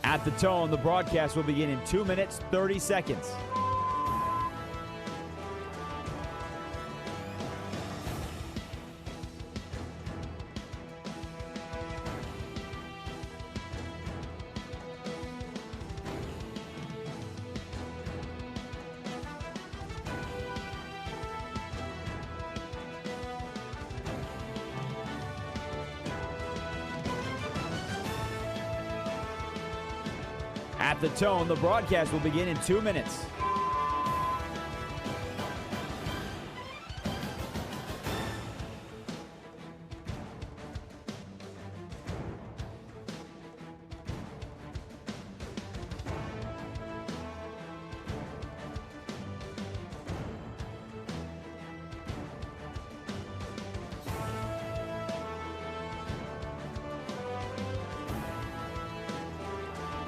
At the tone, the broadcast will begin in 2 minutes, 30 seconds. At the tone, the broadcast will begin in 2 minutes.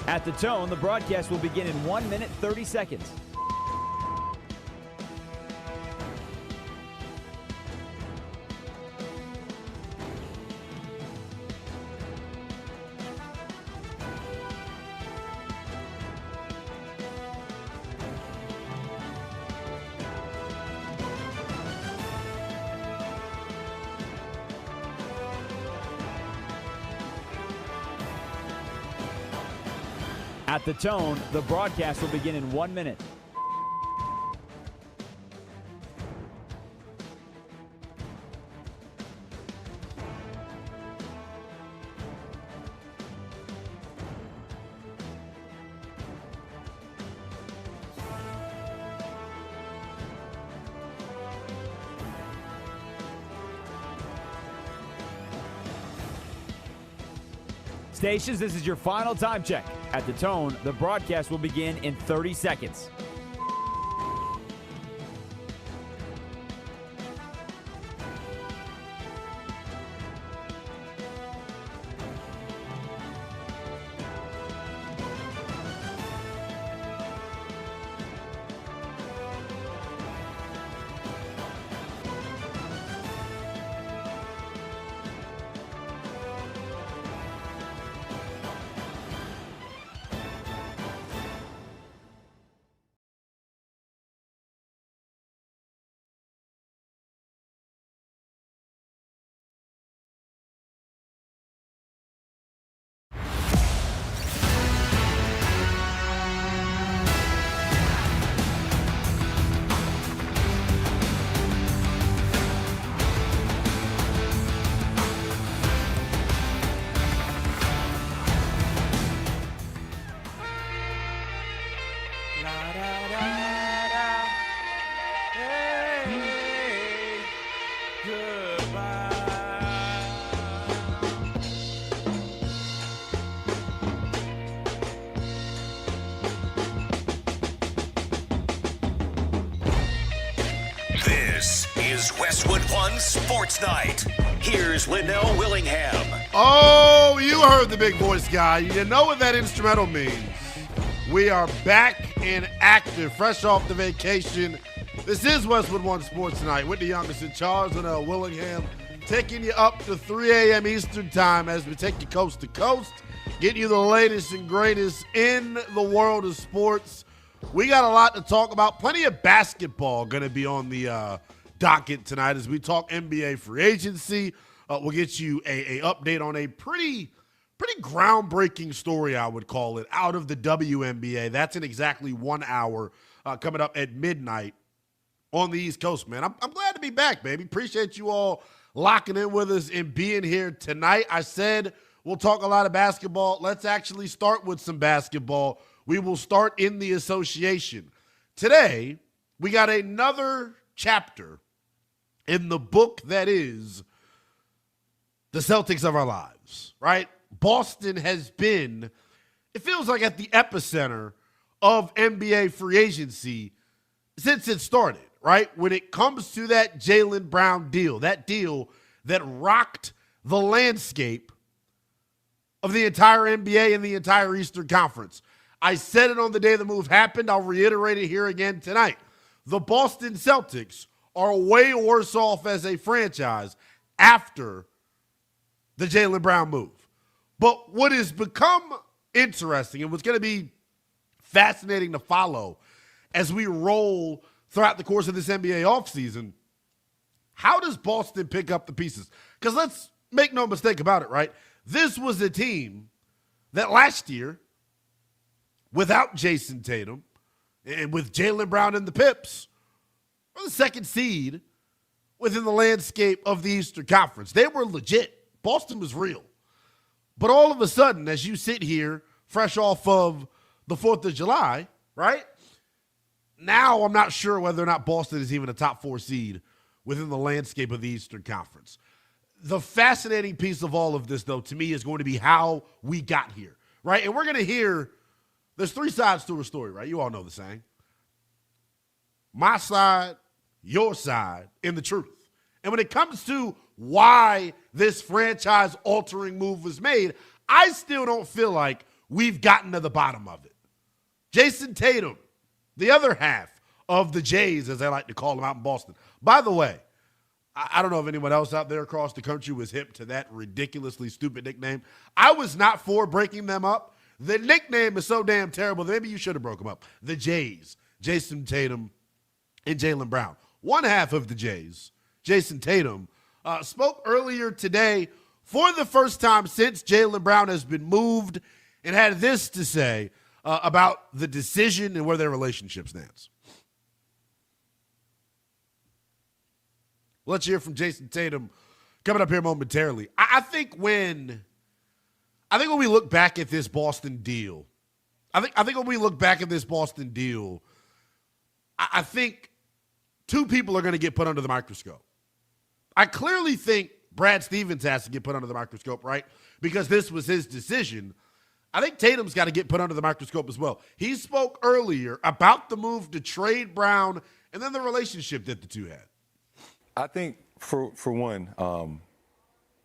At the tone, the broadcast will begin in 1 minute, 30 seconds. At the tone, the broadcast will begin in 1 minute. Stations, this is your final time check. At the tone, the broadcast will begin in 30 seconds. Westwood One Sports Night. Here's Linnell Willingham. Oh, you heard the big voice guy. You know what that instrumental means. We are back and active, fresh off the vacation. This is Westwood One Sports Night with the youngest in charge, Linnell Willingham, taking you up to 3 a.m. Eastern time as we take you coast to coast, getting you the latest and greatest in the world of sports. We got a lot to talk about. Plenty of basketball going to be on the docket tonight as we talk NBA free agency. We'll get you a update on a pretty groundbreaking story, I would call it, out of the WNBA. That's in exactly 1 hour coming up at midnight on the East Coast, man. I'm glad to be back, baby. Appreciate you all locking in with us and being here tonight. I said we'll talk a lot of basketball. Let's actually start with some basketball. We will start in the association. Today, we got another chapter in the book that is the Celtics of our lives, right? Boston has been, it feels like, at the epicenter of NBA free agency since it started, right? When it comes to that Jaylen Brown deal, that deal that rocked the landscape of the entire NBA and the entire Eastern Conference. I said it on the day the move happened. I'll reiterate it here again tonight. The Boston Celtics are way worse off as a franchise after the Jaylen Brown move. But what has become interesting and what's going to be fascinating to follow as we roll throughout the course of this NBA offseason, how does Boston pick up the pieces? Because let's make no mistake about it, right? This was a team that last year, without Jayson Tatum and with Jaylen Brown and the Pips, were the second seed within the landscape of the Eastern Conference. They were legit. Boston was real. But all of a sudden, as you sit here, fresh off of the 4th of July, right? Now I'm not sure whether or not Boston is even a top 4 seed within the landscape of the Eastern Conference. The fascinating piece of all of this, though, to me is going to be how we got here, right? And we're going to hear, there's 3 sides to a story, right? You all know the saying. My side, your side, and the truth. And when it comes to why this franchise-altering move was made, I still don't feel like we've gotten to the bottom of it. Jayson Tatum, the other half of the Jays, as they like to call them out in Boston. By the way, I don't know if anyone else out there across the country was hip to that ridiculously stupid nickname. I was not for breaking them up. The nickname is so damn terrible that maybe you should have broke them up. The Jays, Jayson Tatum and Jaylen Brown. One half of the Jays, Jayson Tatum, spoke earlier today for the first time since Jaylen Brown has been moved and had this to say about the decision and where their relationship stands. Let's hear from Jayson Tatum coming up here momentarily. I think when we look back at this Boston deal, I think 2 people are going to get put under the microscope. I clearly think Brad Stevens has to get put under the microscope, right? Because this was his decision. I think Tatum's got to get put under the microscope as well. He spoke earlier about the move to trade Brown and then the relationship that the two had. I think, for one,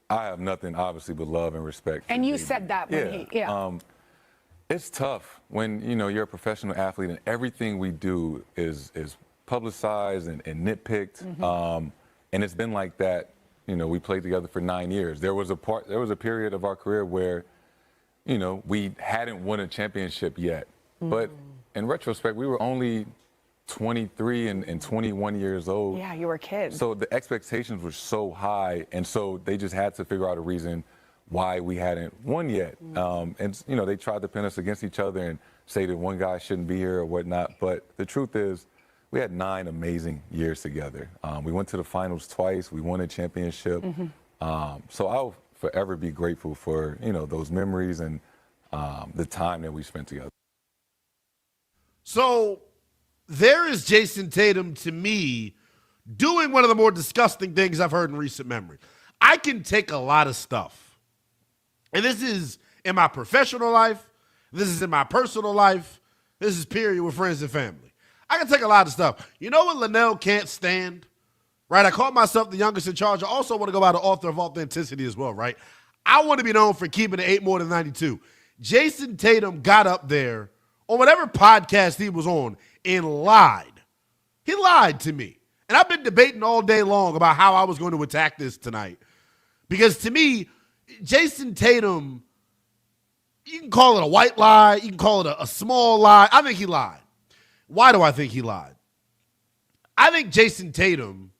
I have nothing, obviously, but love and respect. And you said that when it's tough when, you're a professional athlete and everything we do is publicized and nitpicked. Mm-hmm. And it's been like that. We played together for 9 years. There was a period of our career where, we hadn't won a championship yet. Mm-hmm. But in retrospect, we were only 23 and 21 years old. Yeah, you were kids. So the expectations were so high, and so they just had to figure out a reason why we hadn't won yet. And they tried to pin us against each other and say that one guy shouldn't be here or whatnot. But the truth is, we had 9 amazing years together. We went to the finals twice. We won a championship. Mm-hmm. So I'll forever be grateful for those memories and the time that we spent together. So there is Jayson Tatum, to me, doing one of the more disgusting things I've heard in recent memory. I can take a lot of stuff, and this is in my professional life, this is in my personal life, this is period with friends and family. I can take a lot of stuff. You know what Linnell can't stand? Right? I call myself the youngest in charge. I also want to go by the author of authenticity as well, right? I want to be known for keeping it 8 more than 92. Jayson Tatum got up there on whatever podcast he was on and lied. He lied to me. And I've been debating all day long about how I was going to attack this tonight. Because to me, Jayson Tatum, you can call it a white lie. You can call it a small lie. I think he lied. Why do I think he lied? I think Jayson Tatum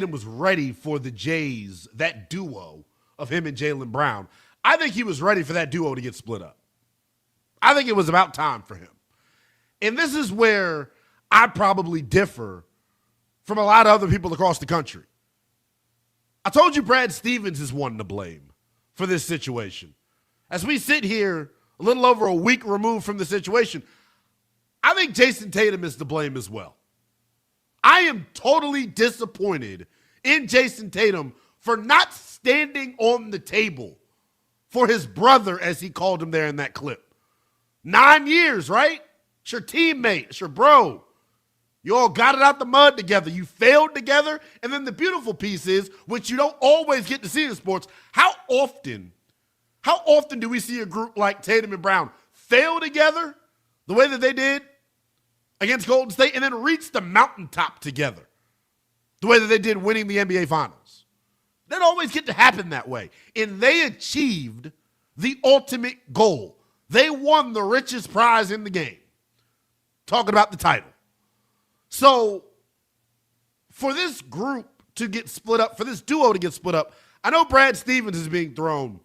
was ready for the Jays, that duo of him and Jaylen Brown. I think he was ready for that duo to get split up. I think it was about time for him. And this is where I probably differ from a lot of other people across the country. I told you Brad Stevens is one to blame for this situation. As we sit here a little over a week removed from the situation, I think Jayson Tatum is to blame as well. I am totally disappointed in Jayson Tatum for not standing on the table for his brother, as he called him there in that clip. 9 years, right? It's your teammate. It's your bro. You all got it out the mud together. You failed together. And then the beautiful piece is, which you don't always get to see in sports, how often do we see a group like Tatum and Brown fail together the way that they did against Golden State and then reach the mountaintop together the way that they did winning the NBA Finals? They don't always get to happen that way. And they achieved the ultimate goal. They won the richest prize in the game. Talking about the title. So, for this group to get split up, for this duo to get split up, I know Brad Stevens is being thrown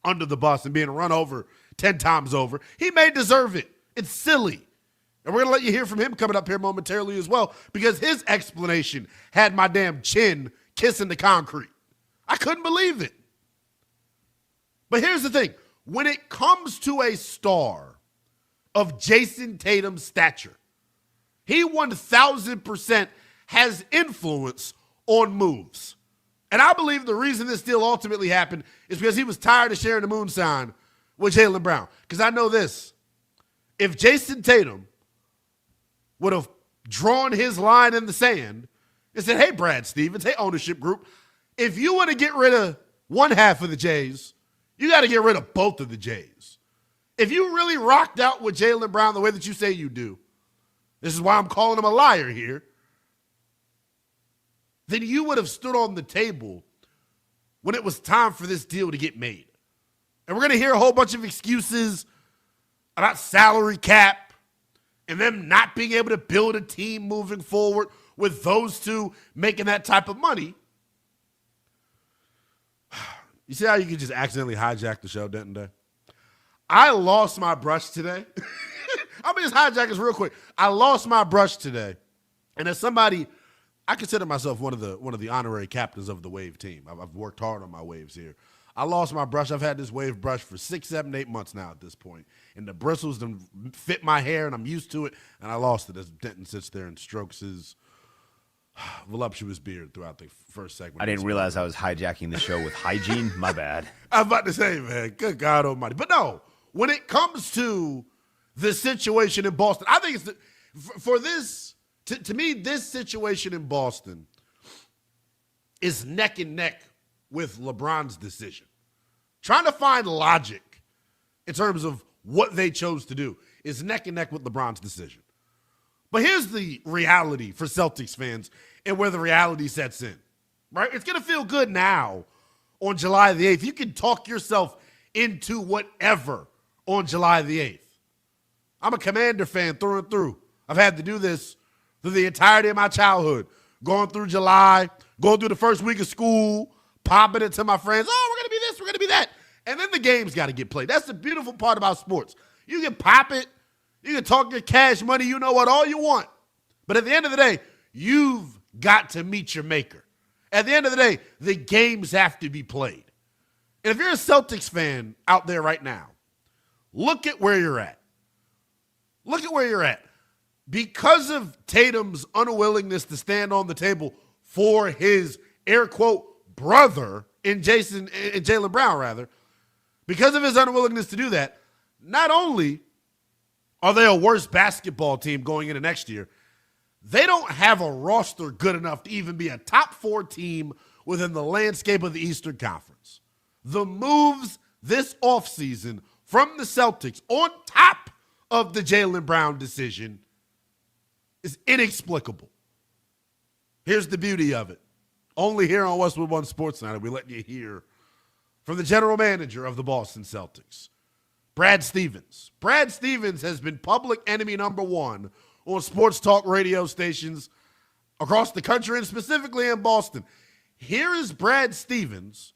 under the bus and being run over 10 times over. He may deserve it. It's silly. And we're going to let you hear from him coming up here momentarily as well, because his explanation had my damn chin kissing the concrete. I couldn't believe it. But here's the thing. When it comes to a star of Jayson Tatum's stature, he 1,000% has influence on moves. And I believe the reason this deal ultimately happened is because he was tired of sharing the moon sign with Jaylen Brown. Because I know this. If Jayson Tatum would have drawn his line in the sand and said, hey, Brad Stevens, hey, ownership group, if you want to get rid of one half of the Jays, you got to get rid of both of the Jays. If you really rocked out with Jaylen Brown the way that you say you do, this is why I'm calling him a liar here, then you would have stood on the table when it was time for this deal to get made. And we're going to hear a whole bunch of excuses about salary cap and them not being able to build a team moving forward with those two making that type of money. You see how you can just accidentally hijack the show, didn't I? I lost my brush today. I'm going to just hijack this real quick. I lost my brush today. And as somebody, I consider myself one of the honorary captains of the Wave team. I've worked hard on my waves here. I lost my brush. I've had this wave brush for 6, 7, 8 months now at this point. And the bristles done fit my hair, and I'm used to it. And I lost it as Denton sits there and strokes his voluptuous beard throughout the first segment. I didn't realize I was hijacking the show with hygiene. My bad. I was about to say, man, good God almighty. But no, when it comes to the situation in Boston, I think it's for this, to me, this situation in Boston is neck and neck with LeBron's decision. Trying to find logic in terms of what they chose to do is neck and neck with LeBron's decision. But here's the reality for Celtics fans and where the reality sets in, right? It's going to feel good now on July the 8th. You can talk yourself into whatever on July the 8th. I'm a Commander fan through and through. I've had to do this through the entirety of my childhood, going through July, going through the first week of school, popping it to my friends. Oh, we're going to be this, we're going to be that. And then the game's got to get played. That's the beautiful part about sports. You can pop it. You can talk your cash money, you know what, all you want. But at the end of the day, you've got to meet your maker. At the end of the day, the games have to be played. And if you're a Celtics fan out there right now, look at where you're at. Look at where you're at. Because of Tatum's unwillingness to stand on the table for his, air quote, brother in Jaylen Brown, rather, because of his unwillingness to do that, not only are they a worse basketball team going into next year, they don't have a roster good enough to even be a top 4 team within the landscape of the Eastern Conference. The moves this offseason from the Celtics on top of the Jaylen Brown decision is inexplicable. Here's the beauty of it. Only here on Westwood One Sports Night, we let you hear from the general manager of the Boston Celtics, Brad Stevens. Brad Stevens has been public enemy number 1 on sports talk radio stations across the country and specifically in Boston. Here is Brad Stevens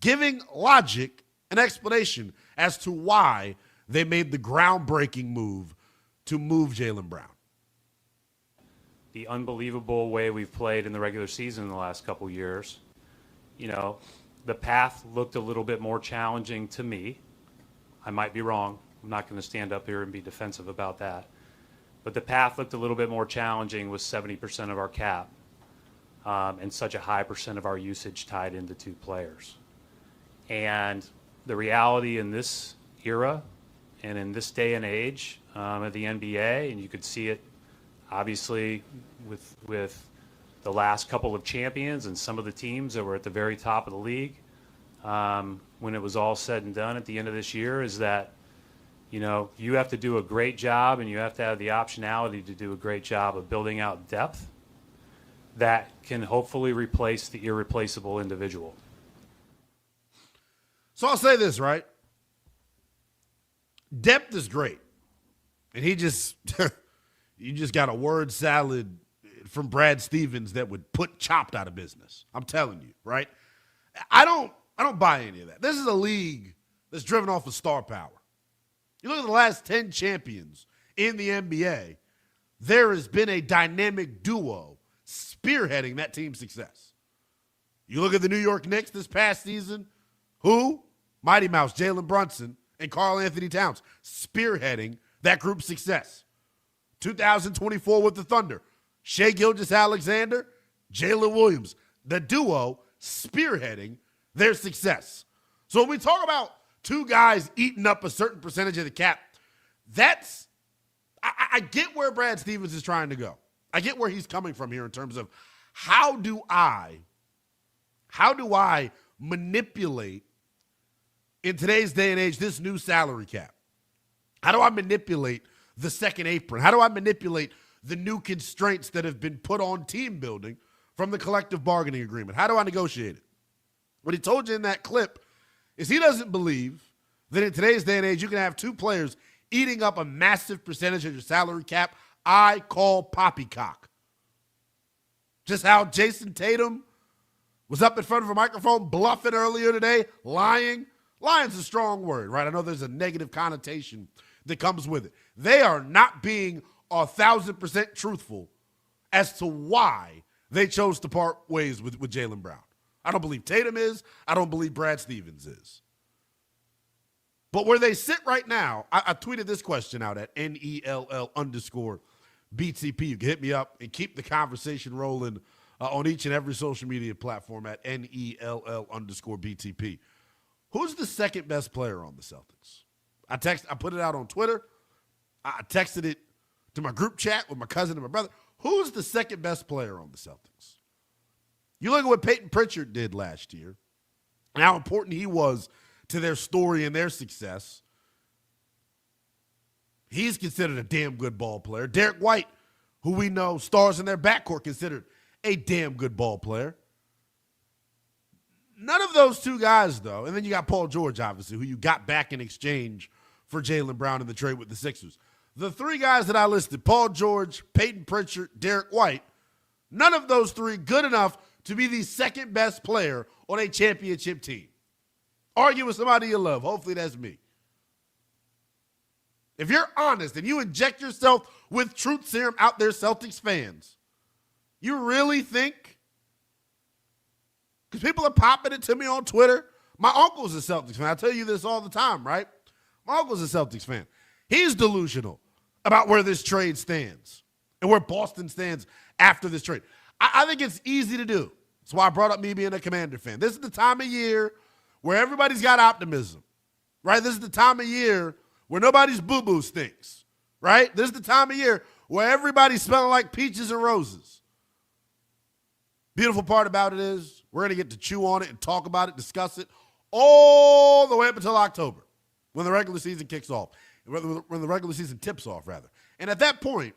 giving logic and explanation as to why they made the groundbreaking move to move Jaylen Brown. The unbelievable way we've played in the regular season in the last couple years, the path looked a little bit more challenging to me. I might be wrong. I'm not going to stand up here and be defensive about that. But the path looked a little bit more challenging with 70% of our cap and such a high percent of our usage tied into 2 players. And the reality in this era and in this day and age of the NBA, and you could see it obviously with the last couple of champions and some of the teams that were at the very top of the league, when it was all said and done at the end of this year, is that you have to do a great job and you have to have the optionality to do a great job of building out depth that can hopefully replace the irreplaceable individual. So I'll say this, right? Depth is great. And he just, you just got a word salad from Brad Stevens that would put Chopped out of business. I'm telling you, right? I don't buy any of that. This is a league that's driven off of star power. You look at the last 10 champions in the NBA, there has been a dynamic duo spearheading that team's success. You look at the New York Knicks this past season, who? Mighty Mouse, Jalen Brunson, and Karl Anthony Towns spearheading that group's success. 2024 with the Thunder, Shai Gilgeous-Alexander, Jalen Williams, the duo spearheading their success. So when we talk about two guys eating up a certain percentage of the cap, I get where Brad Stevens is trying to go. I get where he's coming from here in terms of how do I manipulate, in today's day and age, this new salary cap? How do I manipulate the second apron? How do I manipulate the new constraints that have been put on team building from the collective bargaining agreement? How do I negotiate it? What he told you in that clip is he doesn't believe that in today's day and age you can have two players eating up a massive percentage of your salary cap. I call poppycock. Just how Jayson Tatum was up in front of a microphone bluffing earlier today, lying. Lying's a strong word, right? I know there's a negative connotation that comes with it. They are not being 1,000% truthful as to why they chose to part ways with Jaylen Brown. I don't believe Tatum is. I don't believe Brad Stevens is. But where they sit right now, I tweeted this question out at NELL_BTP. You can hit me up and keep the conversation rolling on each and every social media platform at NELL_BTP. Who's the second best player on the Celtics? I put it out on Twitter. I texted it to my group chat with my cousin and my brother. Who's the second best player on the Celtics? You look at what Peyton Pritchard did last year and how important he was to their story and their success. He's considered a damn good ball player. Derek White, who we know stars in their backcourt, considered a damn good ball player. None of those two guys, though, and then you got Paul George, obviously, who you got back in exchange for Jaylen Brown in the trade with the Sixers. The three guys that I listed, Paul George, Peyton Pritchard, Derek White, none of those three good enough to be the second best player on a championship team. Argue with somebody you love. Hopefully that's me. If you're honest and you inject yourself with truth serum out there, Celtics fans, you really think? Because people are popping it to me on Twitter. My uncle's a Celtics fan. I tell you this all the time, right? My uncle's a Celtics fan. He's delusional about where this trade stands and where Boston stands after this trade. I think it's easy to do. That's why I brought up me being a Commander fan. This is the time of year where everybody's got optimism, right? This is the time of year where nobody's boo-boo stinks, right? This is the time of year where everybody's smelling like peaches and roses. Beautiful part about it is we're going to get to chew on it and talk about it, discuss it all the way up until October when the regular season kicks off, when the regular season tips off, rather. And at that point,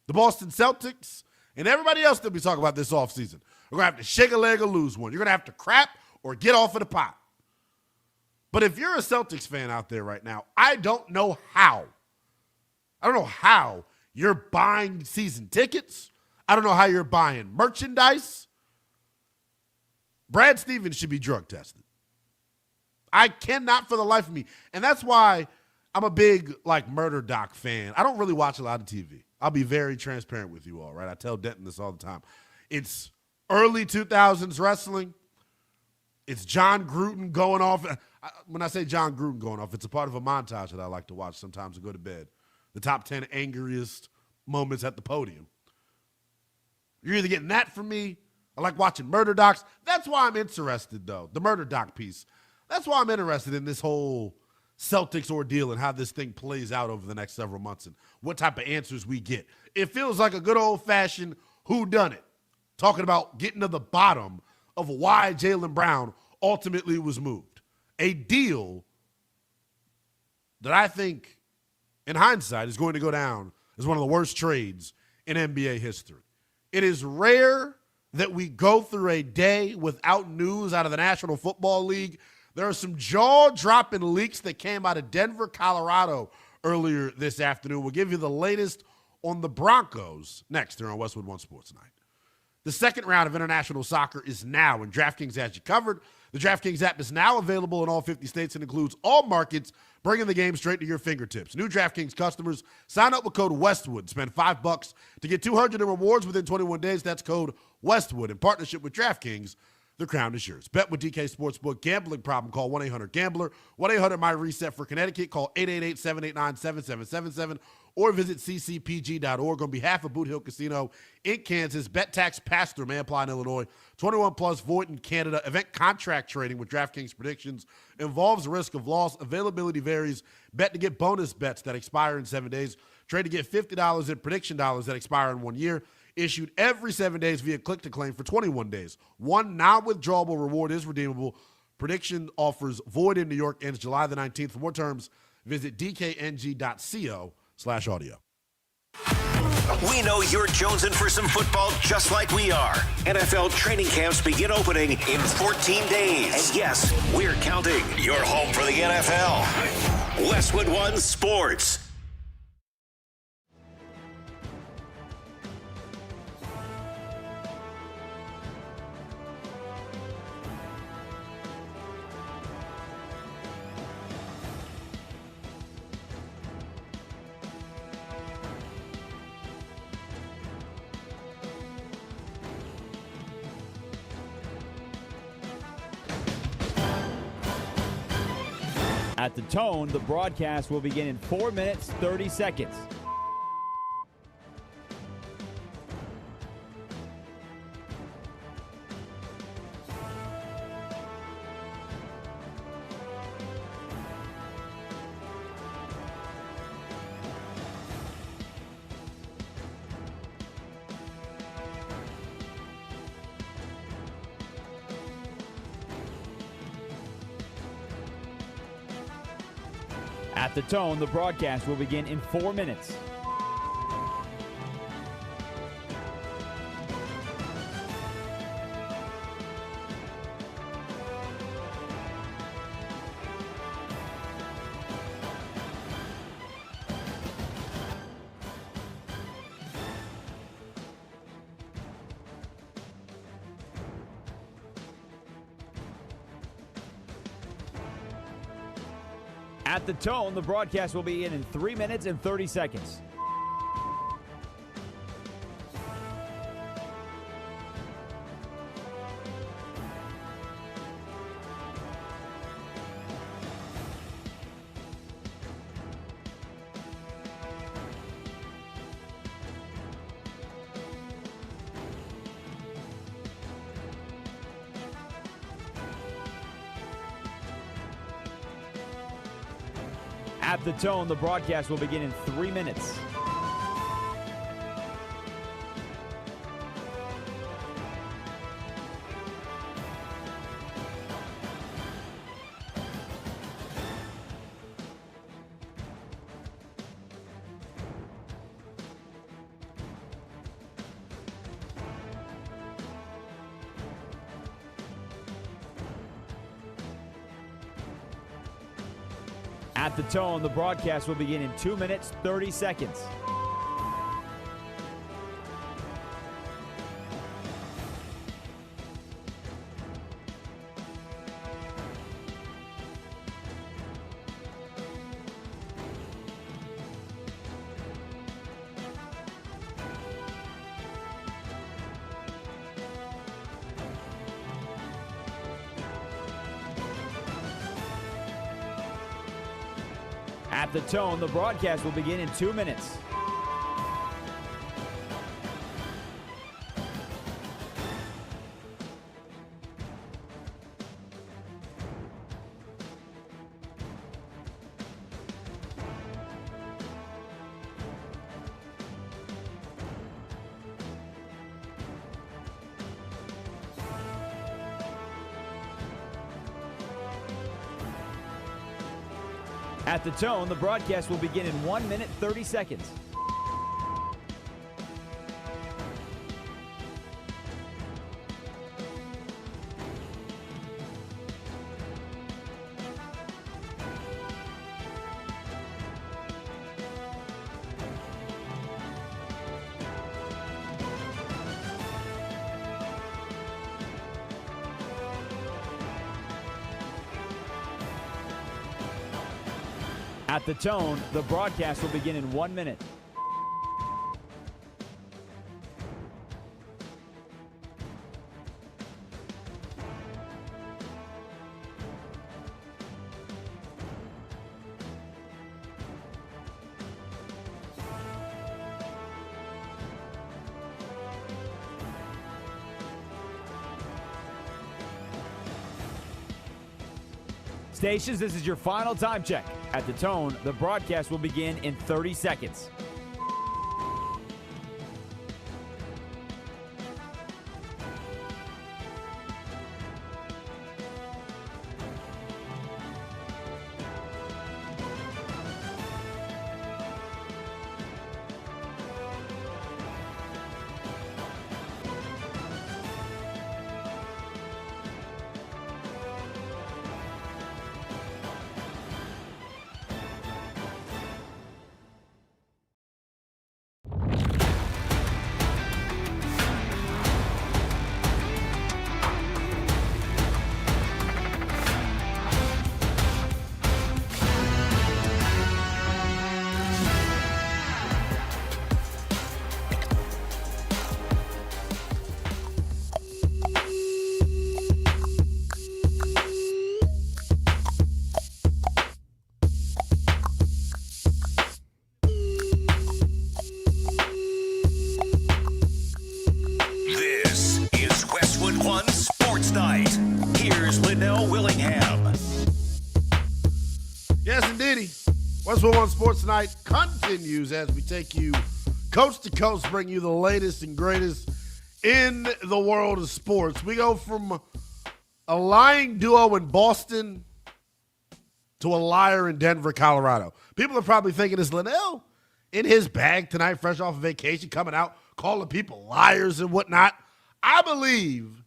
the Boston Celtics and everybody else that we talk about this offseason are going to have to shake a leg or lose one. You're going to have to crap or get off of the pot. But if you're a Celtics fan out there right now, I don't know how you're buying season tickets. I don't know how you're buying merchandise. Brad Stevens should be drug tested. I cannot for the life of me. And that's why I'm a big, murder doc fan. I don't really watch a lot of TV. I'll be very transparent with you all, right? I tell Denton this all the time. It's early 2000s wrestling. It's John Gruden going off. When I say John Gruden going off, it's a part of a montage that I like to watch sometimes to go to bed. The top 10 angriest moments at the podium. You're either getting that from me. I like watching murder docs. That's why I'm interested, though, the murder doc piece. That's why I'm interested in this whole Celtics ordeal and how this thing plays out over the next several months and what type of answers we get. It feels like a good old-fashioned whodunit, talking about getting to the bottom of why Jaylen Brown ultimately was moved. A deal that I think, in hindsight, is going to go down as one of the worst trades in NBA history. It is rare that we go through a day without news out of the National Football League There are some jaw-dropping leaks that came out of Denver, Colorado earlier this afternoon. We'll give you the latest on the Broncos next here on Westwood One Sports Night. The second round of international soccer is now, and DraftKings has you covered. The DraftKings app is now available in all 50 states and includes all markets, bringing the game straight to your fingertips. New DraftKings customers, sign up with code Westwood. Spend $5 to get $200 in rewards within 21 days. That's code Westwood. In partnership with DraftKings, the crown is yours. Bet with DK Sportsbook. Gambling problem, call 1-800-GAMBLER. 1-800-MY-RESET for Connecticut. Call 888-789-7777 or visit ccpg.org. On behalf of Boot Hill Casino in Kansas, bet tax pass-through may apply in Illinois. 21 plus, void in Canada. Event contract trading with DraftKings predictions involves risk of loss. Availability varies. Bet to get bonus bets that expire in 7 days. Trade to get $50 in prediction dollars that expire in 1 year. Issued every 7 days via click-to-claim for 21 days. One non-withdrawable reward is redeemable. Prediction offers void in New York, ends July the 19th. For more terms, visit dkng.co/audio. We know you're jonesing for some football just like we are. NFL training camps begin opening in 14 days. And yes, we're counting. You're home for the NFL. Westwood One Sports. At the tone, the broadcast will begin in 4 minutes, 30 seconds. At the tone, the broadcast will begin in 4 minutes. At the tone, the broadcast will begin in 3 minutes and 30 seconds. At the tone, the broadcast will begin in 3 minutes. At the tone, the broadcast will begin in 2 minutes, 30 seconds. At the tone, the broadcast will begin in 2 minutes. At the tone, the broadcast will begin in 1 minute, 30 seconds. At the tone, the broadcast will begin in 1 minute. Stations, this is your final time check. At the tone, the broadcast will begin in 30 seconds. Westwood One Sports Tonight continues as we take you coast to coast, bring you the latest and greatest in the world of sports. We go from a lying duo in Boston to a liar in Denver, Colorado. People are probably thinking, is Linnell in his bag tonight, fresh off of vacation, coming out, calling people liars and whatnot? I believe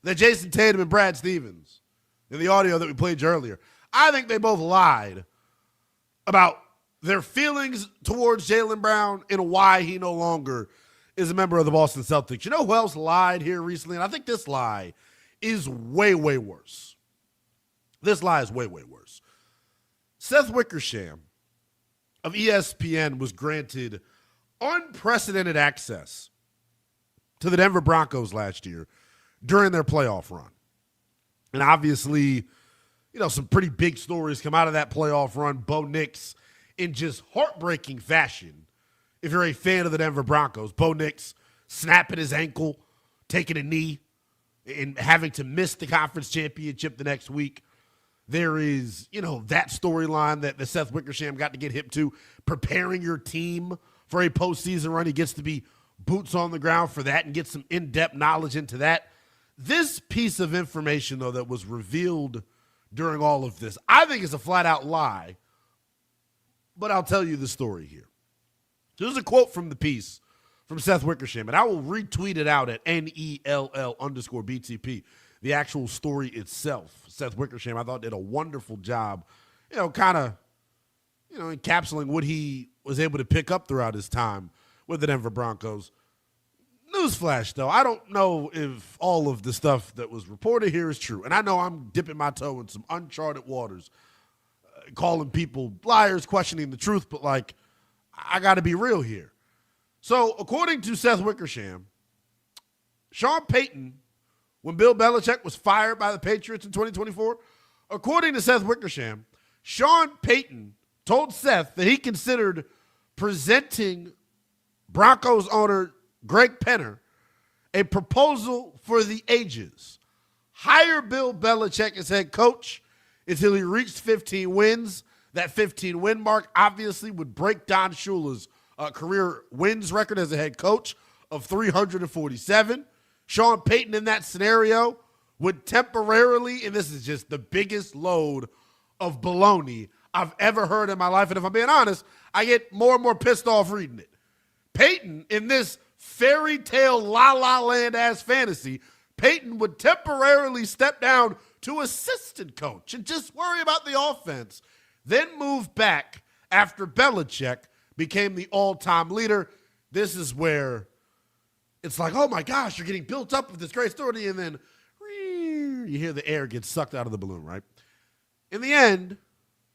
that Jayson Tatum and Brad Stevens, in the audio that we played you earlier, I think they both lied about their feelings towards Jaylen Brown and why he no longer is a member of the Boston Celtics. You know who else lied here recently? And I think this lie is way, way worse. This lie is way, way worse. Seth Wickersham of ESPN was granted unprecedented access to the Denver Broncos last year during their playoff run. And obviously, you know, some pretty big stories come out of that playoff run. Bo Nix, in just heartbreaking fashion, if you're a fan of the Denver Broncos, Bo Nix snapping his ankle, taking a knee, and having to miss the conference championship the next week. There is, you know, that storyline that Seth Wickersham got to get hip to, preparing your team for a postseason run. He gets to be boots on the ground for that and get some in-depth knowledge into that. This piece of information, though, that was revealed during all of this, I think is a flat-out lie, but I'll tell you the story here. There's a quote from the piece from Seth Wickersham, and I will retweet it out at NELL_BTP, the actual story itself. Seth Wickersham, I thought, did a wonderful job, kind of, encapsulating what he was able to pick up throughout his time with the Denver Broncos. Newsflash, though, I don't know if all of the stuff that was reported here is true. And I know I'm dipping my toe in some uncharted waters, calling people liars, questioning the truth, but, I got to be real here. So, according to Seth Wickersham, Sean Payton, when Bill Belichick was fired by the Patriots in 2024, according to Seth Wickersham, Sean Payton told Seth that he considered presenting Broncos owner Greg Penner a proposal for the ages. Hire Bill Belichick as head coach until he reached 15 wins. That 15-win mark obviously would break Don Shula's career wins record as a head coach of 347. Sean Payton in that scenario would temporarily, and this is just the biggest load of baloney I've ever heard in my life, and if I'm being honest, I get more and more pissed off reading it. Payton, in this fairy tale la-la land-ass fantasy, Payton would temporarily step down to assistant coach and just worry about the offense, then move back after Belichick became the all-time leader. This is where it's like, oh my gosh, you're getting built up with this great story, and then you hear the air get sucked out of the balloon, right? In the end,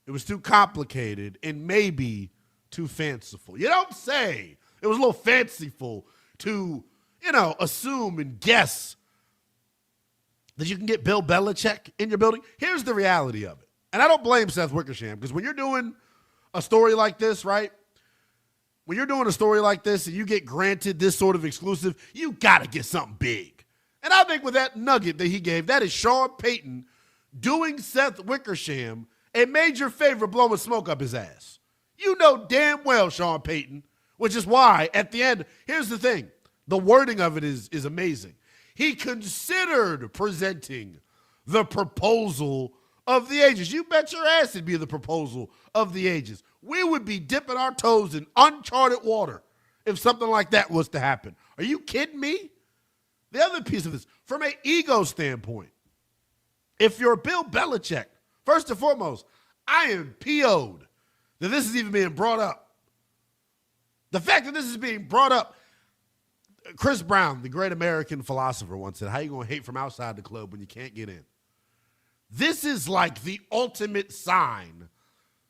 It was too complicated and maybe too fanciful. You don't say. It was a little fanciful to, assume and guess that you can get Bill Belichick in your building. Here's the reality of it. And I don't blame Seth Wickersham, because when you're doing a story like this, right? When you're doing a story like this and you get granted this sort of exclusive, you got to get something big. And I think with that nugget that he gave, that is Sean Payton doing Seth Wickersham a major favor, blowing smoke up his ass. You know damn well, Sean Payton, which is why at the end, here's the thing. The wording of it is amazing. He considered presenting the proposal of the ages. You bet your ass it'd be the proposal of the ages. We would be dipping our toes in uncharted water if something like that was to happen. Are you kidding me? The other piece of this, from an ego standpoint, if you're Bill Belichick, first and foremost, I am PO'd that this is even being brought up. The fact that this is being brought up, Chris Brown, the great American philosopher, once said, how you going to hate from outside the club when you can't get in? This is like the ultimate sign.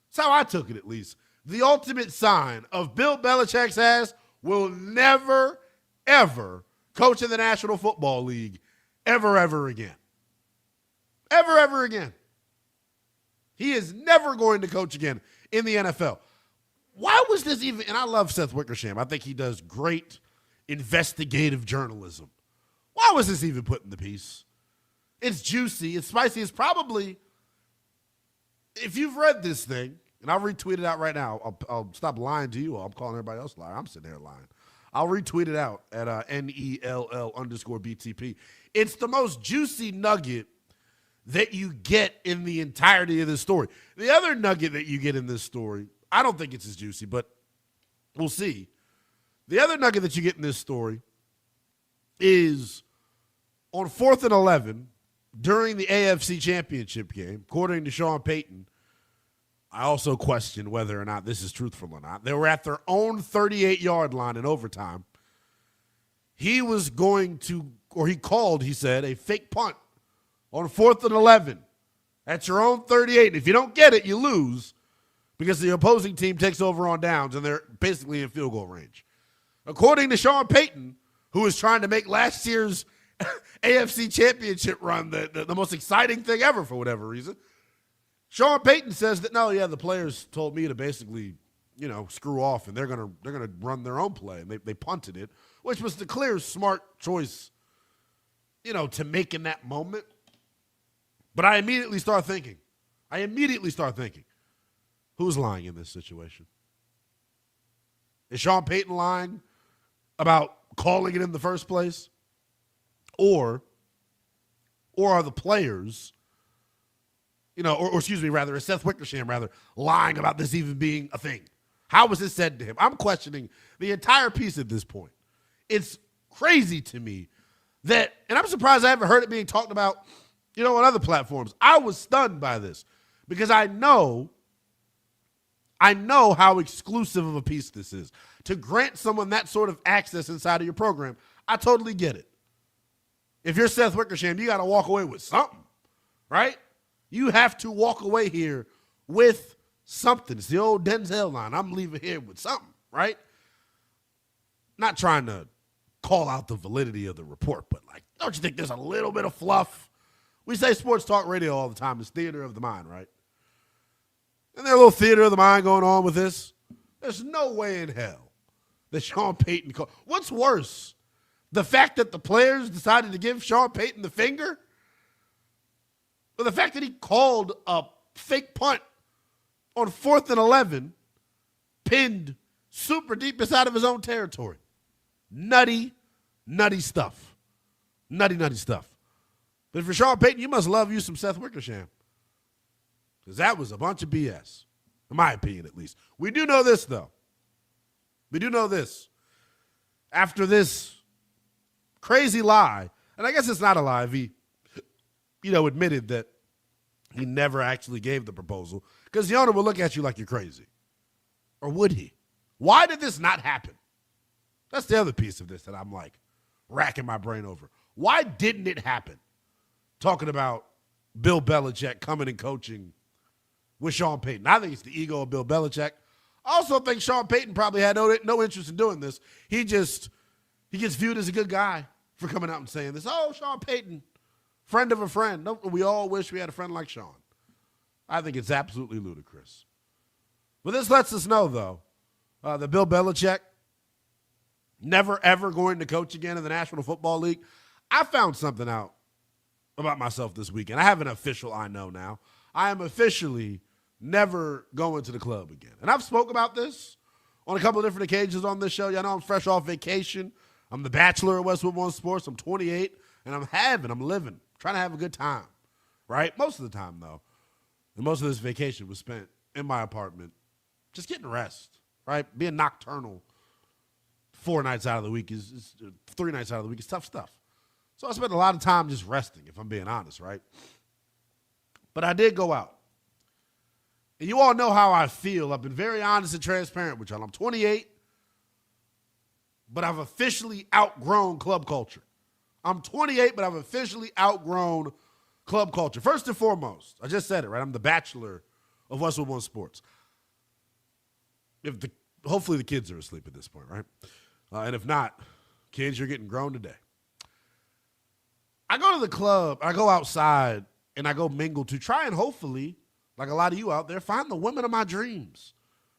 That's how I took it, at least. The ultimate sign of Bill Belichick's ass will never, ever coach in the National Football League ever again. Ever again. He is never going to coach again in the NFL. Why was this even, and I love Seth Wickersham. I think he does great investigative journalism. Why was this even put in the piece? It's juicy, it's spicy, it's probably, if you've read this thing, and I'll retweet it out right now. I'll stop lying to you. I'm calling everybody else lying. I'm sitting there lying. I'll retweet it out at NELL_BTP. It's the most juicy nugget that you get in the entirety of this story. The other nugget that you get in this story, I don't think it's as juicy, but we'll see. The other nugget that you get in this story is on 4th and 11 during the AFC Championship game, according to Sean Payton. I also question whether or not this is truthful or not. They were at their own 38-yard line in overtime. He was going to, or he called, he said, a fake punt on 4th and 11 at your own 38. And if you don't get it, you lose because the opposing team takes over on downs and they're basically in field goal range. According to Sean Payton, who was trying to make last year's AFC Championship run the most exciting thing ever for whatever reason, Sean Payton says that, no, yeah, the players told me to basically, screw off, and they're gonna run their own play. And they punted it, which was the clear, smart choice, to make in that moment. But I immediately start thinking, who's lying in this situation? Is Sean Payton lying about calling it in the first place? Or are the players, is Seth Wickersham lying about this even being a thing? How was this said to him? I'm questioning the entire piece at this point. It's crazy to me that, and I'm surprised I haven't heard it being talked about, on other platforms. I was stunned by this because I know how exclusive of a piece this is. To grant someone that sort of access inside of your program, I totally get it. If you're Seth Wickersham, you got to walk away with something, right? You have to walk away here with something. It's the old Denzel line. I'm leaving here with something, right? Not trying to call out the validity of the report, but don't you think there's a little bit of fluff? We say sports talk radio all the time. It's theater of the mind, right? And there's a little theater of the mind going on with this. There's no way in hell that Sean Payton called. What's worse? The fact that the players decided to give Sean Payton the finger? Or the fact that he called a fake punt on 4th and 11, pinned super deep inside of his own territory? Nutty stuff. Nutty stuff. But if you're Sean Payton, you must love you some Seth Wickersham. Because that was a bunch of BS, in my opinion at least. We do know this, though. After this crazy lie, and I guess it's not a lie if he, admitted that he never actually gave the proposal, because the owner will look at you like you're crazy. Or would he? Why did this not happen? That's the other piece of this that I'm racking my brain over. Why didn't it happen? Talking about Bill Belichick coming and coaching with Sean Payton. I think it's the ego of Bill Belichick. I also think Sean Payton probably had no interest in doing this. He gets viewed as a good guy for coming out and saying this. Oh, Sean Payton, friend of a friend. No, we all wish we had a friend like Sean. I think it's absolutely ludicrous. But this lets us know, though, that Bill Belichick never, ever going to coach again in the National Football League. I found something out about myself this weekend. I have an official I know now. I am officially never going to the club again. And I've spoke about this on a couple of different occasions on this show. Y'all know I'm fresh off vacation. I'm the bachelor at Westwood One Sports. I'm 28, and I'm living, trying to have a good time, right? Most of the time, though. And most of this vacation was spent in my apartment just getting rest, right? Being nocturnal 4 nights out of the week is 3 nights out of the week is tough stuff. So I spent a lot of time just resting, if I'm being honest, right? But I did go out. And you all know how I feel. I've been very honest and transparent with y'all. I'm 28, but I've officially outgrown club culture. I'm 28, but I've officially outgrown club culture. First and foremost, I just said it, right? I'm the bachelor of Westwood One Sports. Hopefully the kids are asleep at this point, right? And if not, kids, you're getting grown today. I go to the club, I go outside, and I go mingle to try and hopefully, like a lot of you out there, find the women of my dreams.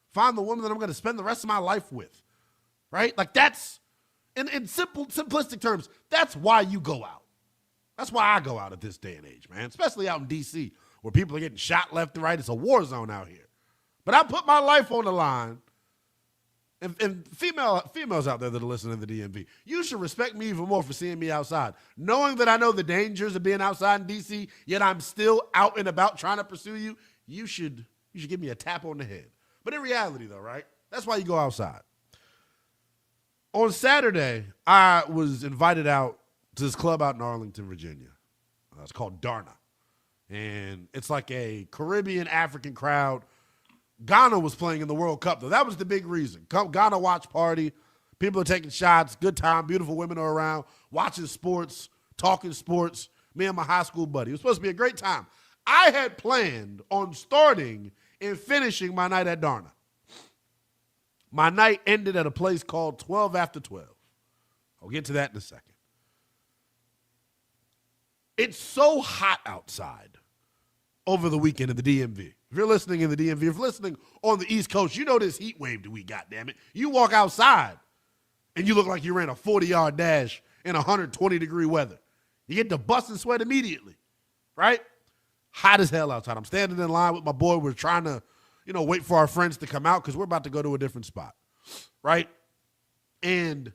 Find the woman that I'm going to spend the rest of my life with, right? Like that's, in simplistic terms, that's why you go out. That's why I go out at this day and age, man, especially out in D.C. where people are getting shot left and right. It's a war zone out here. But I put my life on the line. And females out there that are listening to the DMV, you should respect me even more for seeing me outside. Knowing that I know the dangers of being outside in D.C., yet I'm still out and about trying to pursue you, you should give me a tap on the head. But in reality, though, right, that's why you go outside. On Saturday, I was invited out to this club out in Arlington, Virginia. It's called Darna. And it's like a Caribbean African crowd. Ghana was playing in the World Cup, though. That was the big reason. Ghana watch party. People are taking shots. Good time. Beautiful women are around. Watching sports. Talking sports. Me and my high school buddy. It was supposed to be a great time. I had planned on starting and finishing my night at Darna. My night ended at a place called 12 After 12. I'll get to that in a second. It's so hot outside over the weekend in the DMV. If you're listening in the DMV, if you're listening on the East Coast, you know this heat wave that we got, damn it. You walk outside, and you look like you ran a 40-yard dash in 120-degree weather. You get the bust and sweat immediately, right? Hot as hell outside. I'm standing in line with my boy. We're trying to, wait for our friends to come out because we're about to go to a different spot, right? And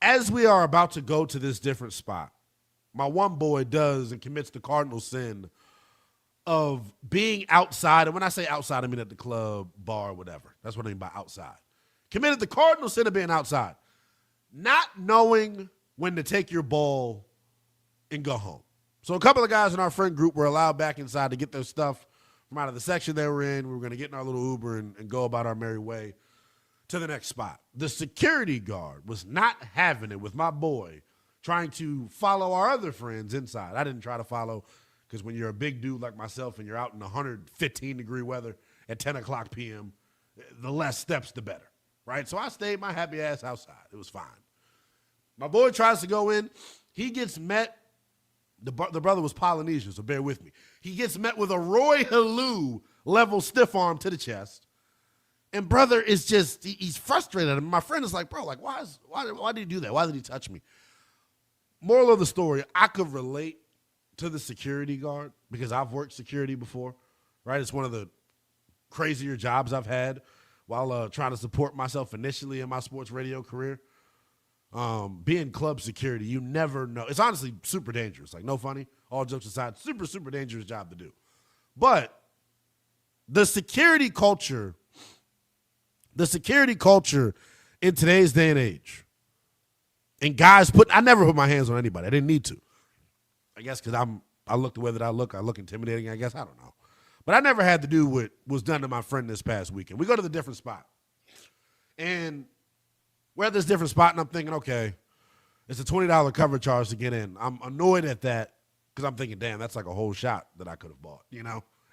as we are about to go to this different spot, my one boy does and commits the cardinal sin of being outside. And when I say outside, I mean at the club, bar, whatever. That's what I mean by outside. Committed the cardinal sin of being outside. Not knowing when to take your ball and go home. So a couple of guys in our friend group were allowed back inside to get their stuff from out of the section they were in. We were going to get in our little Uber and go about our merry way to the next spot. The security guard was not having it with my boy trying to follow our other friends inside. I didn't try to follow because when you're a big dude like myself and you're out in 115-degree weather at 10 o'clock p.m., the less steps, the better, right? So I stayed my happy ass outside. It was fine. My boy tries to go in. He gets met. The brother was Polynesian, so bear with me. He gets met with a Roy Halou level stiff arm to the chest. And brother is just, he's frustrated. And my friend is like, bro, like, why did he do that? Why did he touch me? Moral of the story, I could relate to the security guard because I've worked security before, right? It's one of the crazier jobs I've had while trying to support myself initially in my sports radio career. Being club security, you never know. It's honestly super dangerous. Like, no funny, all jokes aside, super, super dangerous job to do. But the security culture in today's day and age, and guys I never put my hands on anybody. I didn't need to. I guess because I look the way that I look intimidating, I guess. I don't know. But I never had to do what was done to my friend this past weekend. We go to the different spot. And we're at this different spot, and I'm thinking, okay, it's a $20 cover charge to get in. I'm annoyed at that because I'm thinking, damn, that's like a whole shot that I could have bought,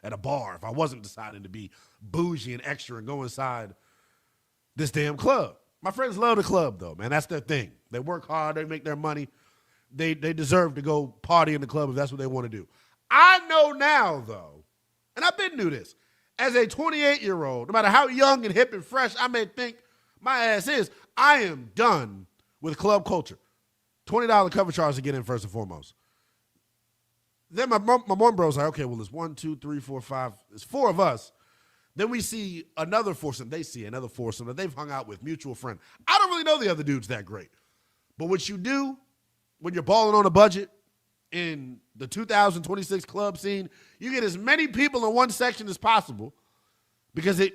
at a bar, if I wasn't deciding to be bougie and extra and go inside this damn club. My friends love the club, though, man. That's their thing. They work hard. They make their money. They deserve to go party in the club if that's what they want to do. I know now, though, and I've been through this, as a 28-year-old, no matter how young and hip and fresh I may think my ass is, I am done with club culture. $20 cover charge to get in first and foremost. Then my one bro's like, okay, well, it's 1, 2, 3, 4, 5. It's 4 of us. Then we see another foursome. They see another foursome that they've hung out with, mutual friend. I don't really know the other dudes that great. But what you do when you're balling on a budget in the 2026 club scene, you get as many people in one section as possible because it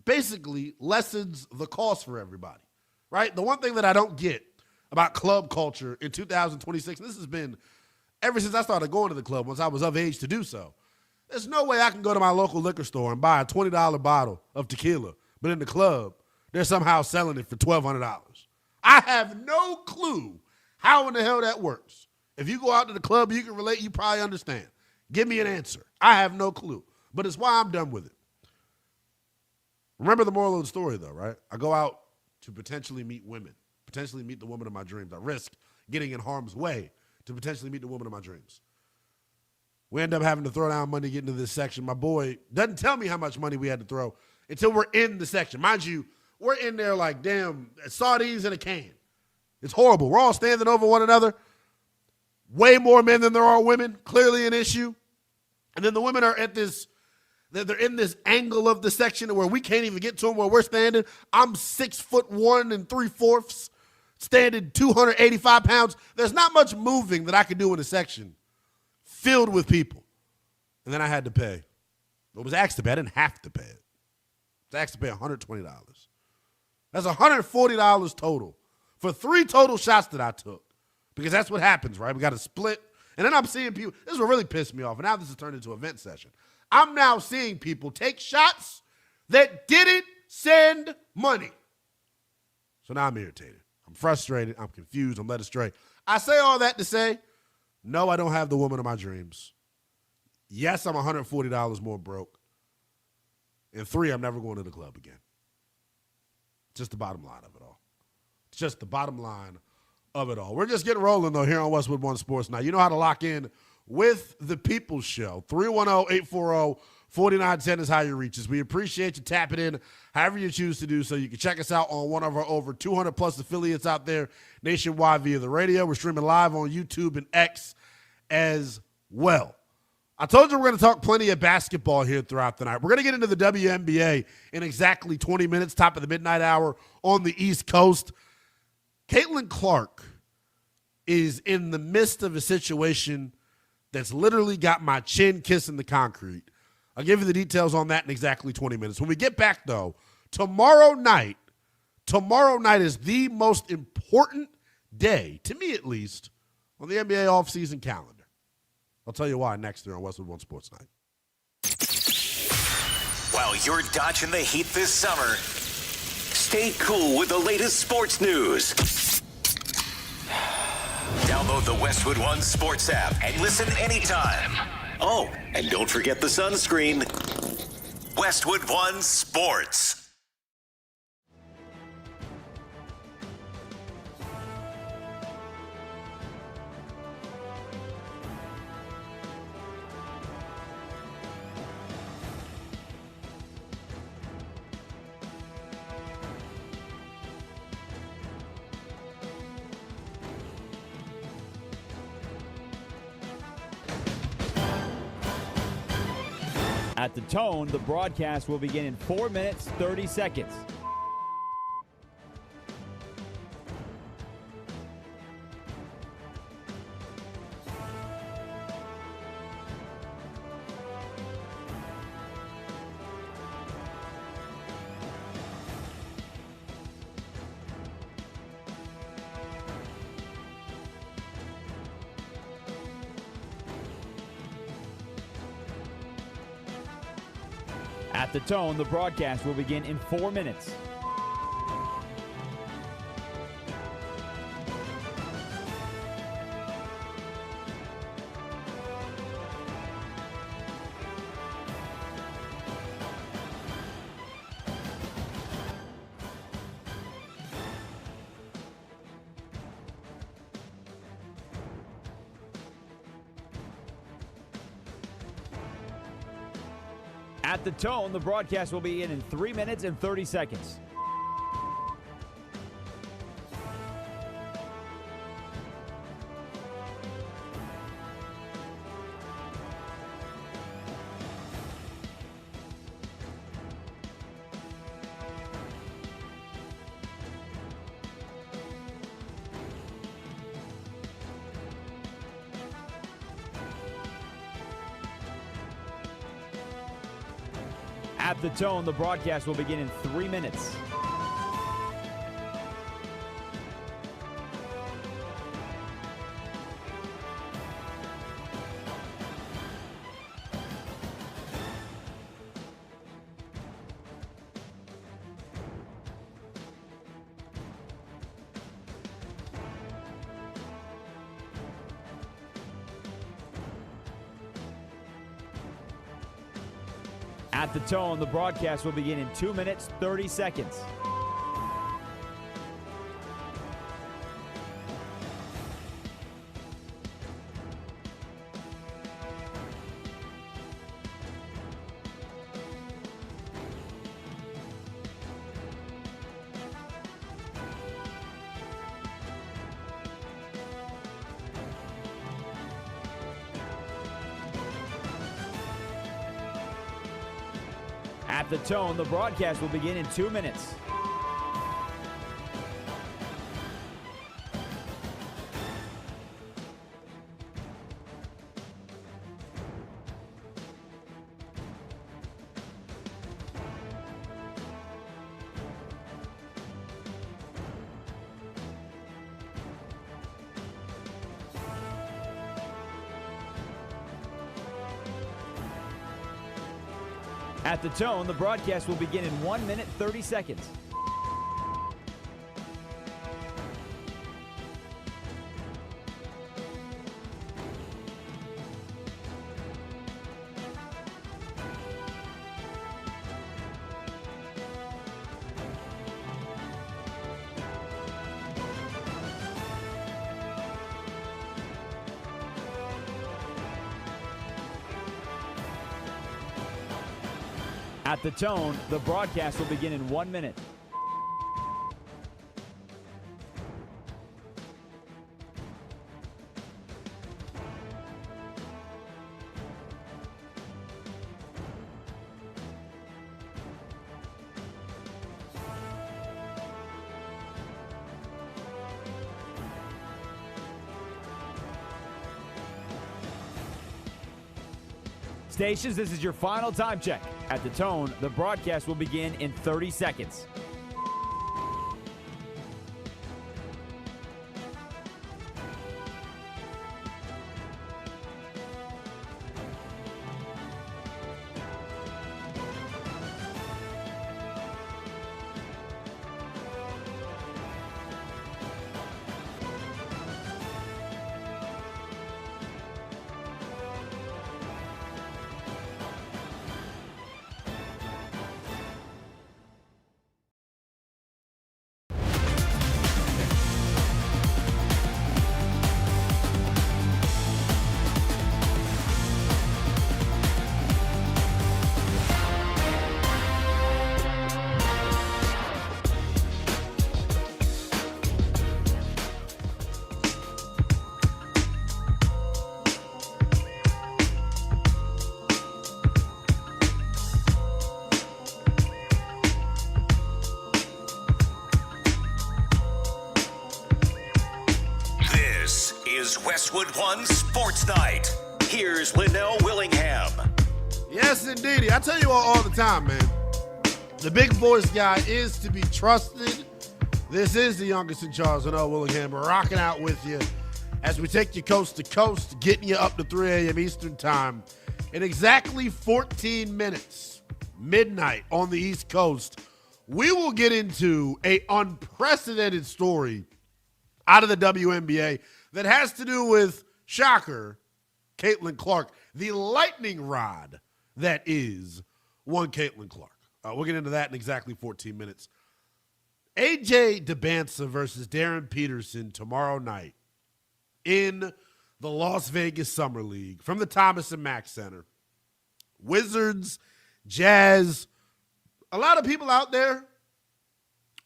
basically lessens the cost for everybody, right? The one thing that I don't get about club culture in 2026, and this has been ever since I started going to the club once I was of age to do so, there's no way I can go to my local liquor store and buy a $20 bottle of tequila, but in the club, they're somehow selling it for $1,200. I have no clue how in the hell that works. If you go out to the club, you can relate, you probably understand. Give me an answer. I have no clue, but it's why I'm done with it. Remember the moral of the story, though, right? I go out to potentially meet women, potentially meet the woman of my dreams. I risk getting in harm's way to potentially meet the woman of my dreams. We end up having to throw down money to get into this section. My boy doesn't tell me how much money we had to throw until we're in the section. Mind you, we're in there like, damn, sardines in a can. It's horrible. We're all standing over one another. Way more men than there are women. Clearly an issue. And then the women are at this, they're in this angle of the section where we can't even get to them where we're standing. I'm 6'1 3/4", standing 285 pounds. There's not much moving that I can do in a section filled with people. And then I had to pay. It was asked to pay. I didn't have to pay it. I was asked to pay $120. That's $140 total for 3 total shots that I took. Because that's what happens, right? We got to split. And then I'm seeing people. This is what really pissed me off. And now this has turned into an event session. I'm now seeing people take shots that didn't send money. So now I'm irritated. I'm frustrated. I'm confused. I'm led astray. I say all that to say, no, I don't have the woman of my dreams. Yes, I'm $140 more broke. And 3, I'm never going to the club again. Just the bottom line of it all. It's just the bottom line of it all. We're just getting rolling, though, here on Westwood One Sports Now. You know how to lock in with the People's Show. 310-840-4910 is how you reach us. We appreciate you tapping in however you choose to do so. You can check us out on one of our over 200-plus affiliates out there nationwide via the radio. We're streaming live on YouTube and X as well. I told you we're going to talk plenty of basketball here throughout the night. We're going to get into the WNBA in exactly 20 minutes, top of the midnight hour on the East Coast. Caitlin Clark is in the midst of a situation that's literally got my chin kissing the concrete. I'll give you the details on that in exactly 20 minutes. When we get back, though, tomorrow night is the most important day, to me at least, on the NBA offseason calendar. I'll tell you why next here on Westwood One Sports Night. While you're dodging the heat this summer, stay cool with the latest sports news. Download the Westwood One Sports app and listen anytime. Oh, and don't forget the sunscreen. Westwood One Sports. At the tone, the broadcast will begin in 4 minutes, 30 seconds. At the tone, the broadcast will begin in 4 minutes. At the tone, the broadcast will begin in 3 minutes and 30 seconds. At the tone, the broadcast will begin in 3 minutes. At the tone, the broadcast will begin in 2 minutes, 30 seconds. At the tone, the broadcast will begin in 2 minutes. At the tone, the broadcast will begin in 1 minute, 30 seconds. At the tone, the broadcast will begin in 1 minute. Stations, this is your final time check. At the tone, the broadcast will begin in 30 seconds. Westwood One Sports Night. Here's Linnell Willingham. Yes, indeedy. I tell you all the time, man. The big voice guy is to be trusted. This is the youngest in Charles, Linnell Willingham, rocking out with you as we take you coast to coast, getting you up to 3 a.m. Eastern time. In exactly 14 minutes, midnight on the East Coast, we will get into an unprecedented story out of the WNBA that has to do with, shocker, Caitlin Clark, the lightning rod that is one Caitlin Clark. We'll get into that in exactly 14 minutes. AJ DeBansa versus Darren Peterson tomorrow night in the Las Vegas Summer League from the Thomas & Mack Center. Wizards Jazz, a lot of people out there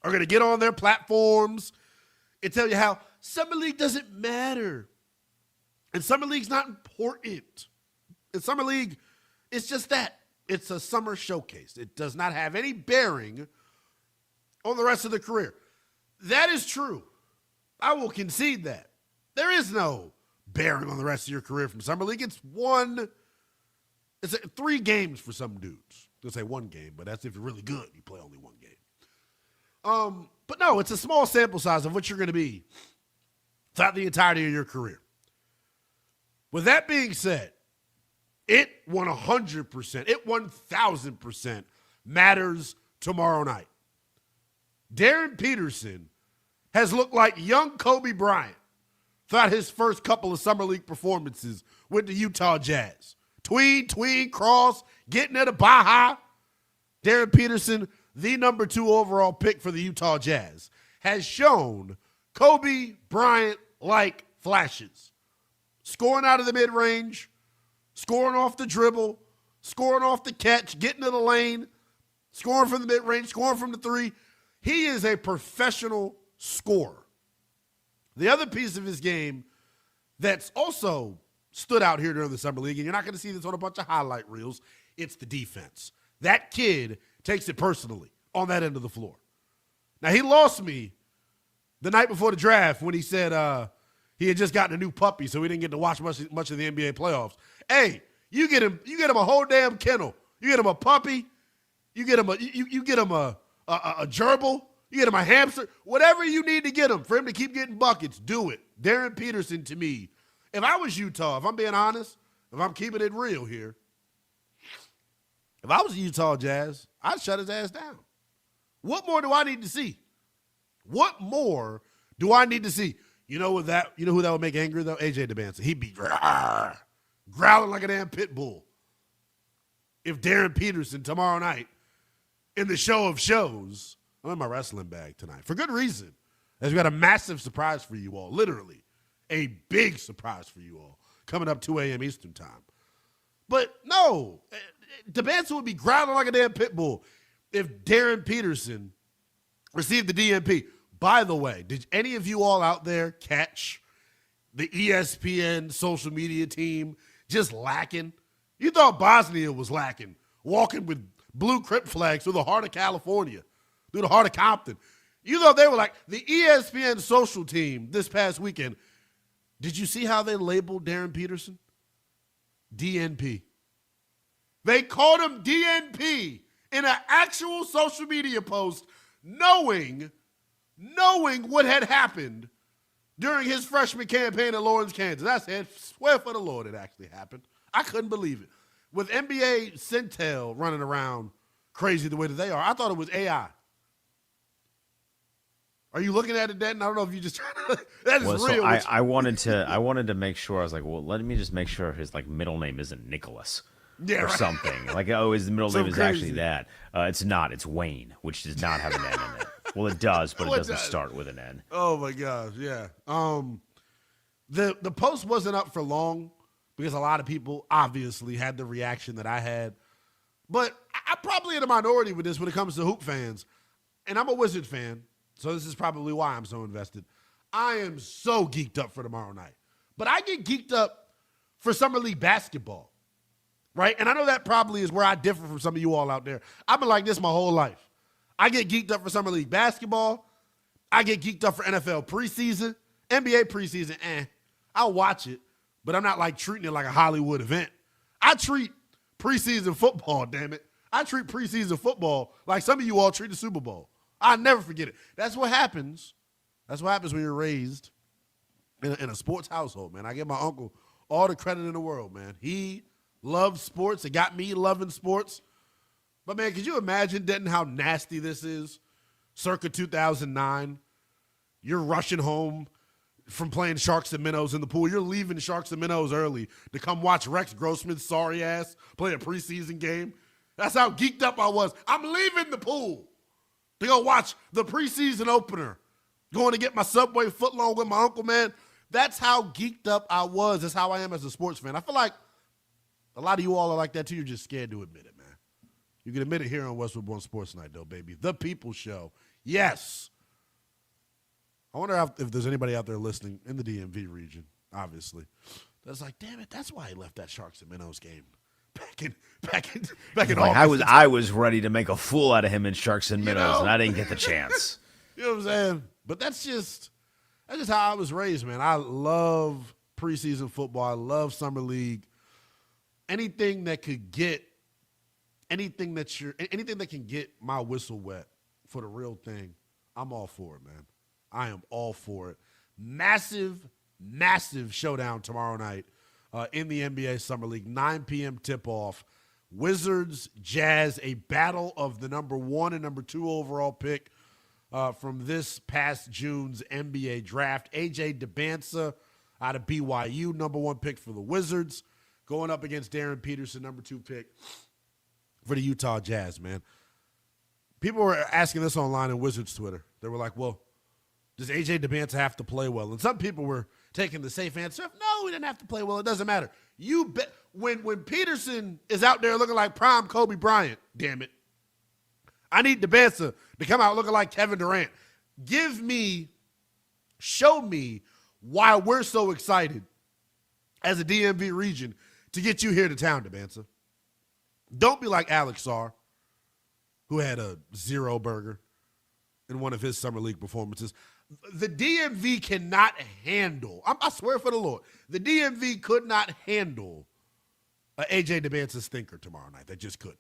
are going to get on their platforms and tell you how Summer League doesn't matter. And Summer League's not important. And Summer League, it's just that. It's a summer showcase. It does not have any bearing on the rest of the career. That is true. I will concede that. There is no bearing on the rest of your career from Summer League. It's 3 games for some dudes. They'll say 1 game, but that's if you're really good. You play only 1 game. But no, it's a small sample size of what you're going to be throughout the entirety of your career. With that being said, it 100%, it 1,000% matters tomorrow night. Darren Peterson has looked like young Kobe Bryant throughout his first couple of Summer League performances with the Utah Jazz. Tween, cross, getting at a Baja. Darren Peterson, the number 2 overall pick for the Utah Jazz, has shown Kobe Bryant-like flashes. Scoring out of the mid-range, scoring off the dribble, scoring off the catch, getting to the lane, scoring from the mid-range, scoring from the 3. He is a professional scorer. The other piece of his game that's also stood out here during the Summer League, and you're not going to see this on a bunch of highlight reels, it's the defense. That kid takes it personally on that end of the floor. Now, he lost me the night before the draft when he said he had just gotten a new puppy, so he didn't get to watch much of the NBA playoffs. Hey, you get him a whole damn kennel. You get him a puppy. You get him a gerbil. You get him a hamster. Whatever you need to get him for him to keep getting buckets, do it. Darren Peterson, to me, if I was Utah, if I'm being honest, if I'm keeping it real here, if I was the Utah Jazz, I'd shut his ass down. What more do I need to see? What more do I need to see? You know who that would make angry, though? AJ DeBanson. He'd be growling like a damn pit bull. If Darren Peterson tomorrow night in the show of shows, I'm in my wrestling bag tonight for good reason, as we got a massive surprise for you all, literally a big surprise for you all coming up 2 a.m. Eastern time. But no, DeBanson would be growling like a damn pit bull if Darren Peterson received the DNP. By the way, did any of you all out there catch the ESPN social media team just lacking? You thought Bosnia was lacking, walking with blue Crip flags through the heart of California, through the heart of Compton. You thought they were like the ESPN social team this past weekend. Did you see how they labeled Darren Peterson? DNP. They called him DNP in an actual social media post, knowing what had happened during his freshman campaign in Lawrence, Kansas. I said, swear for the Lord it actually happened. I couldn't believe it. With NBA Centel running around crazy the way that they are, I thought it was AI. Are you looking at it, Denton? I don't know if you just that is real. I wanted to make sure. I was like, well, let me just make sure his middle name isn't Nicholas. Yeah, or right. something. His middle name is crazy. actually that. It's not. It's Wayne, which does not have an N in it. Well, it does, but it doesn't start with an N. Oh my gosh, yeah. The post wasn't up for long because a lot of people obviously had the reaction that I had. But I'm probably in a minority with this when it comes to hoop fans. And I'm a Wizard fan, so this is probably why I'm so invested. I am so geeked up for tomorrow night. But I get geeked up for Summer League basketball. Right? And I know that probably is where I differ from some of you all out there. I've been like this my whole life. I get geeked up for Summer League basketball. I get geeked up for NFL preseason. NBA preseason, I'll watch it, but I'm not treating it like a Hollywood event. I treat preseason football, damn it. I treat preseason football like some of you all treat the Super Bowl. I'll never forget it. That's what happens. That's what happens when you're raised in a sports household, man. I give my uncle all the credit in the world, man. He loves sports. It got me loving sports. But, man, could you imagine, Denton, how nasty this is? Circa 2009, you're rushing home from playing Sharks and Minnows in the pool. You're leaving Sharks and Minnows early to come watch Rex Grossman's sorry ass play a preseason game. That's how geeked up I was. I'm leaving the pool to go watch the preseason opener, going to get my Subway footlong with my uncle, man. That's how geeked up I was. That's how I am as a sports fan. I feel like a lot of you all are like that, too. You're just scared to admit it, man. You can admit it here on Westwood One Sports Night, though, baby. The People Show. Yes. I wonder if there's anybody out there listening in the DMV region, obviously, that's like, damn it, that's why he left that Sharks and Minnows game back in Like, August. I was ready to make a fool out of him in Sharks and Minnows, and I didn't get the chance. You know what I'm saying? But that's just how I was raised, man. I love preseason football. I love summer league. Anything that can get my whistle wet for the real thing, I'm all for it, man. I am all for it. Massive showdown tomorrow night in the NBA Summer League, 9 p.m. tip-off. Wizards, Jazz, a battle of the number 1 and number 2 overall pick from this past June's NBA draft. AJ DeBansa out of BYU, number 1 pick for the Wizards, going up against Darren Peterson, number 2 pick for the Utah Jazz, man. People were asking this online in Wizards Twitter. They were like, well, does AJ DeBansa have to play well? And some people were taking the safe answer of, no, he didn't have to play well. It doesn't matter. You bet when Peterson is out there looking like prime Kobe Bryant, damn it, I need DeBansa to come out looking like Kevin Durant. Show me why we're so excited as a DMV region to get you here to town, DeBansa. Don't be like Alex Sarr, who had a 0 burger in one of his summer league performances. The DMV cannot handle, I swear for the Lord, the DMV could not handle AJ DeBansa's stinker tomorrow night. They just couldn't.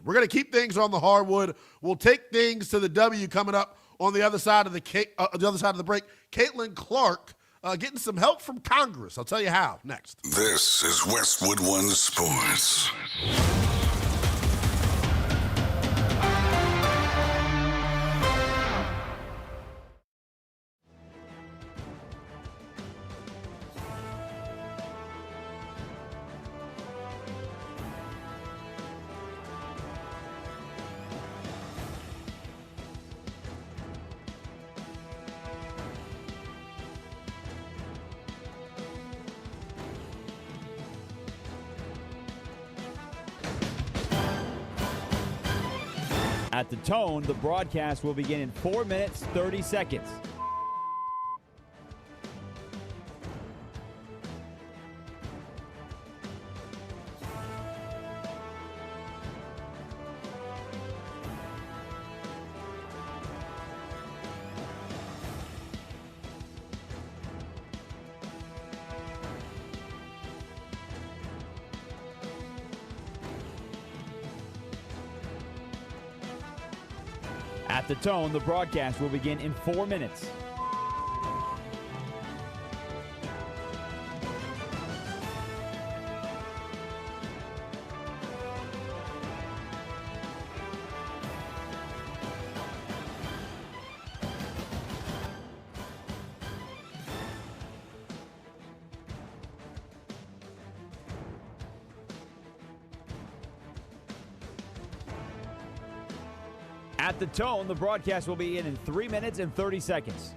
We're going to keep things on the hardwood. We'll take things to the W coming up on the other side of the break. Caitlin Clark getting some help from Congress. I'll tell you how next. This is Westwood One Sports. At the tone, the broadcast will begin in 4 minutes, 30 seconds. At the tone, the broadcast will begin in 4 minutes. At the tone, the broadcast will be in 3 minutes and 30 seconds.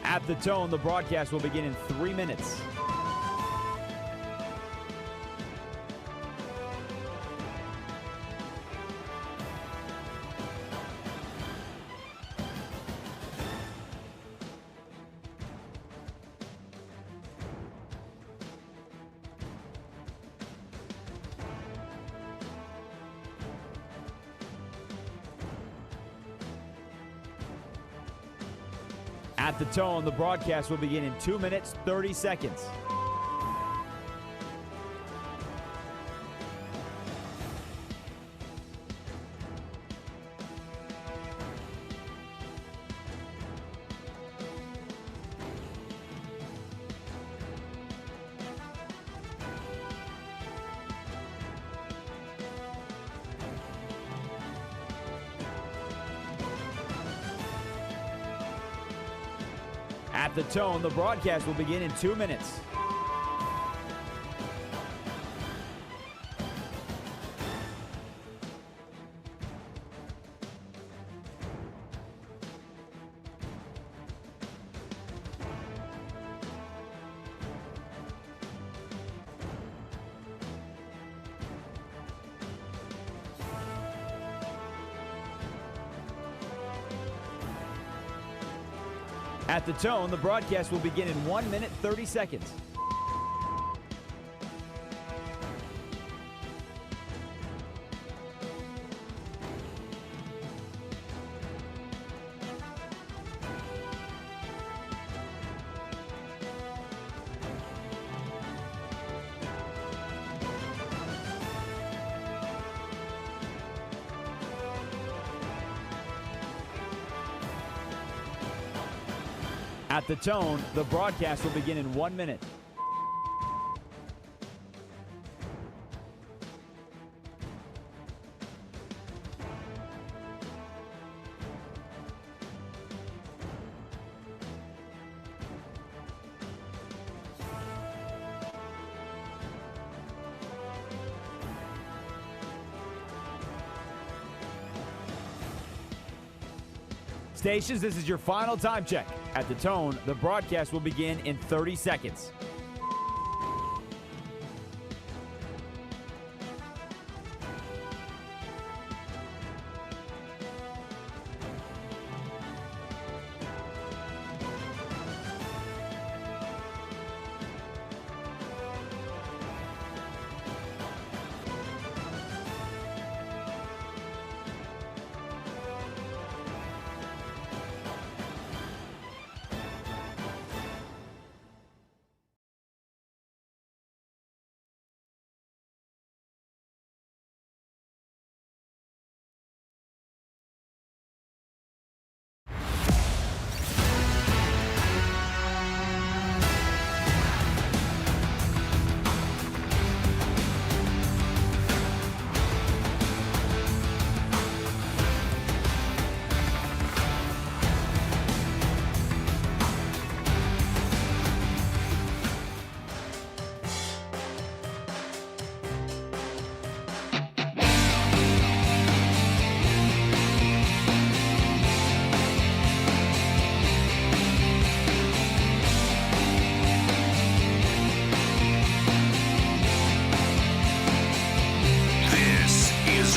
At the tone, the broadcast will begin in 3 minutes. At the tone, the broadcast will begin in 2 minutes, 30 seconds. At the tone, the broadcast will begin in 2 minutes. At the tone, the broadcast will begin in 1 minute, 30 seconds. At the tone, the broadcast will begin in 1 minute. Stations, this is your final time check. At the tone, the broadcast will begin in 30 seconds.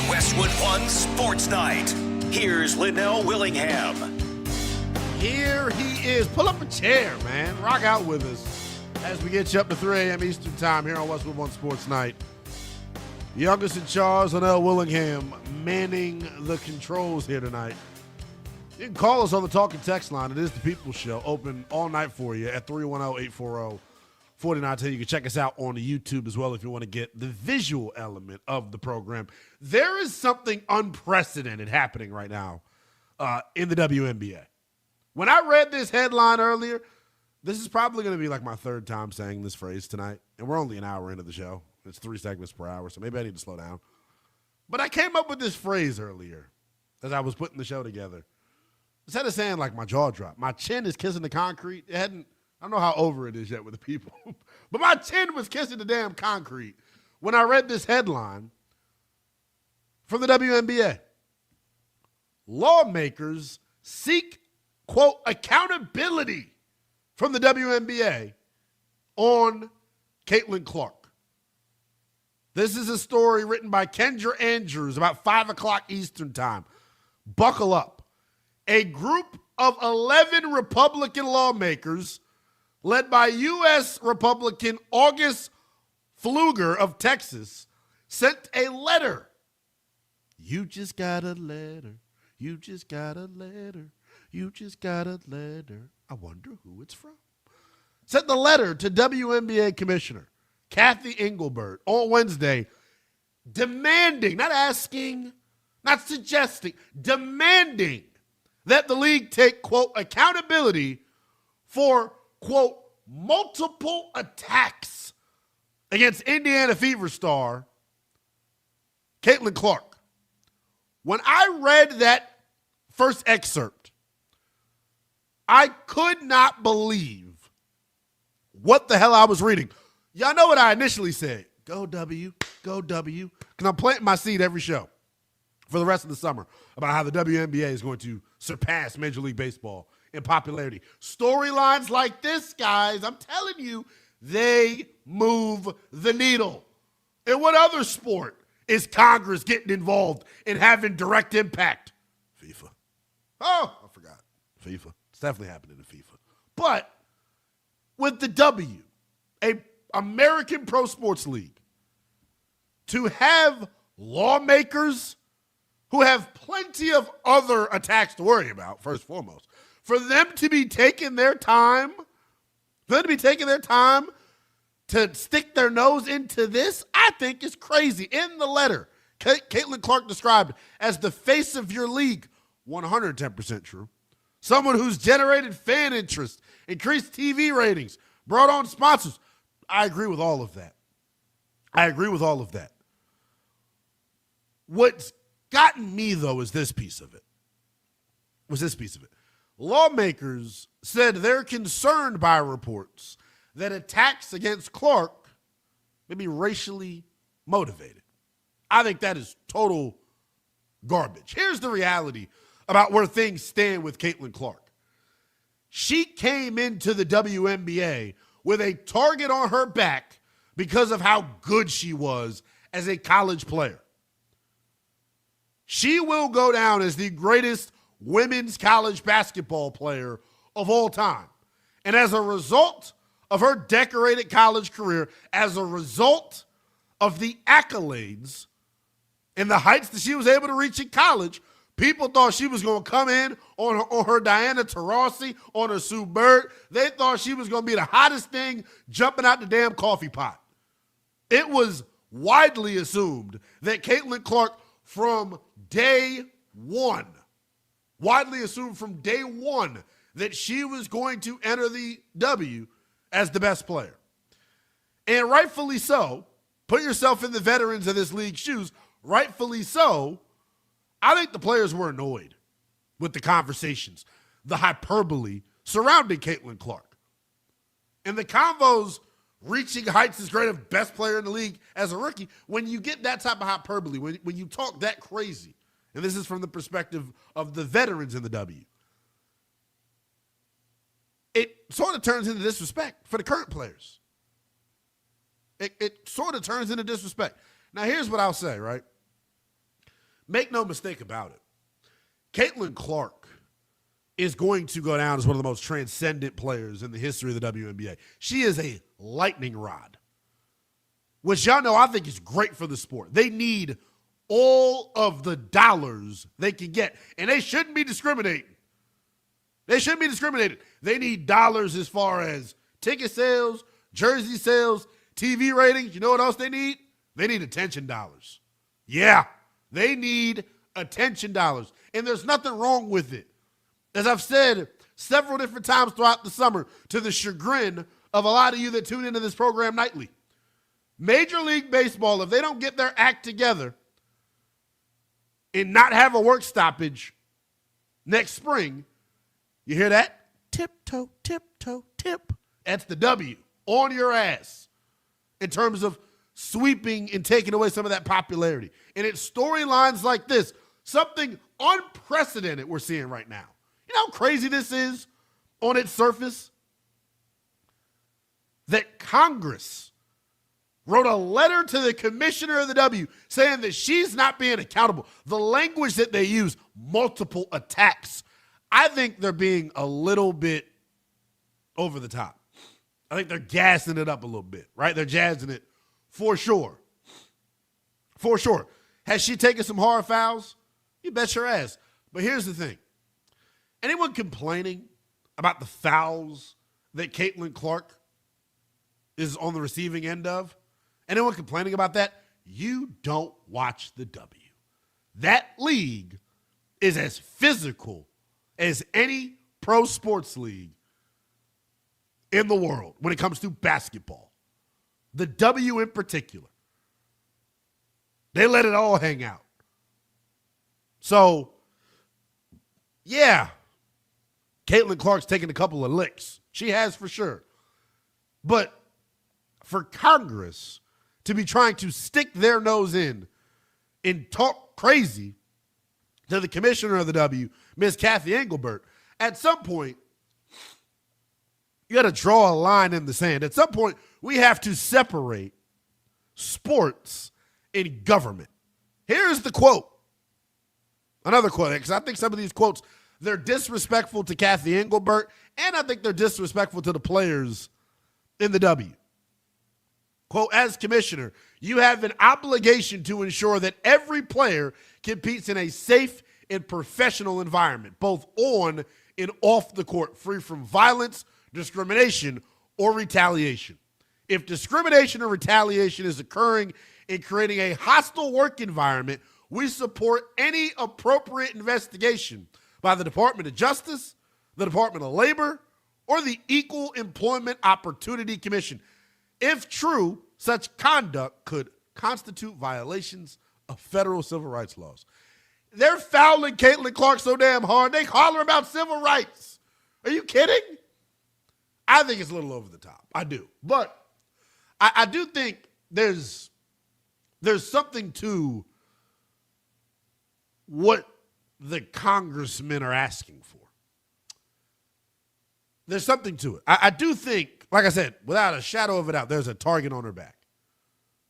Westwood One Sports Night. Here's Linnell Willingham. Here he is. Pull up a chair, man. Rock out with us as we get you up to 3 a.m. Eastern Time here on Westwood One Sports Night. Youngest in charge, Linnell Willingham, manning the controls here tonight. You can call us on the talk and text line. It is the People's Show, open all night for you at 310-840-4910. You can check us out on the YouTube as well if you want to get the visual element of the program. There is something unprecedented happening right now in the WNBA. When I read this headline earlier, this is probably going to be like my third time saying this phrase tonight, and we're only an hour into the show. It's 3 segments per hour, so maybe I need to slow down. But I came up with this phrase earlier as I was putting the show together. Instead of saying like my jaw dropped, my chin is kissing the concrete. I don't know how over it is yet with the people, but my chin was kissing the damn concrete when I read this headline from the WNBA. Lawmakers seek, quote, accountability from the WNBA on Caitlin Clark. This is a story written by Kendra Andrews about 5 o'clock Eastern Time. Buckle up. A group of 11 Republican lawmakers led by U.S. Republican August Pfluger of Texas sent a letter. You just got a letter. You just got a letter. You just got a letter. I wonder who it's from. Sent the letter to WNBA Commissioner Kathy Engelbert on Wednesday, demanding, not asking, not suggesting, demanding that the league take, quote, accountability for, quote, multiple attacks against Indiana Fever star Caitlin Clark. When I read that first excerpt, I could not believe what the hell I was reading. Y'all know what I initially said. Go W, go W. Because I'm planting my seed every show for the rest of the summer about how the WNBA is going to surpass Major League Baseball in popularity. Storylines like this, guys, I'm telling you, they move the needle. In what other sport is Congress getting involved and having direct impact? FIFA. Oh, I forgot. FIFA. It's definitely happening in FIFA. But with the W, a American pro sports league, to have lawmakers who have plenty of other attacks to worry about, first and foremost, for them to be taking their time, to stick their nose into this, I think is crazy. In the letter, Caitlin Clark described as the face of your league. 110% true. Someone who's generated fan interest, increased TV ratings, brought on sponsors. I agree with all of that. What's gotten me, though, is this piece of it. Lawmakers said they're concerned by reports that attacks against Clark may be racially motivated. I think that is total garbage. Here's the reality about where things stand with Caitlin Clark. She came into the WNBA with a target on her back because of how good she was as a college player. She will go down as the greatest women's college basketball player of all time. And as a result of her decorated college career, as a result of the accolades and the heights that she was able to reach in college, people thought she was going to come in on her Diana Taurasi, on her Sue Bird. They thought she was going to be the hottest thing jumping out the damn coffee pot. It was widely assumed that Caitlin Clark from day one, that she was going to enter the W as the best player. And rightfully so. Put yourself in the veterans of this league's shoes. Rightfully so. I think the players were annoyed with the conversations, the hyperbole surrounding Caitlin Clark. And the convos reaching heights as great of best player in the league as a rookie, when you get that type of hyperbole, when you talk that crazy, and this is from the perspective of the veterans in the W, it sort of turns into disrespect for the current players. It sort of turns into disrespect. Now, here's what I'll say, right? Make no mistake about it. Caitlin Clark is going to go down as one of the most transcendent players in the history of the WNBA. She is a lightning rod, which y'all know I think is great for the sport. They need all of the dollars they can get, and they shouldn't be discriminating. They need dollars as far as ticket sales, jersey sales, TV ratings. You know what else they need? They need attention dollars. Yeah, they need attention dollars. And there's nothing wrong with it. As I've said several different times throughout the summer, to the chagrin of a lot of you that tune into this program nightly, Major League Baseball, if they don't get their act together and not have a work stoppage next spring, you hear that? Tiptoe, tiptoe, tip. That's the W on your ass in terms of sweeping and taking away some of that popularity. And it's storylines like this, something unprecedented we're seeing right now. You know how crazy this is on its surface? That Congress wrote a letter to the commissioner of the W saying that she's not being accountable. The language that they use, multiple attacks, I think they're being a little bit over the top. I think they're gassing it up a little bit, right? They're jazzing it for sure. For sure. Has she taken some hard fouls? You bet your ass. But here's the thing. Anyone complaining about the fouls that Caitlin Clark is on the receiving end of? Anyone complaining about that? You don't watch the W. That league is as physical as any pro sports league in the world when it comes to basketball. The W in particular. They let it all hang out. So, yeah, Caitlin Clark's taken a couple of licks. She has for sure. But for Congress to be trying to stick their nose in and talk crazy to the commissioner of the W, Ms. Kathy Engelbert, at some point, you got to draw a line in the sand. At some point, we have to separate sports and government. Here's the quote. Another quote, because I think some of these quotes, they're disrespectful to Kathy Engelbert, and I think they're disrespectful to the players in the W. Quote, as commissioner, you have an obligation to ensure that every player competes in a safe and professional environment, both on and off the court, free from violence, discrimination, or retaliation. If discrimination or retaliation is occurring and creating a hostile work environment, we support any appropriate investigation by the Department of Justice, the Department of Labor, or the Equal Employment Opportunity Commission. If true, such conduct could constitute violations of federal civil rights laws. They're fouling Caitlin Clark so damn hard, they holler about civil rights. Are you kidding? I think it's a little over the top. I do. But I do think there's something to what the congressmen are asking for. There's something to it. I do think, like I said, without a shadow of a doubt, there's a target on her back.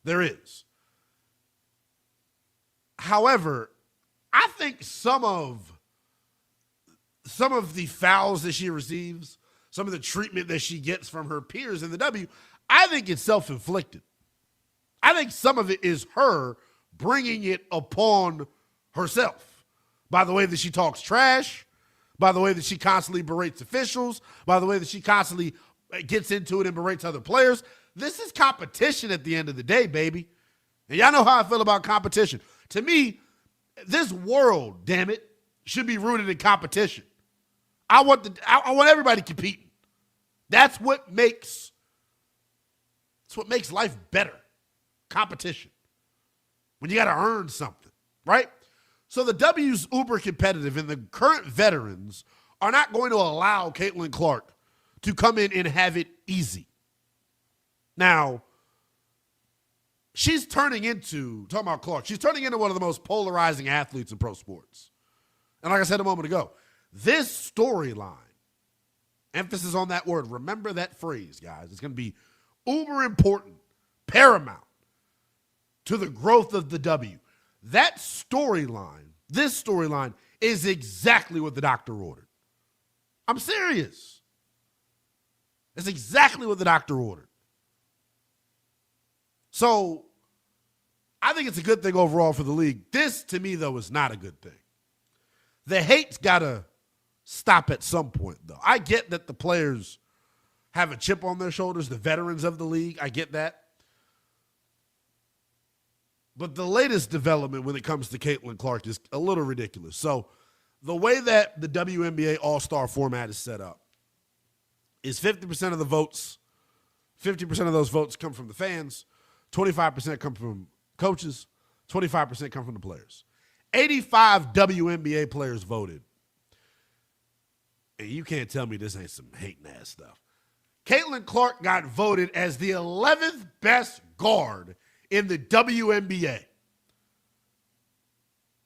There is. However, I think some of the fouls that she receives, some of the treatment that she gets from her peers in the W, I think it's self-inflicted. I think some of it is her bringing it upon herself by the way that she talks trash, by the way that she constantly berates officials, by the way that she constantly gets into it and berates other players. This is competition at the end of the day, baby. And y'all know how I feel about competition. To me, this world, damn it, should be rooted in competition. I want everybody competing. That's what makes life better. Competition. When you got to earn something, right? So the W's uber competitive, and the current veterans are not going to allow Caitlin Clark to come in and have it easy. Now, she's talking about Clark, she's turning into one of the most polarizing athletes in pro sports. And like I said a moment ago, this storyline, emphasis on that word, remember that phrase, guys. It's going to be uber important, paramount to the growth of the W. That storyline, this storyline, is exactly what the doctor ordered. I'm serious. It's exactly what the doctor ordered. So I think it's a good thing overall for the league. This, to me, though, is not a good thing. The hate's got to stop at some point, though. I get that the players have a chip on their shoulders, the veterans of the league. I get that. But the latest development when it comes to Caitlin Clark is a little ridiculous. So the way that the WNBA All-Star format is set up is 50% of the votes, 50% of those votes come from the fans, 25% come from coaches, 25% come from the players. 85 WNBA players voted. And you can't tell me this ain't some hating ass stuff. Caitlin Clark got voted as the 11th best guard in the WNBA.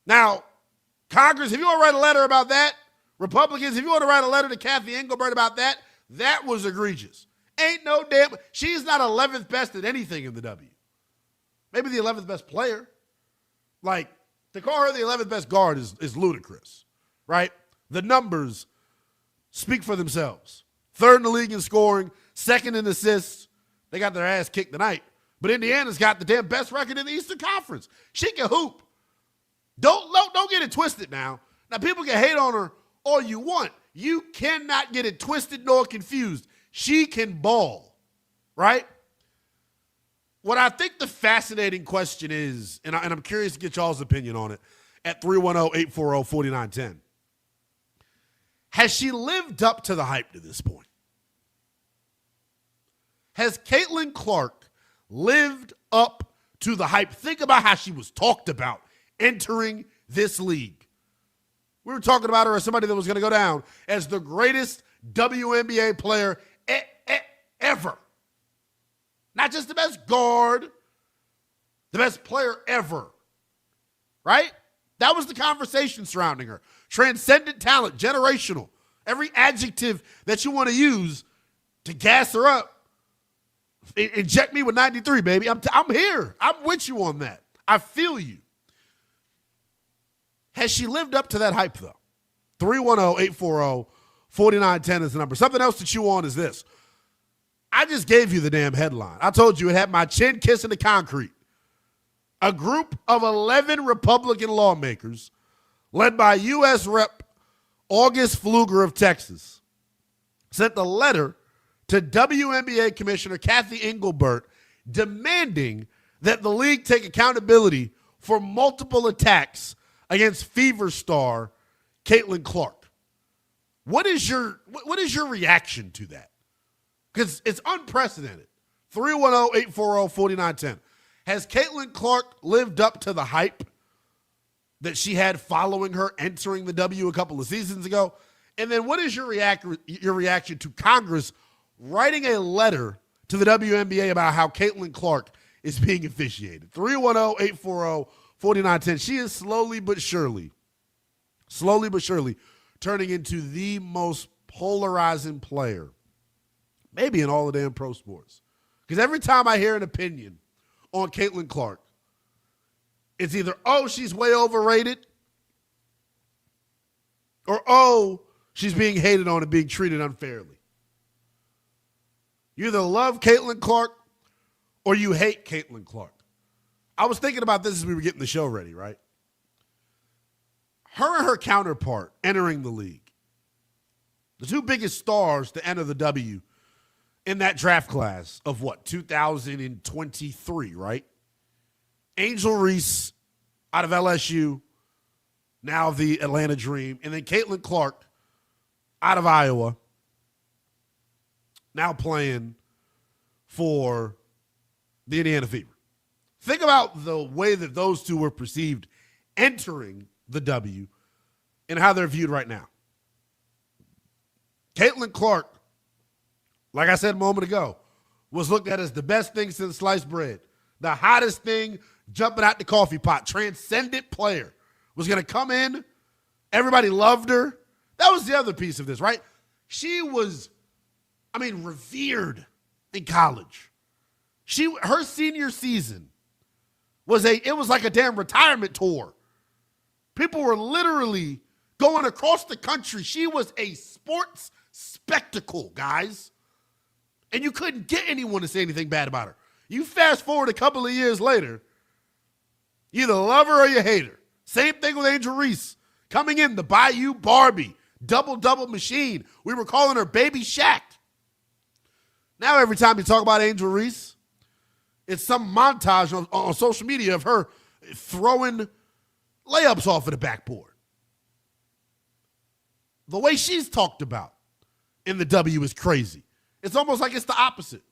Now, Congress, if you want to write a letter about that, Republicans, if you want to write a letter to Kathy Engelbert about that, that was egregious. Ain't no damn, she's not 11th best at anything in the W. Maybe the 11th best player. Like, to call her the 11th best guard is ludicrous, right? The numbers speak for themselves. Third in the league in scoring, second in assists. They got their ass kicked tonight. But Indiana's got the damn best record in the Eastern Conference. She can hoop. Don't get it twisted now. Now, people can hate on her all you want. You cannot get it twisted nor confused. She can ball, right? What I think the fascinating question is, and I'm curious to get y'all's opinion on it, at 310-840-4910. Has she lived up to the hype to this point? Has Caitlin Clark lived up to the hype? Think about how she was talked about entering this league. We were talking about her as somebody that was going to go down as the greatest WNBA player ever. Not just the best guard, the best player ever. Right? That was the conversation surrounding her. Transcendent talent, generational. Every adjective that you want to use to gas her up. Inject me with 93, baby. I'm here. I'm with you on that. I feel you. Has she lived up to that hype, though? 310-840-4910 is the number. Something else to chew on is this. I just gave you the damn headline. I told you it had my chin kissing the concrete. A group of 11 Republican lawmakers, led by U.S. Rep. August Pfluger of Texas, sent a letter to WNBA Commissioner Kathy Engelbert demanding that the league take accountability for multiple attacks against Fever star Caitlin Clark. What is your reaction to that? Because it's unprecedented. 310-840-4910. Has Caitlin Clark lived up to the hype that she had following her entering the W a couple of seasons ago? And then what is your reaction to Congress writing a letter to the WNBA about how Caitlin Clark is being officiated? 310-840-4910. She is slowly but surely turning into the most polarizing player maybe in all the damn pro sports. Because every time I hear an opinion on Caitlin Clark, it's either, oh, she's way overrated, or, oh, she's being hated on and being treated unfairly. You either love Caitlin Clark or you hate Caitlin Clark. I was thinking about this as we were getting the show ready, right? Her and her counterpart entering the league, the two biggest stars to enter the W in that draft class of 2023, right? Angel Reese out of LSU, now the Atlanta Dream, and then Caitlin Clark out of Iowa, now playing for the Indiana Fever. Think about the way that those two were perceived entering the W and how they're viewed right now. Caitlin Clark, like I said a moment ago, was looked at as the best thing since sliced bread, the hottest thing jumping out the coffee pot, transcendent player, was going to come in. Everybody loved her. That was the other piece of this, right? She was, revered in college. Her senior season was like a damn retirement tour. People were literally going across the country. She was a sports spectacle, guys. And you couldn't get anyone to say anything bad about her. You fast forward a couple of years later, you either love her or you hate her. Same thing with Angel Reese. Coming in, the Bayou Barbie, double-double machine. We were calling her Baby Shaq. Now every time you talk about Angel Reese, it's some montage on social media of her throwing layups off of the backboard. The way she's talked about in the W is crazy. It's almost like it's the opposite.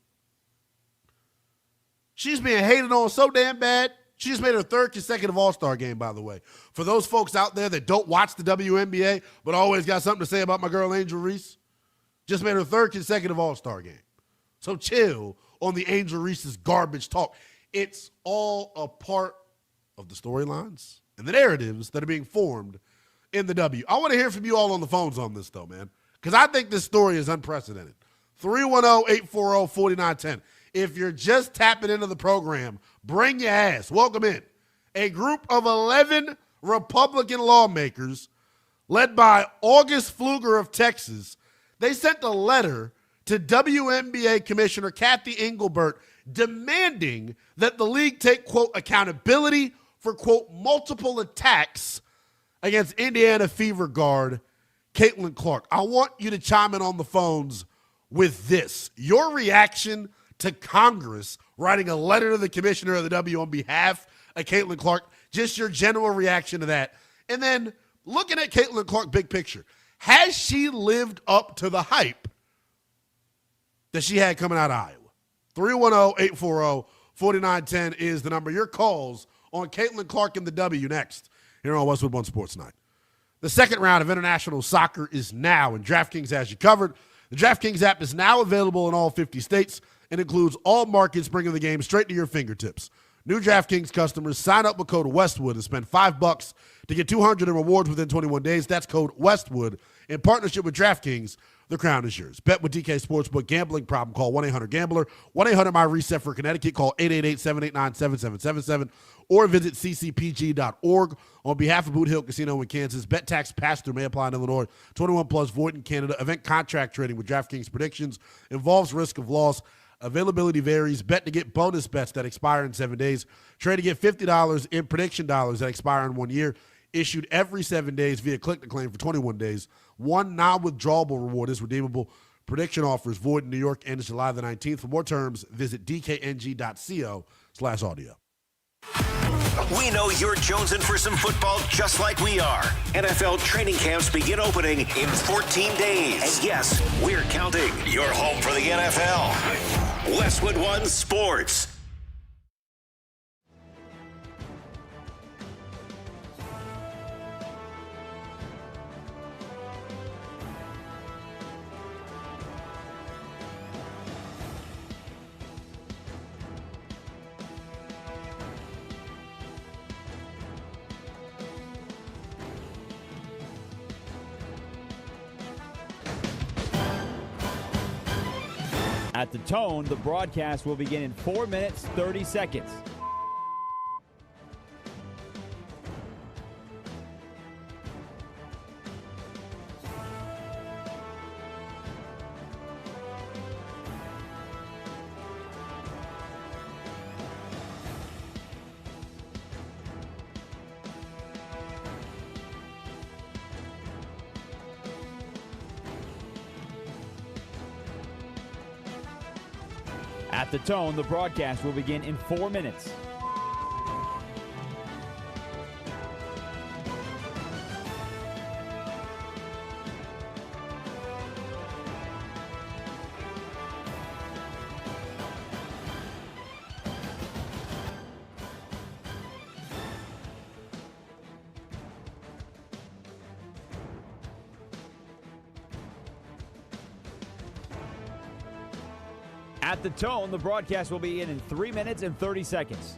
She's being hated on so damn bad. She just made her third consecutive All-Star game, by the way. For those folks out there that don't watch the WNBA but always got something to say about my girl Angel Reese, just made her third consecutive All-Star game. So chill on the Angel Reese's garbage talk. It's all a part of the storylines and the narratives that are being formed in the W. I want to hear from you all on the phones on this, though, man, because I think this story is unprecedented. 310-840-4910. If you're just tapping into the program, bring your ass. Welcome in. A group of 11 Republican lawmakers led by August Pfluger of Texas, they sent a letter to WNBA Commissioner Kathy Engelbert demanding that the league take, quote, accountability for, quote, multiple attacks against Indiana Fever guard Caitlin Clark. I want you to chime in on the phones with this. Your reaction to Congress writing a letter to the commissioner of the W on behalf of Caitlin Clark, just your general reaction to that. And then looking at Caitlin Clark big picture, has she lived up to the hype that she had coming out of Iowa? 310-840-4910 is the number. Your calls on Caitlin Clark and the W next here on Westwood One Sports Night. The second round of international soccer is now, and DraftKings has you covered. The DraftKings app is now available in all 50 states and includes all markets, bringing the game straight to your fingertips. New DraftKings customers sign up with code Westwood and spend $5 to get $200 in rewards within 21 days. That's code Westwood. In partnership with DraftKings, the crown is yours. Bet with DK Sportsbook. Gambling problem, call 1-800-GAMBLER. 1-800-MY-RESET for Connecticut. Call 888-789-7777 or visit ccpg.org. On behalf of Boot Hill Casino in Kansas, bet tax pass-through may apply in Illinois. 21 plus, void in Canada. Event contract trading with DraftKings predictions involves risk of loss. Availability varies. Bet to get bonus bets that expire in 7 days. Trade to get $50 in prediction dollars that expire in 1 year. Issued every 7 days via click-to-claim for 21 days. One non-withdrawable reward is redeemable. Prediction offers void in New York ends July the 19th. For more terms, visit dkng.co/audio. We know you're jonesing for some football just like we are. NFL training camps begin opening in 14 days. And yes, we're counting. Your home for the NFL. Westwood One Sports. At the tone, the broadcast will begin in 4 minutes, 30 seconds. At the tone, the broadcast will begin in 4 minutes. At the tone, the broadcast will begin in 3 minutes and 30 seconds.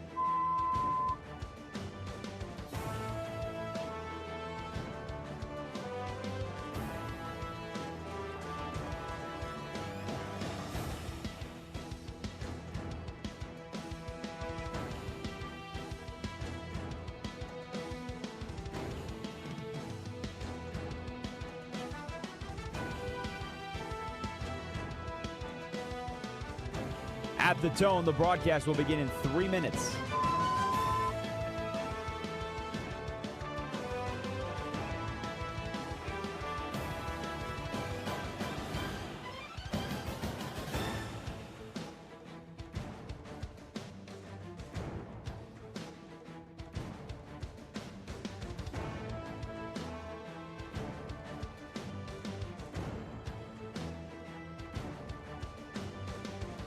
At the tone, the broadcast will begin in 3 minutes.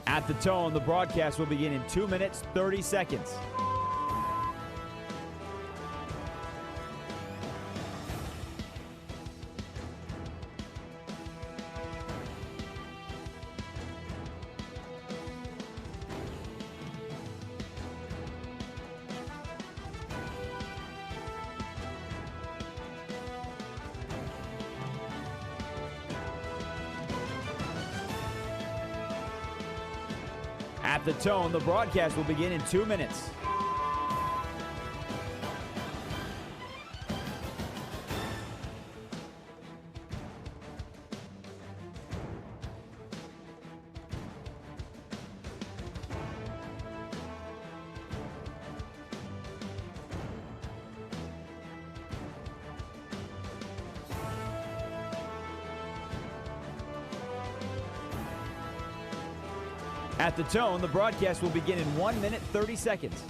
At the tone, the broadcast will begin in 2 minutes, 30 seconds. At the tone, the broadcast will begin in 2 minutes. At the tone, the broadcast will begin in 1 minute, 30 seconds.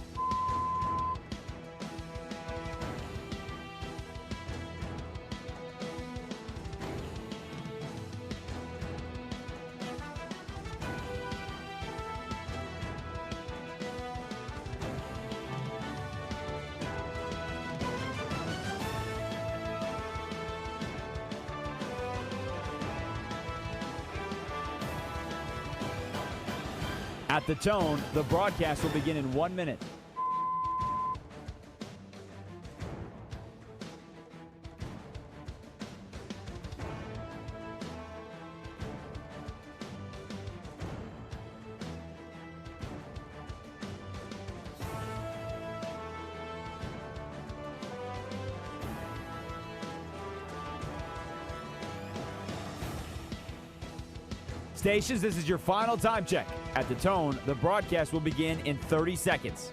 At the tone, the broadcast will begin in 1 minute. Stations, this is your final time check. At the tone, the broadcast will begin in 30 seconds.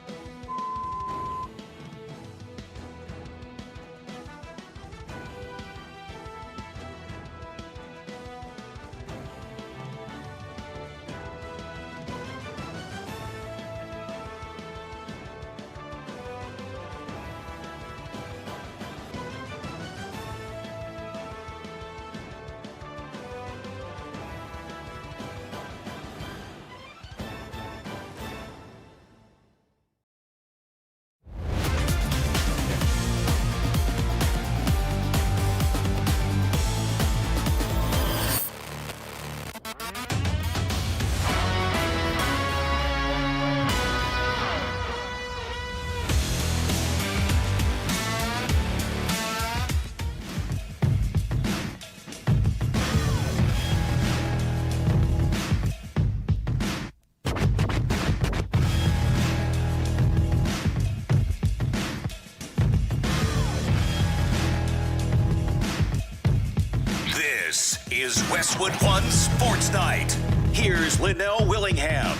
Is Westwood One Sports Night. Here's Linnell Willingham.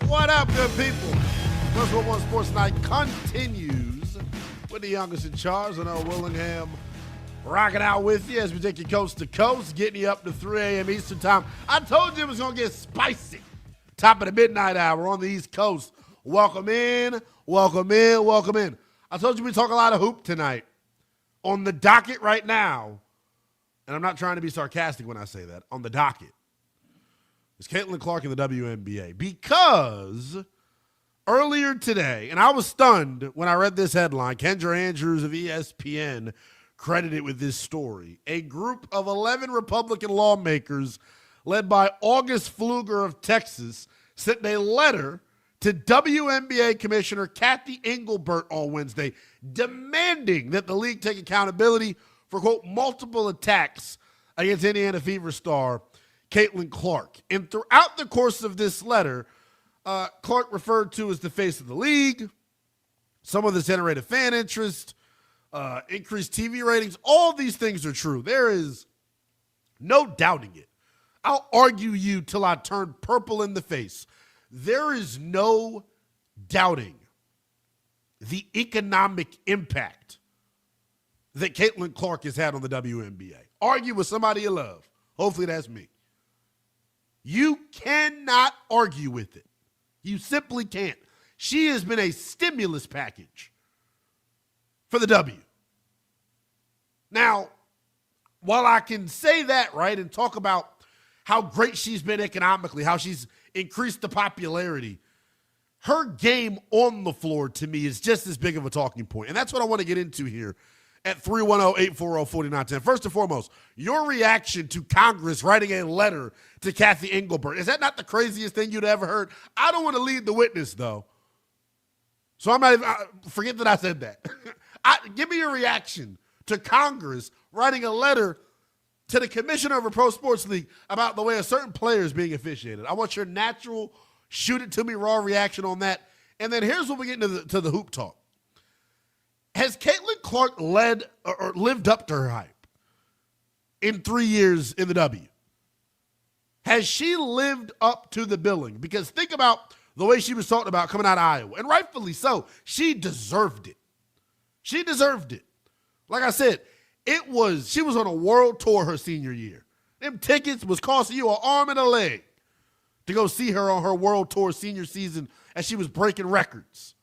What up, good people? Westwood One Sports Night continues with the youngest in charge, Linnell Willingham, rocking out with you as we take you coast to coast, getting you up to 3 a.m. Eastern time. I told you it was going to get spicy. Top of the midnight hour on the East Coast. Welcome in, welcome in, welcome in. I told you we talk a lot of hoop tonight. On the docket right now, and I'm not trying to be sarcastic when I say that, on the docket is Caitlin Clark in the WNBA. Because earlier today, and I was stunned when I read this headline, Kendra Andrews of ESPN credited with this story. A group of 11 Republican lawmakers led by August Pfluger of Texas sent a letter to WNBA Commissioner Kathy Engelbert on Wednesday demanding that the league take accountability for, quote, multiple attacks against Indiana Fever star Caitlin Clark. And throughout the course of this letter, Clark referred to as the face of the league. Some of this generated fan interest, increased TV ratings. All these things are true. There is no doubting it. I'll argue you till I turn purple in the face. There is no doubting the economic impact that Caitlin Clark has had on the WNBA. Argue with somebody you love. Hopefully that's me. You cannot argue with it. You simply can't. She has been a stimulus package for the W. Now, while I can say that, right, and talk about how great she's been economically, how she's increased the popularity, her game on the floor to me is just as big of a talking point. And that's what I want to get into here at 310-840-4910. First and foremost, your reaction to Congress writing a letter to Kathy Engelbert. Is that not the craziest thing you'd ever heard? I don't want to lead the witness, though. So I'm not even, forget that I said that. Give me your reaction to Congress writing a letter to the commissioner of a pro sports league about the way a certain player is being officiated. I want your natural, shoot it to me raw reaction on that. And then here's what we get into the hoop talk. Has Caitlin Clark led or lived up to her hype in 3 years in the W? Has she lived up to the billing? Because think about the way she was talking about coming out of Iowa, and rightfully so. She deserved it. She deserved it. Like I said, she was on a world tour her senior year. Them tickets was costing you an arm and a leg to go see her on her world tour senior season as she was breaking records.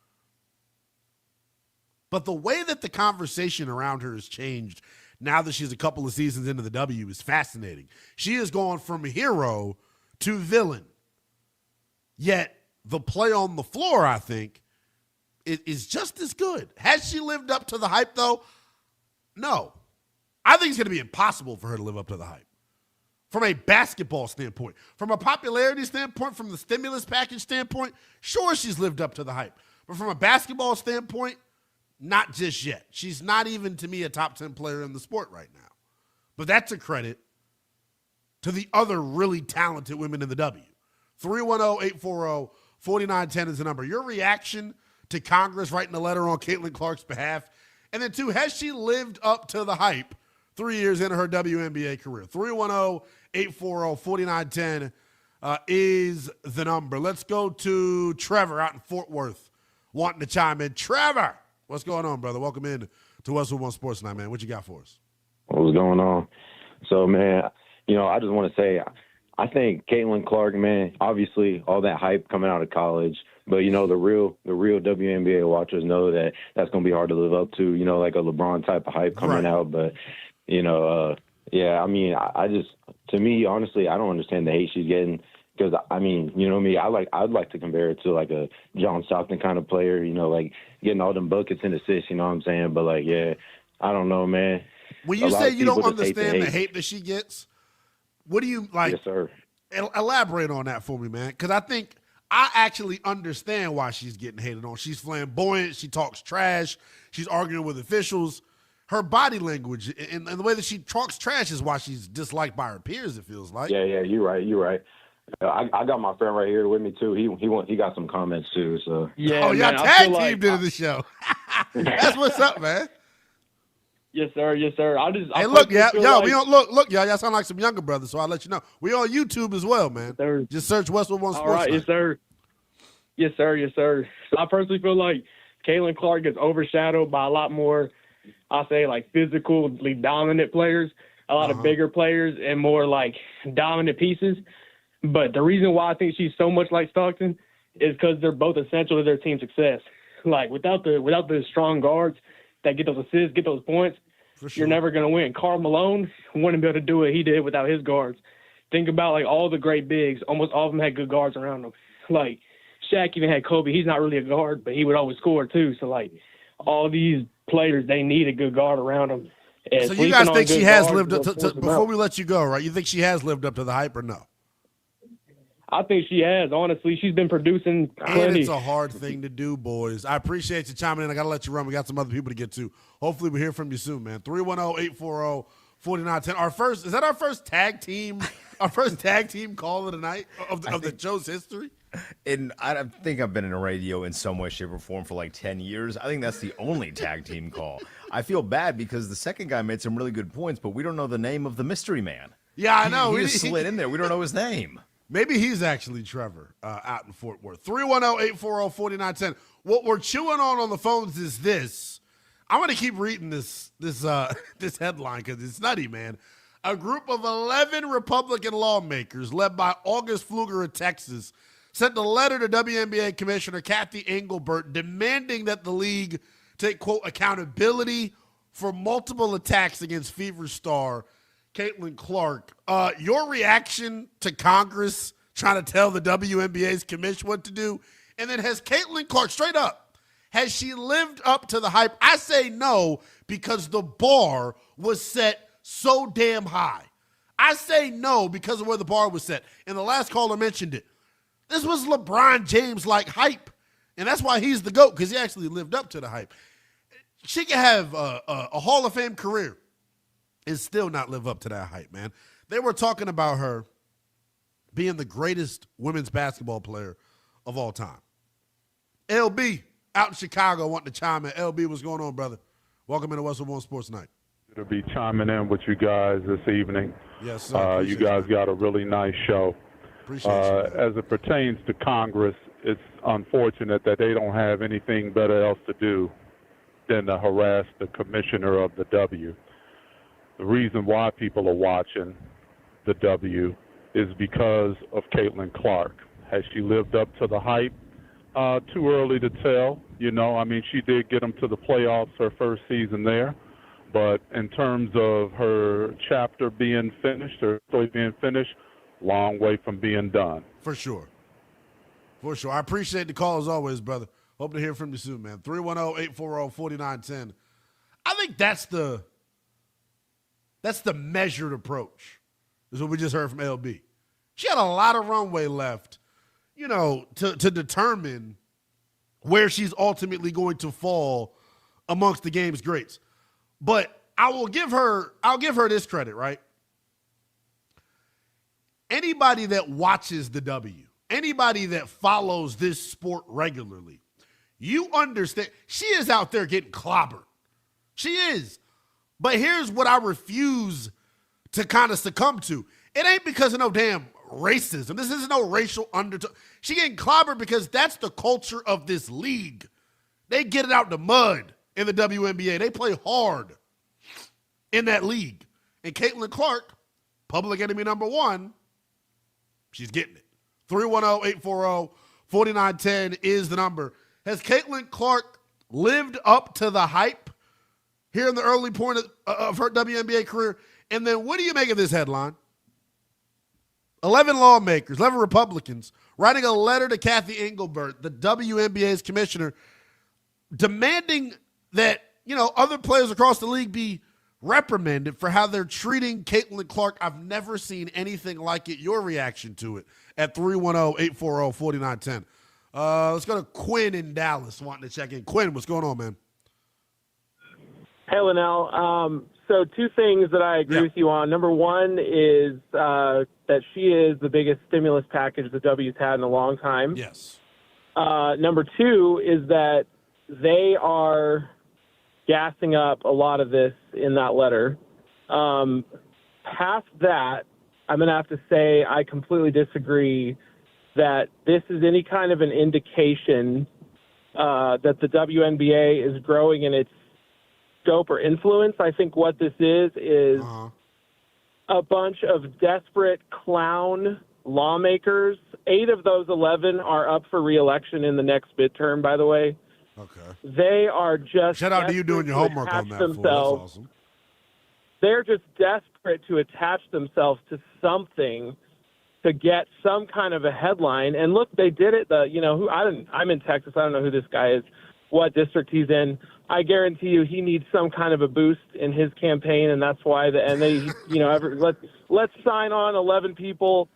But the way that the conversation around her has changed now that she's a couple of seasons into the W is fascinating. She has gone from hero to villain. Yet the play on the floor, I think, is just as good. Has she lived up to the hype, though? No. I think it's going to be impossible for her to live up to the hype. from a basketball standpoint. From a popularity standpoint, from the stimulus package standpoint, sure, she's lived up to the hype. But from a basketball standpoint, not just yet. She's not even, to me, a top 10 player in the sport right now. But that's a credit to the other really talented women in the W. 310-840-4910 is the number. Your reaction to Congress writing a letter on Caitlin Clark's behalf. And then, two, has she lived up to the hype 3 years into her WNBA career? 310-840-4910 is the number. Let's go to Trevor out in Fort Worth wanting to chime in. Trevor, what's going on, brother? Welcome in to Westwood One Sports Night, man. What you got for us? What's going on? So, man, I just want to say I think Caitlin Clark, man, obviously all that hype coming out of college, but, the real WNBA watchers know that that's going to be hard to live up to, like a LeBron type of hype coming out. But, yeah, I mean, to me, honestly, I don't understand the hate she's getting because, I mean, me, I'd like to compare it to like a John Stockton kind of player, like getting all them buckets and assists, you know what I'm saying? But, like, yeah, I don't know, man. When you say you don't understand the hate that she gets, what do you like? Yes, sir. Elaborate on that for me, man. Because I think I actually understand why she's getting hated on. She's flamboyant. She talks trash. She's arguing with officials. Her body language and the way that she talks trash is why she's disliked by her peers, it feels like. Yeah, you're right. I got my friend right here with me, too. He got some comments, too. So yeah, y'all tag teamed into the show. That's what's up, man. Yes, sir. Hey, look, we don't look, y'all. Y'all sound like some younger brothers, so I'll let you know. We on YouTube as well, man. Sir. Just search Westwood One Sports. All right, Night. Yes, sir. So I personally feel like Caitlin Clark gets overshadowed by a lot more, I'll say, like physically dominant players, a lot of bigger players, and more like dominant pieces. But the reason why I think she's so much like Stockton is because they're both essential to their team's success. Like without the strong guards that get those assists, get those points, you're never going to win. Karl Malone wouldn't be able to do what he did without his guards. Think about like all the great bigs. Almost all of them had good guards around them. Like Shaq even had Kobe. He's not really a guard, but he would always score too. So like all these players, they need a good guard around them. And so you guys think she has lived up to before we let you go, right? You think she has lived up to the hype or no? I think she has. Honestly, she's been producing plenty. And it's a hard thing to do, boys. I appreciate you chiming in. I got to let you run. We got some other people to get to. Hopefully we hear from you soon, man. 310-840-4910. Is that our first tag team? Our first tag team call of the night of the show's history? And I think I've been in a radio in some way, shape, or form for like 10 years. I think that's the only tag team call. I feel bad because the second guy made some really good points, but we don't know the name of the mystery man. Yeah, I know. He just slid in there. We don't know his name. Maybe he's actually Trevor out in Fort Worth. 310-840-4910. What we're chewing on the phones is this. I'm going to keep reading this headline because it's nutty, man. A group of 11 Republican lawmakers led by August Pfluger of Texas sent a letter to WNBA Commissioner Kathy Engelbert demanding that the league take, quote, accountability for multiple attacks against Fever star Caitlin Clark. Your reaction to Congress trying to tell the WNBA's commission what to do? And then has Caitlin Clark, straight up, has she lived up to the hype? I say no because the bar was set so damn high. I say no because of where the bar was set. And the last caller mentioned it. This was LeBron James-like hype. And that's why he's the GOAT, because he actually lived up to the hype. She can have a Hall of Fame career and still not live up to that hype, man. They were talking about her being the greatest women's basketball player of all time. LB out in Chicago wanting to chime in. LB, what's going on, brother? Welcome into Westwood One Sports Night. To be chiming in with you guys this evening. Yes, sir. You guys got a really nice show. Appreciate you. As it pertains to Congress, it's unfortunate that they don't have anything better else to do than to harass the commissioner of the W. The reason why people are watching the W is because of Caitlin Clark. Has she lived up to the hype? Too early to tell. She did get them to the playoffs her first season there. But in terms of her chapter being finished, or story being finished, long way from being done. For sure. I appreciate the call as always, brother. Hope to hear from you soon, man. 310-840-4910. I think that's the measured approach. is what we just heard from LB. She had a lot of runway left, to determine where she's ultimately going to fall amongst the game's greats. But I'll give her this credit, right? Anybody that watches the W, anybody that follows this sport regularly, you understand she is out there getting clobbered. She is. But here's what I refuse to kind of succumb to. It ain't because of no damn racism. This isn't no racial undertone. She getting clobbered because that's the culture of this league. They get it out the mud in the WNBA. They play hard in that league. And Caitlin Clark, public enemy number one, she's getting it. 310-840-4910 is the number. Has Caitlin Clark lived up to the hype here in the early point of her WNBA career? And then what do you make of this headline? 11 lawmakers, 11 Republicans, writing a letter to Kathy Engelbert, the WNBA's commissioner, demanding that, other players across the league be reprimanded for how they're treating Caitlin Clark. I've never seen anything like it. Your reaction to it at 310-840-4910. Let's go to Quinn in Dallas wanting to check in. Quinn, what's going on, man? Hey, Linnell. So two things that I agree with you on. Number one is that she is the biggest stimulus package the W's had in a long time. Yes. Number two is that they are gassing up a lot of this in that letter. Past that, I'm going to have to say I completely disagree that this is any kind of an indication that the WNBA is growing in its scope or influence. I think what this is a bunch of desperate clown lawmakers. 8 of those 11 are up for re-election in the next midterm, by the way. Okay. They are just shout out to you doing your homework on that. That's awesome. They're just desperate to attach themselves to something to get some kind of a headline. And look, they did it. I'm in Texas. I don't know who this guy is, what district he's in. I guarantee you he needs some kind of a boost in his campaign, and that's why let's sign on 11 people.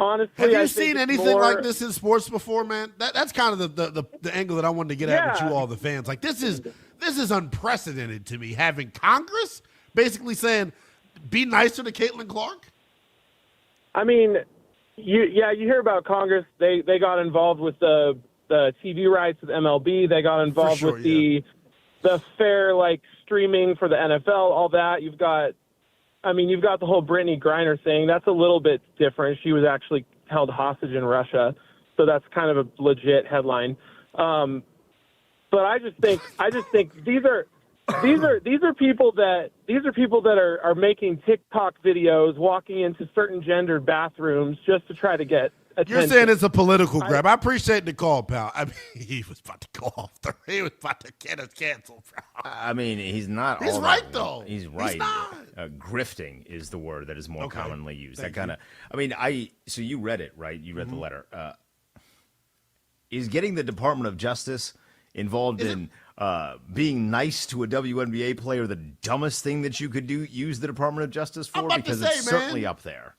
Honestly, have you seen anything like this in sports before, man? That's kind of the angle that I wanted to get at with you all, the fans. Like this is unprecedented to me. Having Congress basically saying, "Be nicer to Caitlin Clark." I mean, you hear about Congress. They got involved with the TV rights with MLB. They got involved with the fair streaming for the NFL. All that you've got the whole Brittany Griner thing. That's a little bit different. She was actually held hostage in Russia, so that's kind of a legit headline. But I just think these are people that are making TikTok videos, walking into certain gendered bathrooms just to try to get attention. You're saying it's a political grab. I appreciate the call, pal. I mean, he was about to go off. He was about to get us canceled, pal. I mean, he's not. He's right, though. He's right. He's not. Grifting is the word that is more commonly used. Thank that kind of. I mean, So you read it, right? You read the letter. Is getting the Department of Justice involved in being nice to a WNBA player the dumbest thing that you could do? Use the Department of Justice for, because it's certainly up there.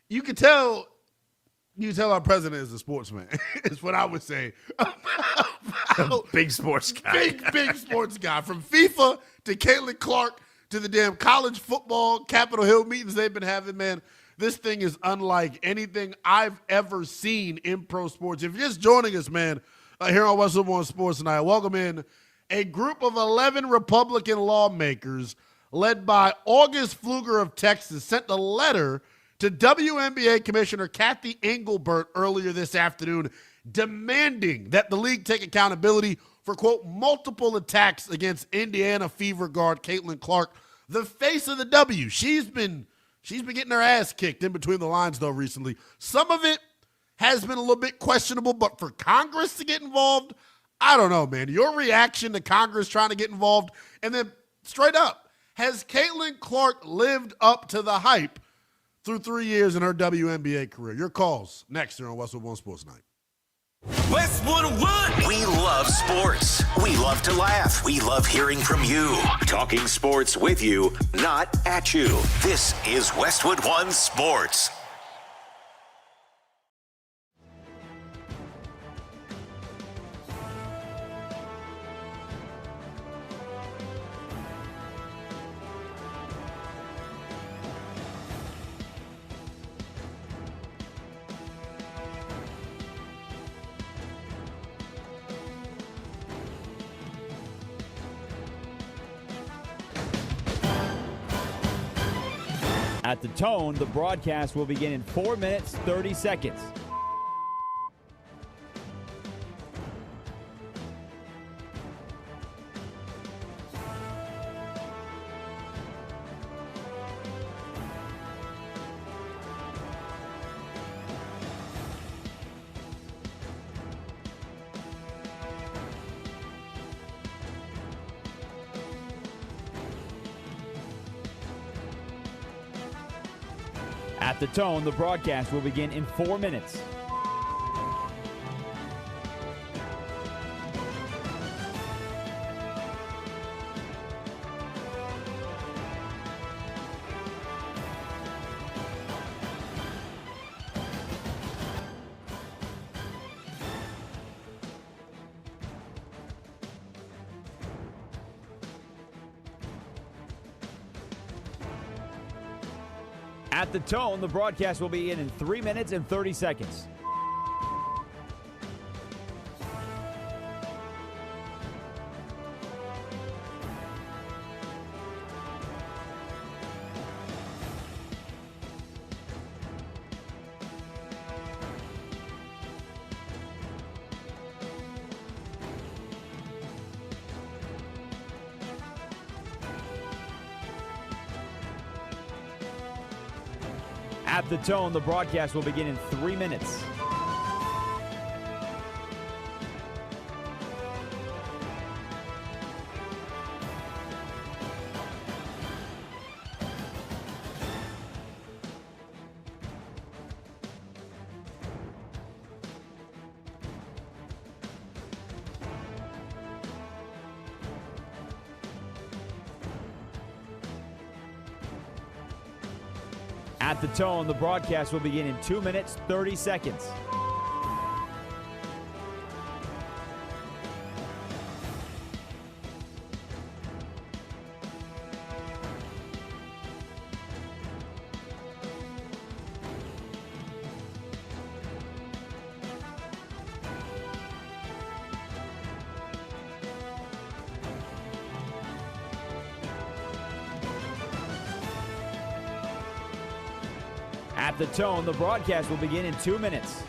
You could tell. You tell our president is a sportsman. Is what I would say. Big sports guy. Big sports guy. From FIFA to Caitlin Clark to the damn college football Capitol Hill meetings they've been having, man. This thing is unlike anything I've ever seen in pro sports. If you're just joining us, man, here on Westwood One Sports tonight, welcome in a group of 11 Republican lawmakers led by August Pfluger of Texas sent a letter to WNBA Commissioner Kathy Engelbert earlier this afternoon, demanding that the league take accountability for, quote, multiple attacks against Indiana Fever guard Caitlin Clark, the face of the W. She's been getting her ass kicked in between the lines, though, recently. Some of it has been a little bit questionable, but for Congress to get involved, I don't know, man. Your reaction to Congress trying to get involved, and then straight up, has Caitlin Clark lived up to the hype through 3 years in her WNBA career? Your calls next here on Westwood One Sports Night. Westwood One. We love sports. We love to laugh. We love hearing from you. Talking sports with you, not at you. This is Westwood One Sports. At the tone, the broadcast will begin in 4 minutes, 30 seconds. At the tone, the broadcast will begin in 4 minutes. At the tone, the broadcast will be in 3 minutes and 30 seconds. At the tone, the broadcast will begin in 3 minutes. At the tone, the broadcast will begin in 2 minutes, 30 seconds. At the tone, the broadcast will begin in 2 minutes.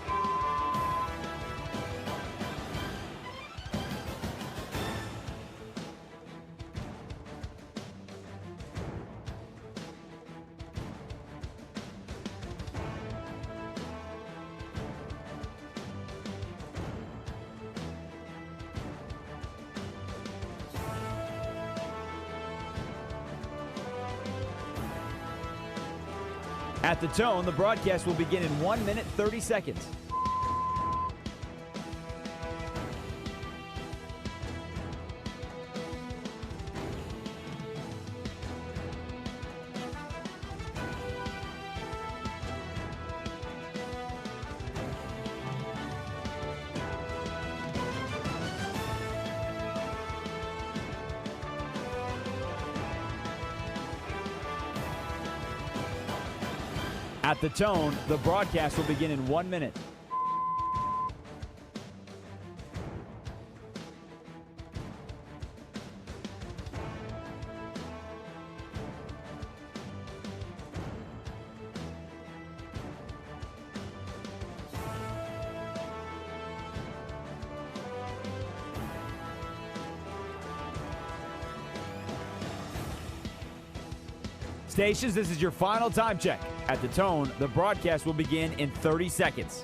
At the tone, the broadcast will begin in 1 minute, 30 seconds. At the tone, the broadcast will begin in 1 minute. Stations, this is your final time check. At the tone, the broadcast will begin in 30 seconds.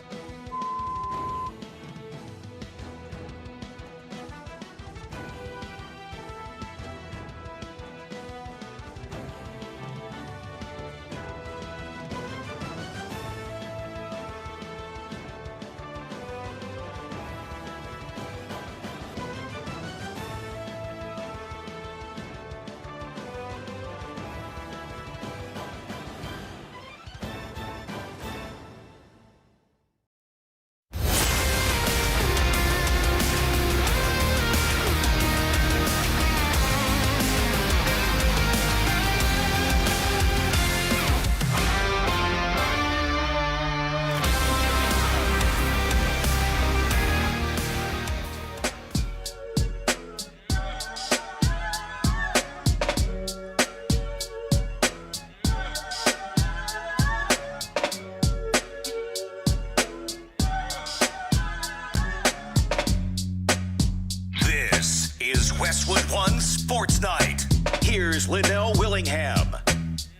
One Sports Night. Here's Linnell Willingham.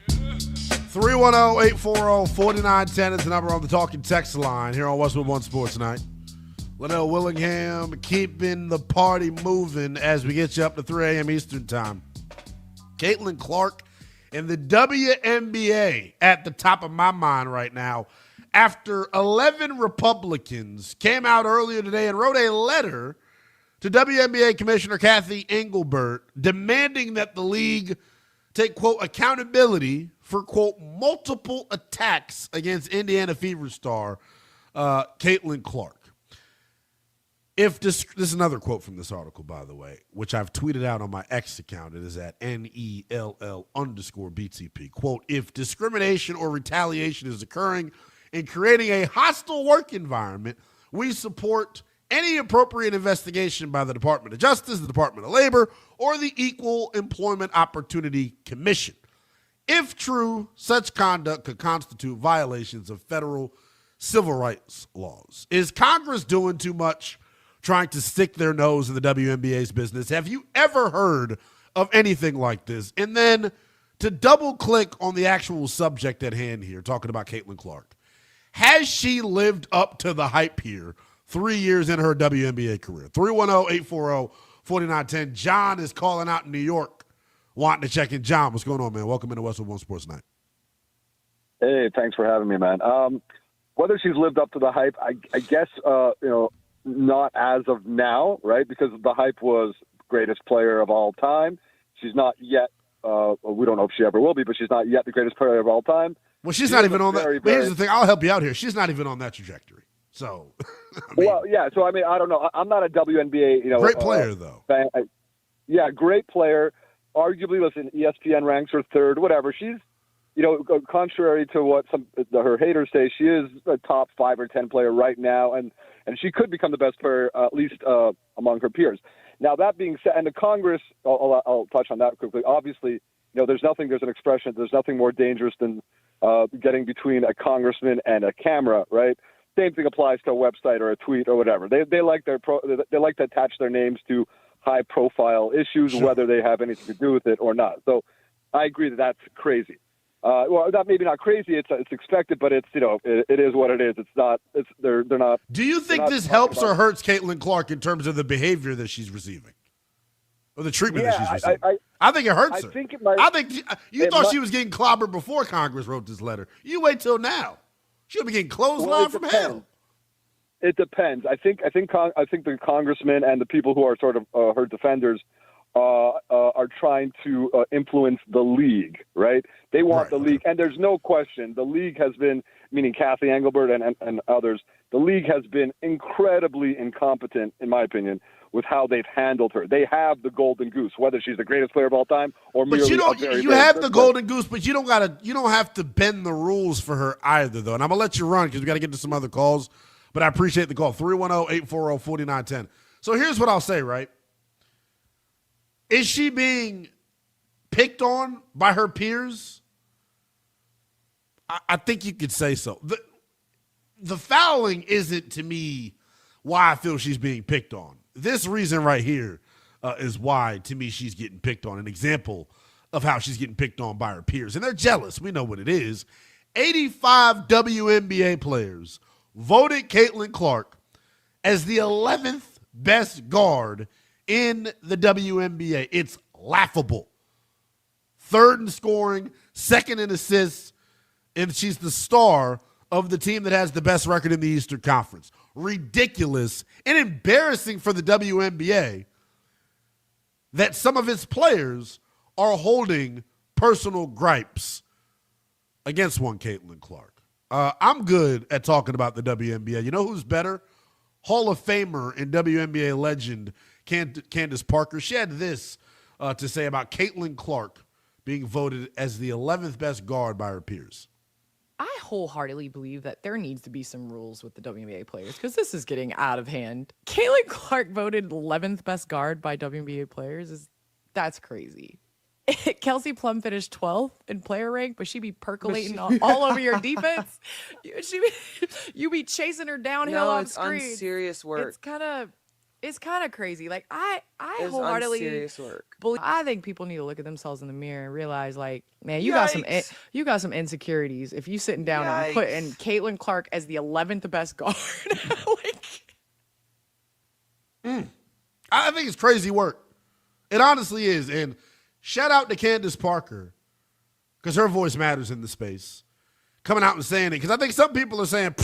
310-840-4910 is the number on the talking text line here on Westwood One Sports Night. Linnell Willingham keeping the party moving as we get you up to 3 a.m. Eastern time. Caitlin Clark and the WNBA at the top of my mind right now after 11 Republicans came out earlier today and wrote a letter to WNBA Commissioner Kathy Engelbert demanding that the league take, quote, accountability for, quote, multiple attacks against Indiana Fever star Caitlin Clark. This is another quote from this article, by the way, which I've tweeted out on my X account. It is at NELL_BTP. Quote, if discrimination or retaliation is occurring and creating a hostile work environment, we support any appropriate investigation by the Department of Justice, the Department of Labor, or the Equal Employment Opportunity Commission. If true, such conduct could constitute violations of federal civil rights laws. Is Congress doing too much trying to stick their nose in the WNBA's business? Have you ever heard of anything like this? And then to double click on the actual subject at hand here, talking about Caitlin Clark. Has she lived up to the hype here 3 years in her WNBA career? 310-840-4910. John is calling out in New York, wanting to check in. John, what's going on, man? Welcome into Westwood One Sports Night. Hey, thanks for having me, man. Whether she's lived up to the hype, I guess, not as of now, right? Because the hype was greatest player of all time. She's not yet, we don't know if she ever will be, but she's not yet the greatest player of all time. Well, she's not even on that. But here's the thing. I'll help you out here. She's not even on that trajectory. So, well, yeah. So, I mean, I don't know. I'm not a WNBA, great player, though. Fan. Yeah, great player. Arguably, listen, ESPN ranks her third, whatever. She's, contrary to what her haters say, she is a top 5 or 10 player right now, and she could become the best player, at least among her peers. Now, that being said, and the Congress, I'll touch on that quickly. Obviously, there's an expression, there's nothing more dangerous than getting between a congressman and a camera, right? Same thing applies to a website or a tweet or whatever. They like to attach their names to high-profile issues, sure, whether they have anything to do with it or not. So I agree that that's crazy. Well, that maybe not crazy. It's expected, but it's it is what it is. It's not. They're not. Do you think this helps or hurts Caitlin Clark in terms of the behavior that she's receiving, or the treatment that she's receiving? I think it hurts her. I think it might. I think you thought she was getting clobbered before Congress wrote this letter. You wait till now. She'll be getting clotheslined from hell. It depends. I think the congressmen and the people who are sort of her defenders are trying to influence the league, right? They want the league, and there's no question the league has been, meaning Kathy Engelbert and others, the league has been incredibly incompetent, in my opinion, with how they've handled her. They have the golden goose, whether she's the greatest player of all time or merely you have the golden goose, but you don't have to bend the rules for her either, though. And I'm gonna let you run because we got to get to some other calls. But I appreciate the call. 310-840-4910. So here's what I'll say, right? Is she being picked on by her peers? I think you could say so. The fouling isn't, to me, why I feel she's being picked on. This reason right here is why, to me, she's getting picked on. An example of how she's getting picked on by her peers. And they're jealous. We know what it is. 85 WNBA players voted Caitlin Clark as the 11th best guard in the WNBA. It's laughable. Third in scoring, second in assists, and she's the star of the team that has the best record in the Eastern Conference. Ridiculous and embarrassing for the WNBA that some of its players are holding personal gripes against one Caitlin Clark. I'm good at talking about the WNBA. You know who's better? Hall of Famer and WNBA legend Candace Parker. She had this to say about Caitlin Clark being voted as the 11th best guard by her peers. I wholeheartedly believe that there needs to be some rules with the WNBA players because this is getting out of hand. Caitlin Clark voted 11th best guard by WNBA players. That's crazy. Kelsey Plum finished 12th in player rank, but she be percolating all over your defense. You be chasing her downhill off screen. It's unserious work. It's kind of It's kind of crazy. Like I It's wholeheartedly unserious work. I think people need to look at themselves in the mirror and realize, like, man, you got some insecurities if you sitting down and putting Caitlin Clark as the 11th best guard. I think it's crazy work. It honestly is. And shout out to Candace Parker, because her voice matters in the space, coming out and saying it. Because I think some people are saying,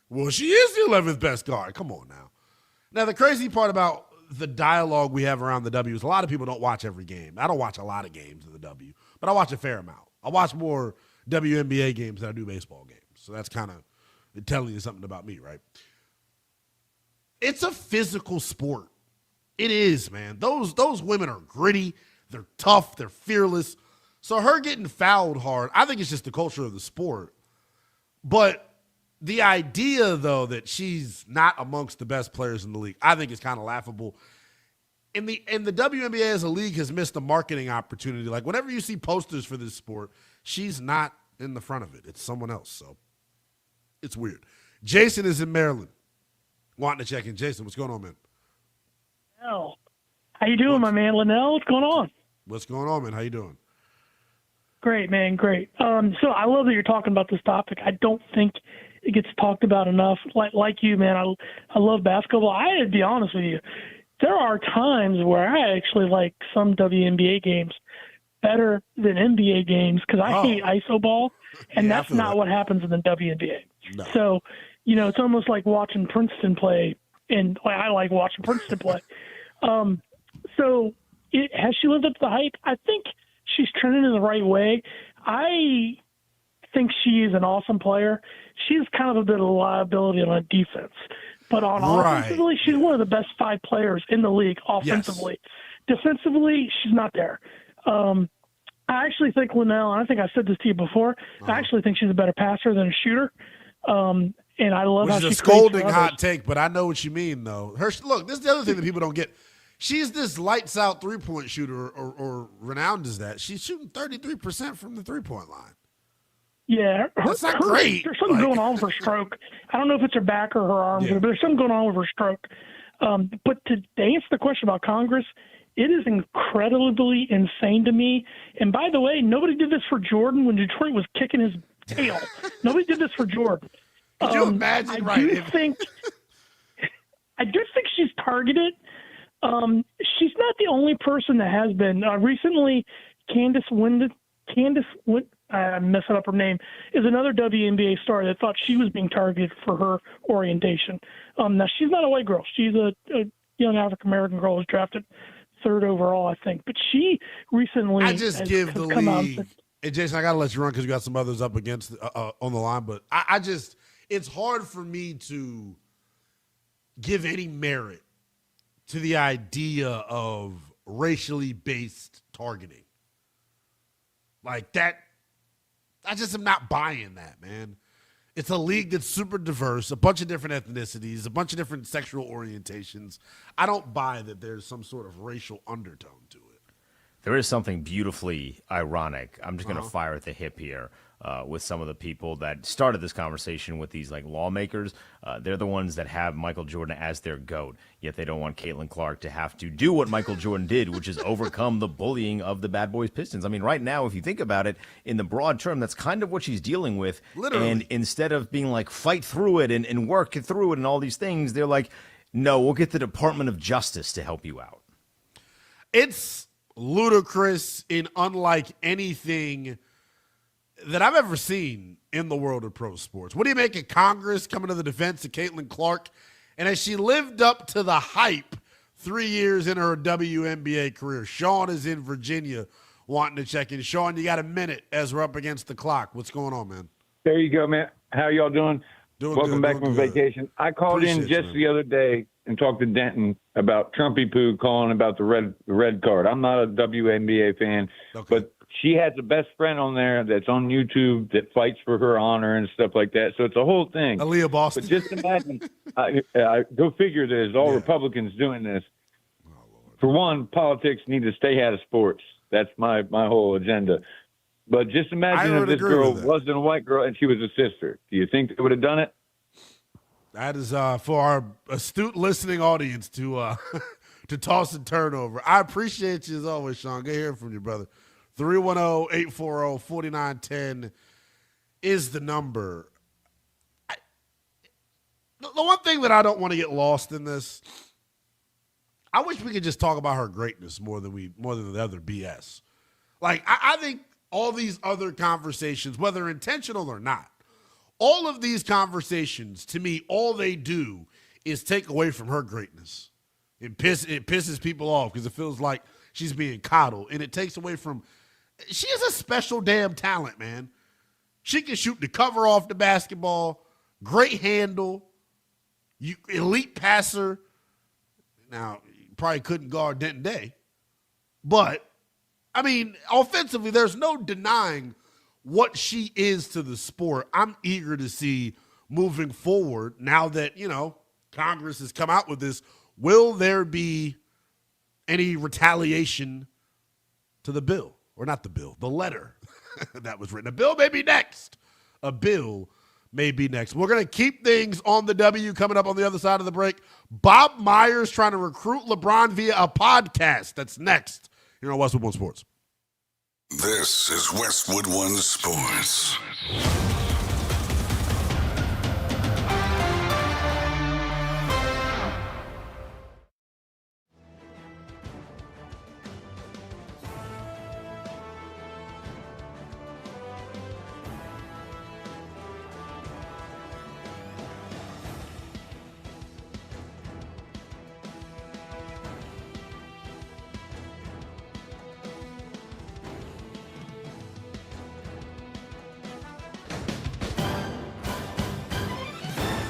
well, she is the 11th best guard. Come on now. Now, the crazy part about the dialogue we have around the W is a lot of people don't watch every game. I don't watch a lot of games of the W, but I watch a fair amount. I watch more WNBA games than I do baseball games. So that's kind of telling you something about me, right? It's a physical sport. It is, man. Those women are gritty. They're tough. They're fearless. So her getting fouled hard, I think it's just the culture of the sport. But the idea, though, that she's not amongst the best players in the league, I think is kind of laughable. And the WNBA as a league has missed a marketing opportunity. Like, whenever you see posters for this sport, she's not in the front of it. It's someone else. So it's weird. Jayson is in Maryland, wanting to check in. Jayson, what's going on, man? How you doing, my man? Linnell, what's going on? What's going on, man? How you doing? Great, man, great. So I love that you're talking about this topic. I don't think it gets talked about enough. Like you, man, I love basketball. I had to be honest with you. There are times where I actually like some WNBA games better than NBA games because I hate iso ball, and that's not what happens in the WNBA. No. So, it's almost like watching Princeton play, and I like watching Princeton play. Has she lived up to the hype? I think she's trending in the right way. I think she is an awesome player. She's kind of a bit of a liability on defense. But offensively, she's one of the best 5 players in the league offensively. Yes. Defensively, she's not there. I actually think Linnell, and I think I said this to you before, I actually think she's a better passer than a shooter. And I love how she's a scolding hot take, but I know what you mean, though. Look, this is the other thing that people don't get. She's this lights-out three-point shooter, or renowned as that. She's shooting 33% from the three-point line. Yeah. That's not great. There's something going on with her stroke. I don't know if it's her back or her arms, but there's something going on with her stroke. But to answer the question about Congress, it is incredibly insane to me. And by the way, nobody did this for Jordan when Detroit was kicking his tail. Nobody did this for Jordan. Could you imagine? I do think she's targeted. She's not the only person that has been. Recently, Candace I'm messing up her name, is another WNBA star that thought she was being targeted for her orientation. Now, she's not a white girl. She's a young African-American girl who was drafted 3rd overall, I think. But she recently I just give the league. Hey, Jayson, I got to let you run because you got some others up against on the line. But I just – it's hard for me to give any merit to the idea of racially based targeting. Like that, I just am not buying that, man. It's a league that's super diverse, a bunch of different ethnicities, a bunch of different sexual orientations. I don't buy that there's some sort of racial undertone to it. There is something beautifully ironic. I'm just going to fire at the hip here with some of the people that started this conversation with these like lawmakers. They're the ones that have Michael Jordan as their GOAT, yet they don't want Caitlin Clark to have to do what Michael Jordan did, which is overcome the bullying of the Bad Boys Pistons. I mean, right now, if you think about it, in the broad term, that's kind of what she's dealing with. Literally. And instead of being like, fight through it and work through it and all these things, they're like, no, we'll get the Department of Justice to help you out. It's ludicrous in unlike anything that I've ever seen in the world of pro sports. What do you make of Congress coming to the defense of Caitlin Clark? And as she lived up to the hype 3 years in her WNBA career, Sean is in Virginia wanting to check in. Sean, you got a minute as we're up against the clock. What's going on, man? There you go, man. How y'all doing? Welcome Welcome back from vacation. I called in just the other day and talked to Denton about Trumpy Poo calling about the red card. I'm not a WNBA fan, but she has a best friend on there that's on YouTube that fights for her honor and stuff like that. So it's a whole thing. Aaliyah Boston. But just imagine, go figure there's all Republicans doing this. For one, politics need to stay out of sports. That's my whole agenda. But just imagine if this girl wasn't a white girl and she was a sister. Do you think they would have done it? That is for our astute listening audience to to toss and turn over. I appreciate you as always, Sean. Good hearing from you, brother. 310-840-4910 is the number. The one thing that I don't want to get lost in this, I wish we could just talk about her greatness more than the other BS. Like, I think all these other conversations, whether intentional or not, all of these conversations, to me, all they do is take away from her greatness. It pisses people off because it feels like she's being coddled, and it takes away from – she is a special damn talent, man. She can shoot the cover off the basketball, great handle, elite passer. Now, you probably couldn't guard Denton Day. But, I mean, offensively, there's no denying what she is to the sport. I'm eager to see moving forward now that, Congress has come out with this. Will there be any retaliation to the bill? Or not the bill, the letter that was written. A bill may be next. A bill may be next. We're going to keep things on the W coming up on the other side of the break. Bob Myers trying to recruit LeBron via a podcast. That's next here on Westwood One Sports. This is Westwood One Sports.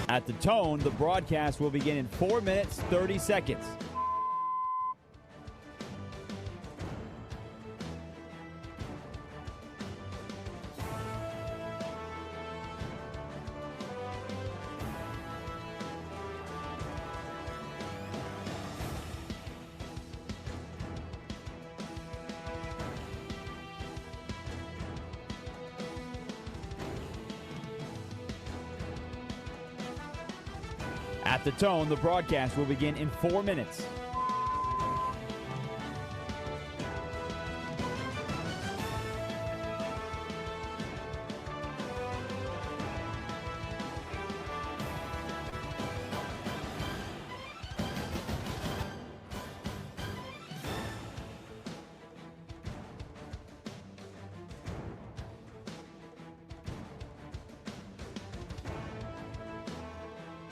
At the tone, the broadcast will begin in 4 minutes, 30 seconds. At the tone, the broadcast will begin in 4 minutes.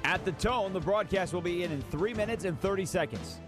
At the tone, the broadcast will begin in 3 minutes and 30 seconds.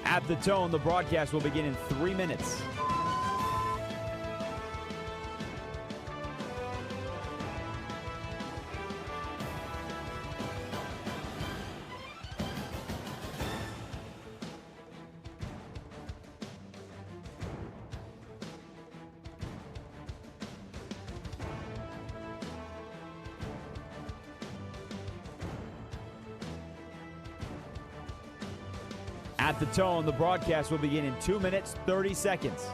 At the tone, the broadcast will begin in 3 minutes. At the tone, the broadcast will begin in 2 minutes, 30 seconds.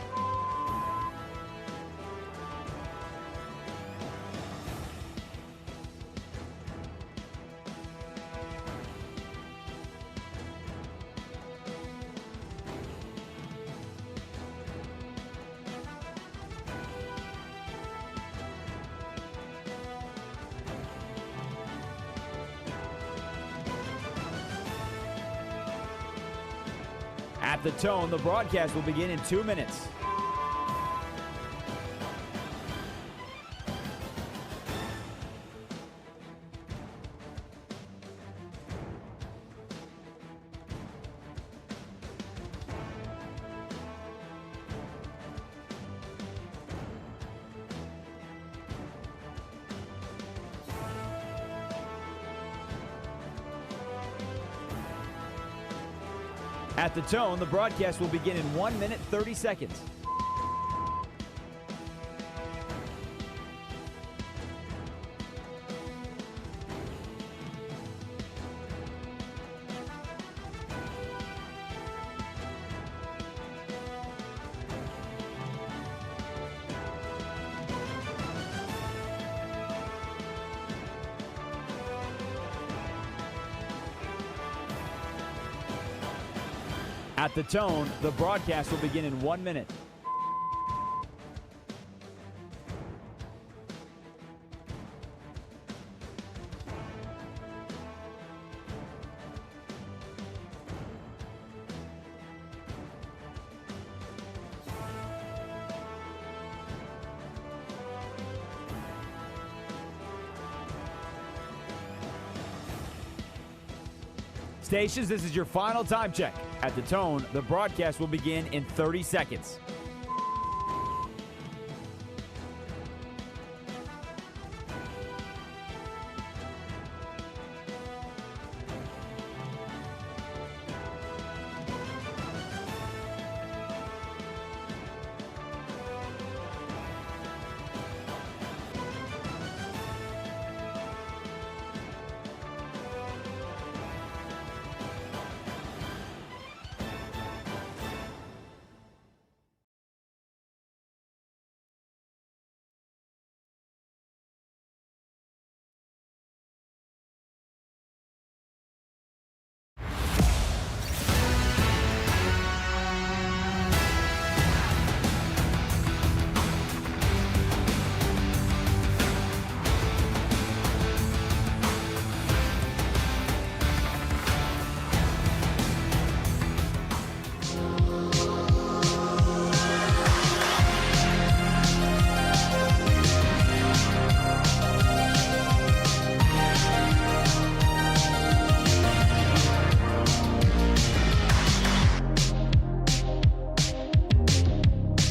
At the tone, the broadcast will begin in 2 minutes. At the tone, the broadcast will begin in 1 minute, 30 seconds. At the tone, the broadcast will begin in 1 minute. Stations, this is your final time check. At the tone, the broadcast will begin in 30 seconds.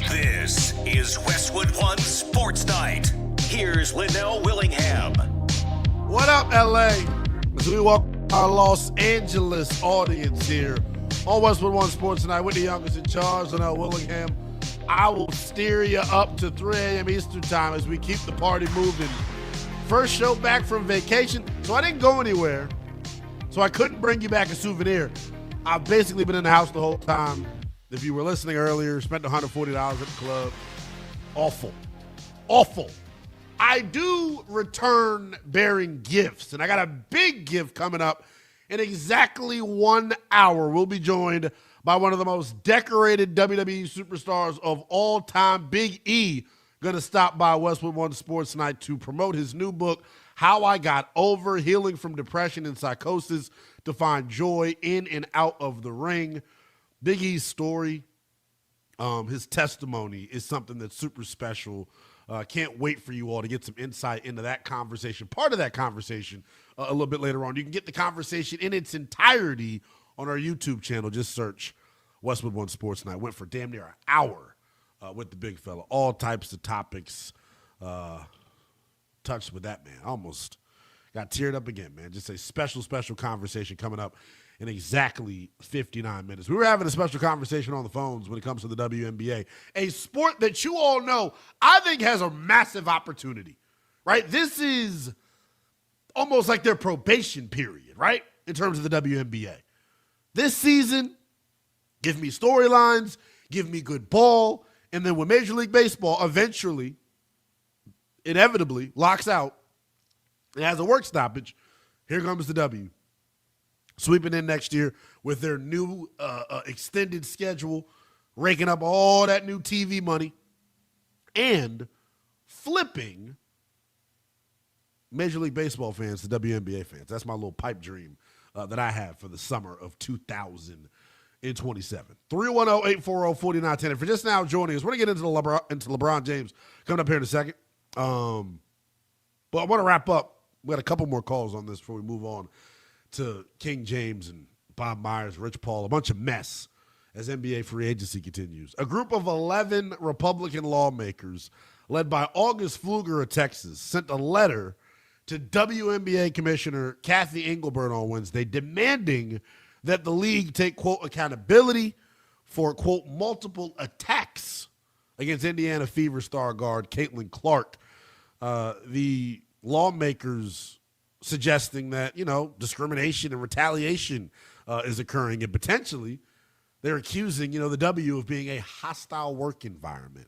This is Westwood One Sports Night. Here's Linnell Willingham. What up, LA? As we welcome our Los Angeles audience here on Westwood One Sports Night with the youngest in charge, Linnell Willingham. I will steer you up to 3 a.m. Eastern time as we keep the party moving. First show back from vacation, so I didn't go anywhere. So I couldn't bring you back a souvenir. I've basically been in the house the whole time. If you were listening earlier, spent $140 at the club. Awful. Awful. I do return bearing gifts, and I got a big gift coming up in exactly 1 hour. We'll be joined by one of the most decorated WWE superstars of all time, Big E, going to stop by Westwood One Sports Night to promote his new book, How I Got Over, Healing from Depression and Psychosis to Find Joy in and Out of the Ring. Big E's story, his testimony is something that's super special. Can't wait for you all to get some insight into that conversation, part of that conversation a little bit later on. You can get the conversation in its entirety on our YouTube channel. Just search Westwood One Sports Night. Went for damn near an hour with the big fella. All types of topics touched with that, man. Almost got teared up again, man. Just a special, special conversation coming up in exactly 59 minutes. We were having a special conversation on the phones when it comes to the WNBA, a sport that you all know I think has a massive opportunity, right? This is almost like their probation period, right, in terms of the WNBA. This season, give me storylines, give me good ball, and then when Major League Baseball eventually, inevitably, locks out and has a work stoppage, here comes the W. Sweeping in next year with their new extended schedule, raking up all that new TV money, and flipping Major League Baseball fans to WNBA fans. That's my little pipe dream that I have for the summer of 2027. 310-840-4910. And for just now joining us, we're going to get into LeBron James coming up here in a second. But I want to wrap up. We got a couple more calls on this before we move on to King James and Bob Myers, Rich Paul, a bunch of mess as NBA free agency continues. A group of 11 Republican lawmakers led by August Pfluger of Texas sent a letter to WNBA Commissioner Kathy Engelbert on Wednesday demanding that the league take, quote, accountability for, quote, multiple attacks against Indiana Fever star guard Caitlin Clark. The lawmakers suggesting that, discrimination and retaliation is occurring, and potentially they're accusing, the W of being a hostile work environment.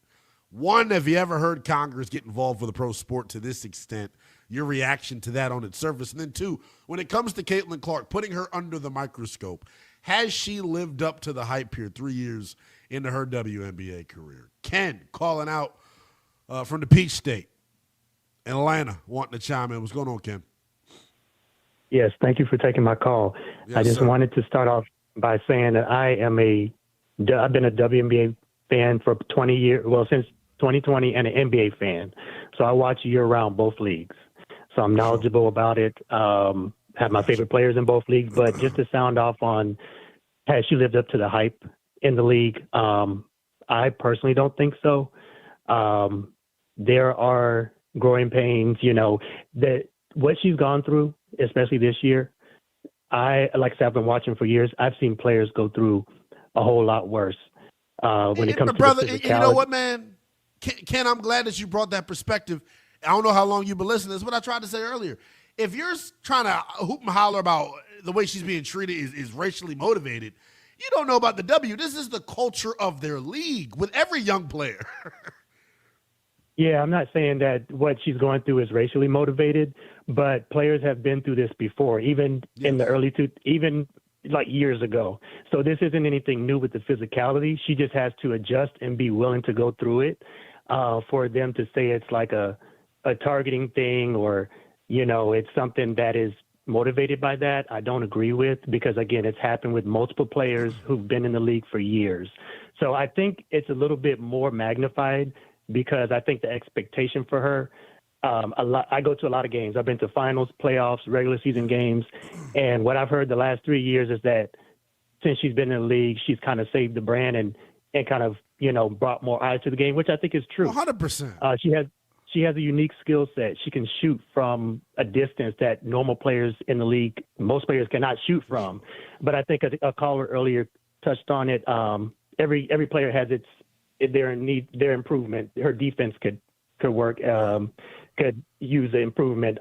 One, have you ever heard Congress get involved with a pro sport to this extent? Your reaction to that on its surface. And then two, when it comes to Caitlin Clark, putting her under the microscope, has she lived up to the hype here 3 years into her WNBA career? Ken calling out from the Peach State in Atlanta, wanting to chime in. What's going on, Ken? Yes, thank you for taking my call. Yes, I just sir. wanted to start off by saying that I've been a WNBA fan for 20 years, since 2020, and an NBA fan. So I watch year-round both leagues. So I'm knowledgeable about it, have my favorite players in both leagues. But just to sound off on, has she lived up to the hype in the league? I personally don't think so. There are growing pains, that what she's gone through, especially this year. Like I said, I've been watching for years. I've seen players go through a whole lot worse when it comes to brother, the physicality. you know what, man? Ken, I'm glad that you brought that perspective. I don't know how long you've been listening to this, but I tried to say earlier. If you're trying to hoop and holler about the way she's being treated is racially motivated, you don't know about the W. This is the culture of their league with every young player. Yeah, I'm not saying that what she's going through is racially motivated, but players have been through this before, even in the even like years ago. So this isn't anything new with the physicality. She just has to adjust and be willing to go through it. For them to say it's like a targeting thing or, it's something that is motivated by that, I don't agree with, because again, it's happened with multiple players who've been in the league for years. So I think it's a little bit more magnified because I think the expectation for her, I go to a lot of games. I've been to finals, playoffs, regular season games. And what I've heard the last 3 years is that since she's been in the league, she's kind of saved the brand and kind of, brought more eyes to the game, which I think is true. 100%. She has a unique skill set. She can shoot from a distance that normal players in the league, most players cannot shoot from. But I think a caller earlier touched on it. Every player has their improvement. Her defense could work, could use the improvement.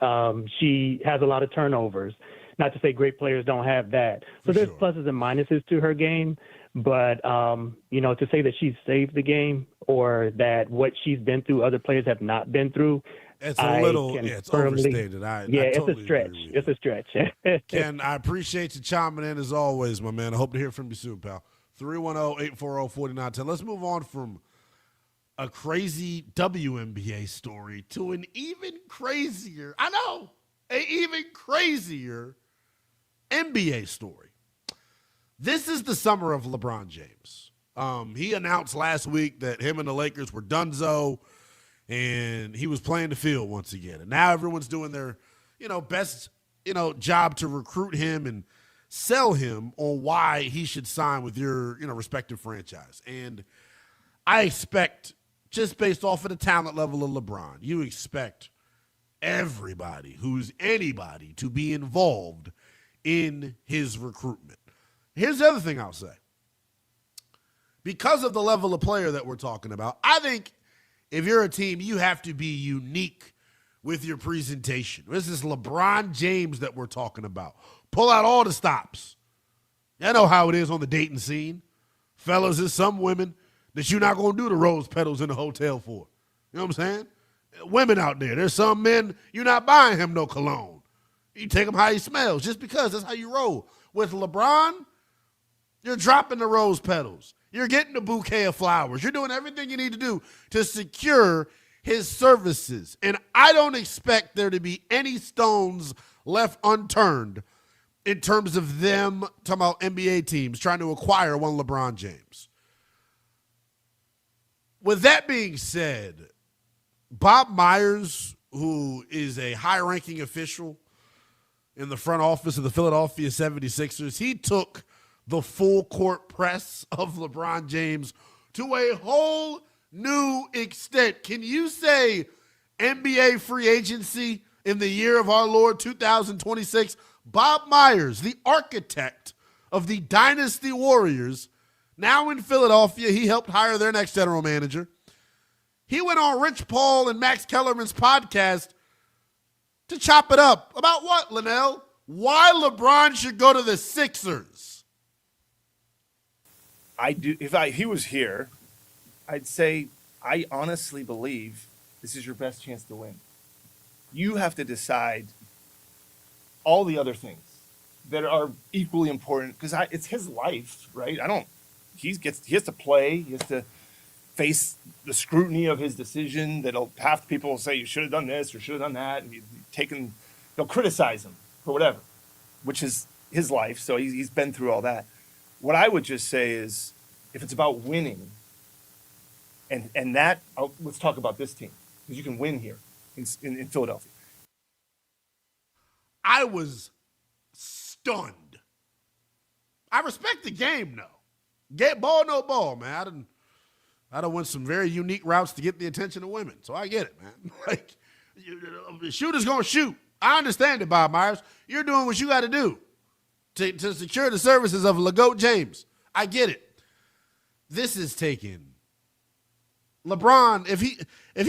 She has a lot of turnovers. Not to say great players don't have that. So there's pluses and minuses to her game. But, to say that she's saved the game or that what she's been through, other players have not been through. It's it's overstated. It's a stretch. It's a stretch. Ken, I appreciate you chiming in as always, my man. I hope to hear from you soon, pal. 310-840-4910. Let's move on from a crazy WNBA story to an even crazier NBA story. This is the summer of LeBron James. He announced last week that him and the Lakers were donezo, and he was playing the field once again. And now everyone's doing their, best, job to recruit him and sell him on why he should sign with your, respective franchise. And I expect, just based off of the talent level of LeBron, you expect everybody who's anybody to be involved in his recruitment. Here's the other thing I'll say. Because of the level of player that we're talking about, I think if you're a team, you have to be unique with your presentation. This is LeBron James that we're talking about. Pull out all the stops. I know how it is on the dating scene. Fellas, there's some women that you're not going to do the rose petals in the hotel for. You know what I'm saying? Women out there. There's some men, you're not buying him no cologne. You take him how he smells just because that's how you roll. With LeBron, you're dropping the rose petals. You're getting a bouquet of flowers. You're doing everything you need to do to secure his services. And I don't expect there to be any stones left unturned in terms of them, talking about NBA teams, trying to acquire one LeBron James. With that being said, Bob Myers, who is a high-ranking official in the front office of the Philadelphia 76ers, he took the full court press of LeBron James to a whole new extent. Can you say NBA free agency in the year of our Lord 2026? Bob Myers, the architect of the Dynasty Warriors, now in Philadelphia. He helped hire their next general manager. He went on Rich Paul and Max Kellerman's podcast to chop it up. About what, Linnell? Why LeBron should go to the Sixers. If he was here, I'd say I honestly believe this is your best chance to win. You have to decide all the other things that are equally important because it's his life, right? He has to play. He has to face the scrutiny of his decision. Half the people will say you should have done this or should have done that, and they'll criticize him for whatever, which is his life. So he's been through all that. What I would just say is, if it's about winning, and that let's talk about this team because you can win here in Philadelphia. I was stunned. I respect the game, though. Get ball, no ball, man. I done went some very unique routes to get the attention of women, so I get it, man. Like, the shooter's gonna shoot. I understand it, Bob Myers. You're doing what you got to do to secure the services of LeGoat James. I get it. This is taking LeBron, if he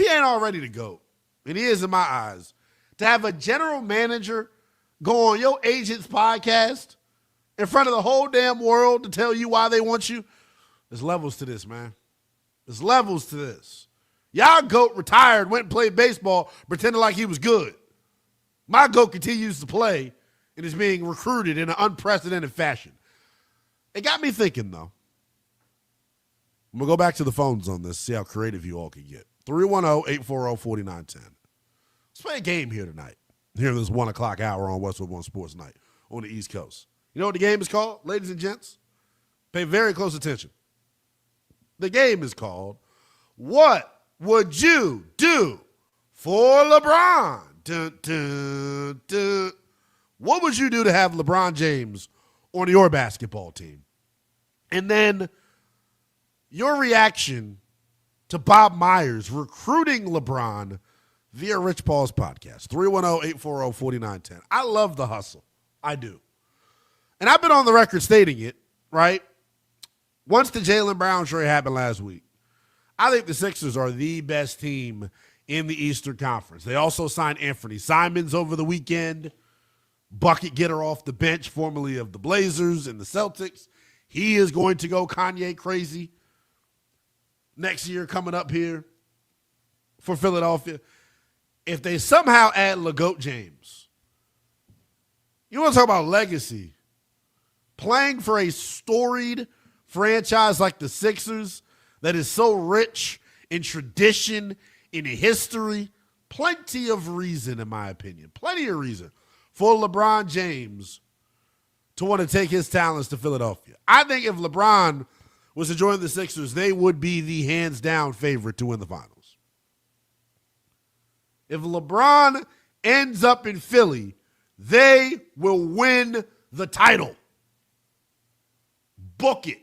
ain't already the GOAT, and he is in my eyes, to have a general manager go on your agent's podcast in front of the whole damn world to tell you why they want you, there's levels to this, man. There's levels to this. Y'all GOAT retired, went and played baseball, pretending like he was good. My GOAT continues to play and is being recruited in an unprecedented fashion. It got me thinking, though. I'm going to go back to the phones on this, see how creative you all can get. 310-840-4910. Let's play a game here tonight, here in this 1 o'clock hour on Westwood One Sports Night on the East Coast. You know what the game is called, ladies and gents? Pay very close attention. The game is called, What Would You Do for LeBron? Dun, dun, dun. What would you do to have LeBron James on your basketball team? And then your reaction to Bob Myers recruiting LeBron via Rich Paul's podcast, 310-840-4910. I love the hustle. I do. And I've been on the record stating it, right? Once the Jaylen Brown trade happened last week, I think the Sixers are the best team in the Eastern Conference. They also signed Anthony Simons over the weekend, bucket getter off the bench, formerly of the Blazers and the Celtics. He is going to go Kanye crazy next year coming up here for Philadelphia. If they somehow add LeGoat James, you want to talk about legacy? Playing for a storied franchise like the Sixers that is so rich in tradition, in history, plenty of reason, in my opinion, plenty of reason for LeBron James to want to take his talents to Philadelphia. I think if LeBron was to join the Sixers, they would be the hands-down favorite to win the finals. If LeBron ends up in Philly, they will win the title. Book it.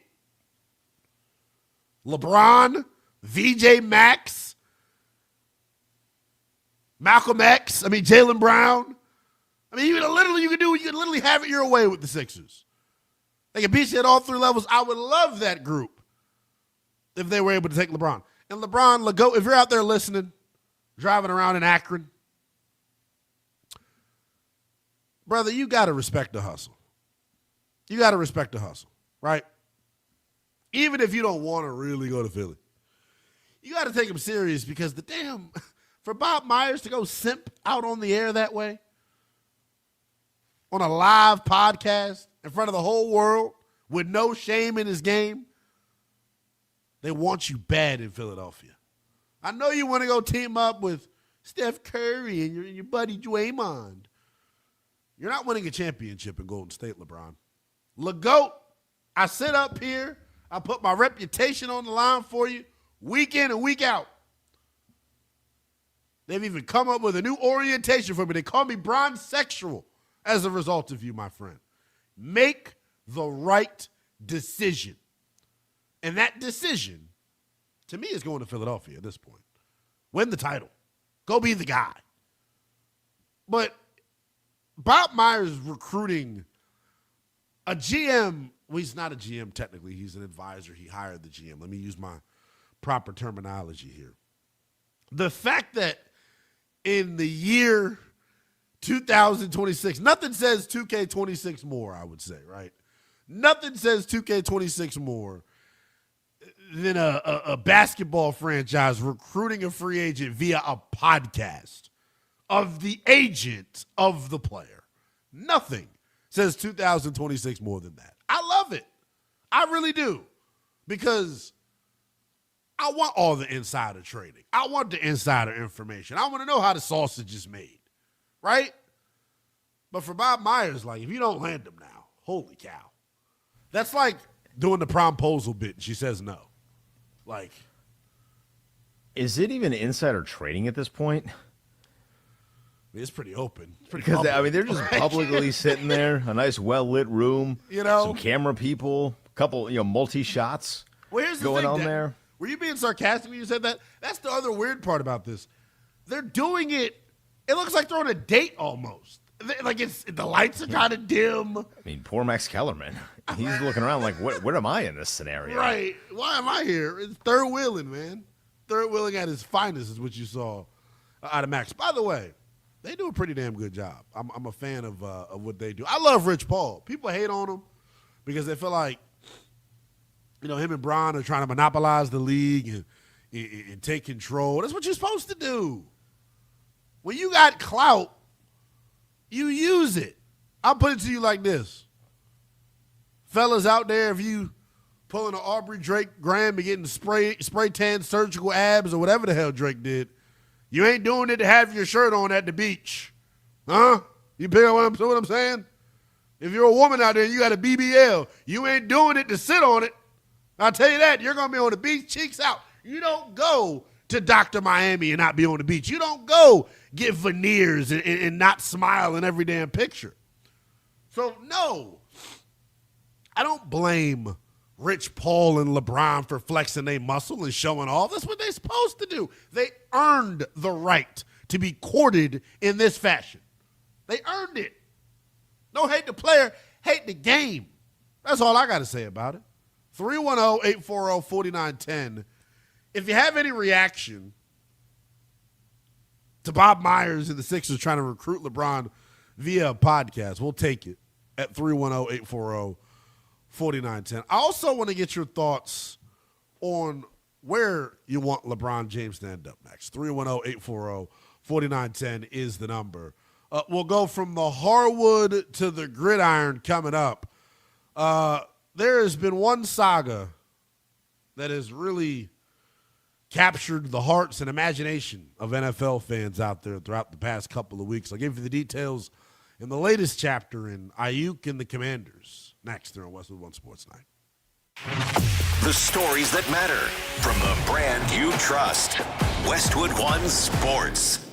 LeBron, VJ Max, Malcolm X, Jaylen Brown. You can literally have it your way with the Sixers. They can beat you at all three levels. I would love that group if they were able to take LeBron. And LeBron, LeGoat, if you're out there listening, driving around in Akron, brother, you got to respect the hustle. You got to respect the hustle, right? Even if you don't want to really go to Philly. You got to take him serious because for Bob Myers to go simp out on the air that way, on a live podcast in front of the whole world with no shame in his game, they want you bad in Philadelphia. I know you want to go team up with Steph Curry and your buddy Draymond. You're not winning a championship in Golden State, LeBron. LeGoat, I sit up here, I put my reputation on the line for you week in and week out. They've even come up with a new orientation for me. They call me bronze-sexual as a result of you, my friend. Make the right decision. And that decision, to me, is going to Philadelphia at this point. Win the title. Go be the guy. But Bob Myers recruiting A GM, well, he's not a GM technically. He's an advisor. He hired the GM. Let me use my proper terminology here. The fact that in the year 2026, nothing says 2K26 more, I would say, right? Nothing says 2K26 more than a basketball franchise recruiting a free agent via a podcast of the agent of the player. Nothing says 2026 more than that. I love it. I really do. Because I want all the insider trading. I want the insider information. I want to know how the sausage is made. Right? But for Bob Myers, like, if you don't land them now, holy cow. That's like doing the promposal bit and she says no. Like, is it even insider trading at this point? It's pretty open. It's pretty because public. I mean, they're just publicly sitting there, a nice, well-lit room, some camera people, a couple, multi shots going on there. Were you being sarcastic when you said that? That's the other weird part about this. They're doing it. It looks like they're on a date almost. Like the lights are kind of dim. I mean, poor Max Kellerman. He's looking around like, what am I in this scenario? Right. Why am I here? It's third wheeling, man. Third wheeling at his finest is what you saw out of Max. By the way, they do a pretty damn good job. I'm a fan of what they do. I love Rich Paul. People hate on him because they feel like, him and Bron are trying to monopolize the league and take control. That's what you're supposed to do. When you got clout, you use it. I'll put it to you like this. Fellas out there, if you pulling an Aubrey Drake Graham and getting spray tan surgical abs or whatever the hell Drake did, you ain't doing it to have your shirt on at the beach. Huh? You pick up what I'm saying? If you're a woman out there and you got a BBL, you ain't doing it to sit on it. I'll tell you that. You're going to be on the beach, cheeks out. You don't go to Dr. Miami and not be on the beach. You don't go get veneers and not smile in every damn picture. So, no, I don't blame Rich Paul and LeBron for flexing their muscle and showing off. That's what they're supposed to do. They earned the right to be courted in this fashion. They earned it. Don't hate the player, hate the game. That's all I got to say about it. 310-840-4910. If you have any reaction to Bob Myers and the Sixers trying to recruit LeBron via a podcast, we'll take it at 310-840-4910. I also want to get your thoughts on where you want LeBron James to end up next. 310-840-4910 is the number. We'll go from the hardwood to the gridiron coming up. There has been one saga that has really captured the hearts and imagination of NFL fans out there throughout the past couple of weeks. I'll give you the details in the latest chapter in Aiyuk and the Commanders. Next, here on Westwood One Sports Night. The stories that matter from the brand you trust. Westwood One Sports.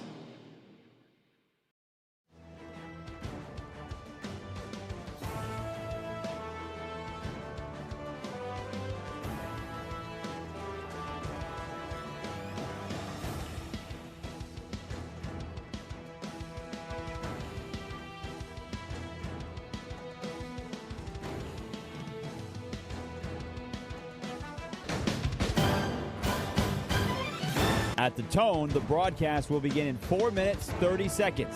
At the tone, the broadcast will begin in 4 minutes, 30 seconds.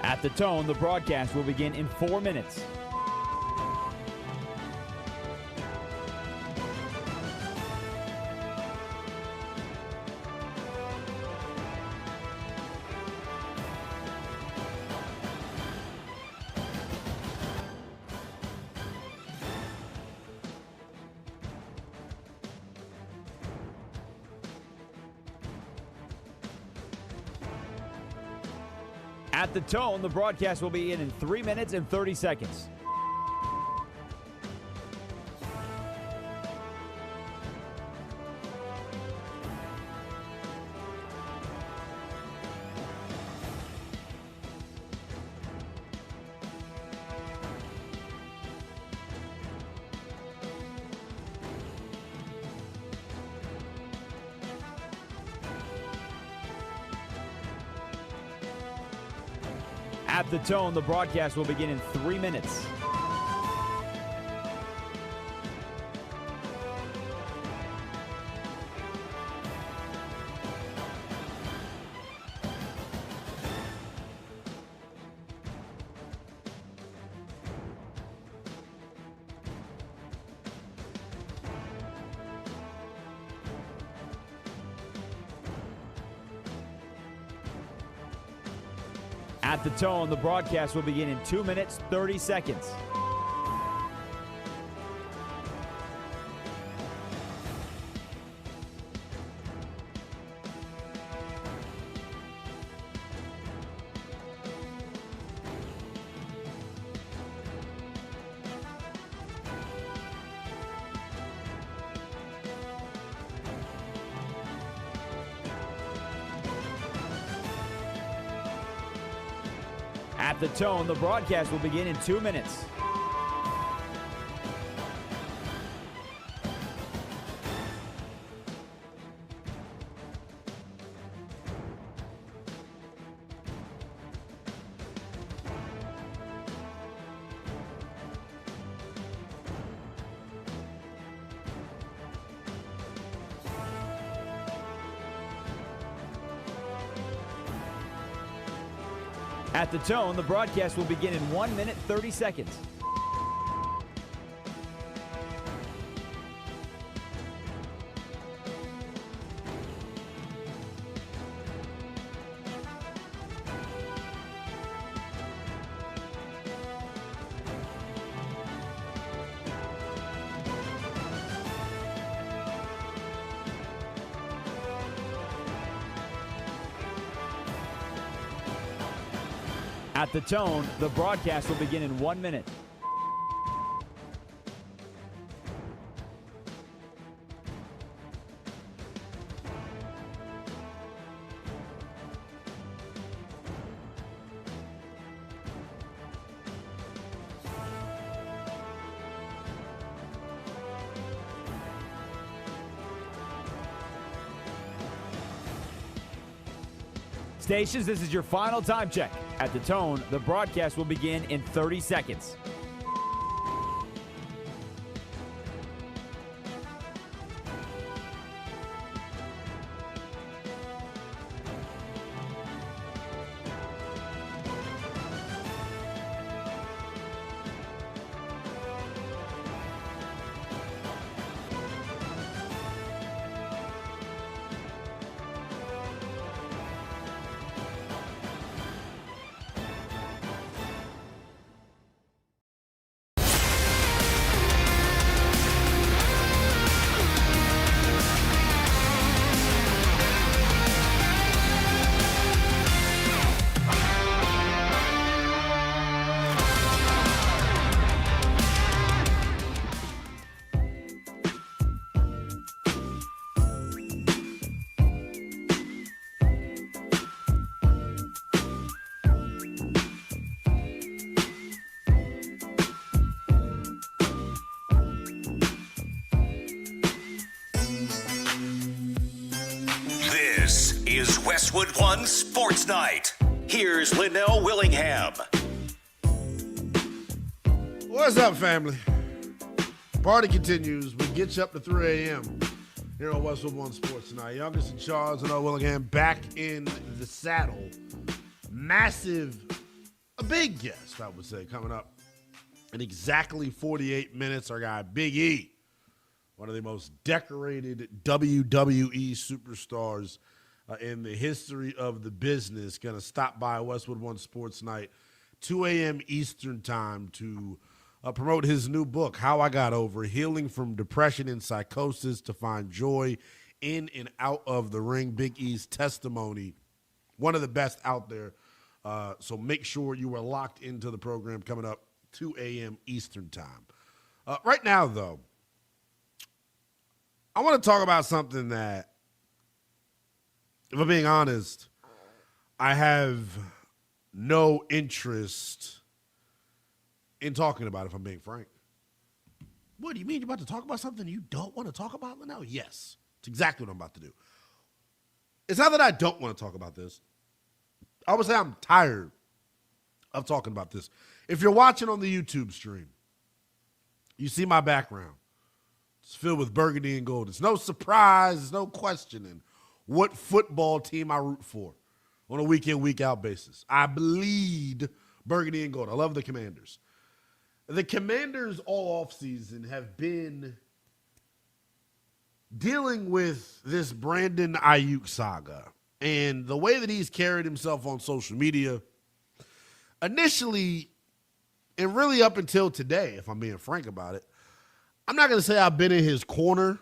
At the tone, the broadcast will begin in 4 minutes. At the tone, the broadcast will be in 3 minutes and 30 seconds. At the tone, the broadcast will begin in 3 minutes. At the tone, the broadcast will begin in 2 minutes, 30 seconds. At the tone, the broadcast will begin in 2 minutes. At the tone, the broadcast will begin in 1 minute, 30 seconds. At the tone, the broadcast will begin in 1 minute. Stations, this is your final time check. At the tone, the broadcast will begin in 30 seconds. This is Westwood One Sports Night. Here's Linnell Willingham. What's up, family? Party continues. We get you up to 3 a.m. here on Westwood One Sports Night. Youngest and Charles and Willingham back in the saddle. Massive, a big guest, I would say, coming up in exactly 48 minutes. Our guy, Big E, one of the most decorated WWE superstars in the history of the business, going to stop by Westwood One Sports Night, 2 a.m. Eastern time to promote his new book, How I Got Over, Healing from Depression and Psychosis to Find Joy in and Out of the Ring. Big E's testimony, one of the best out there. So make sure you are locked into the program coming up 2 a.m. Eastern time. Right now, though, I want to talk about something that, if I'm being honest, I have no interest in talking about, if I'm being frank. What do you mean? You're about to talk about something you don't want to talk about, Linnell? Yes. It's exactly what I'm about to do. It's not that I don't want to talk about this. I would say I'm tired of talking about this. If you're watching on the YouTube stream, you see my background. It's filled with burgundy and gold. It's no surprise. It's no questioning what football team I root for on a week-in, week-out basis. I bleed burgundy and gold. I love the Commanders. The Commanders all offseason have been dealing with this Brandon Aiyuk saga. And the way that he's carried himself on social media, initially, and really up until today, if I'm being frank about it, I'm not going to say I've been in his corner,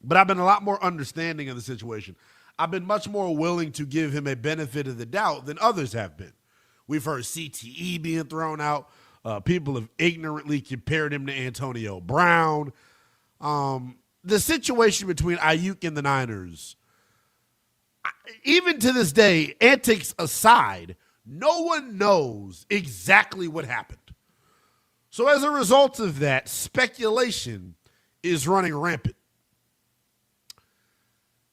but I've been a lot more understanding of the situation. I've been much more willing to give him a benefit of the doubt than others have been. We've heard CTE being thrown out. People have ignorantly compared him to Antonio Brown. The situation between Aiyuk and the Niners, even to this day, antics aside, no one knows exactly what happened. So as a result of that, speculation is running rampant.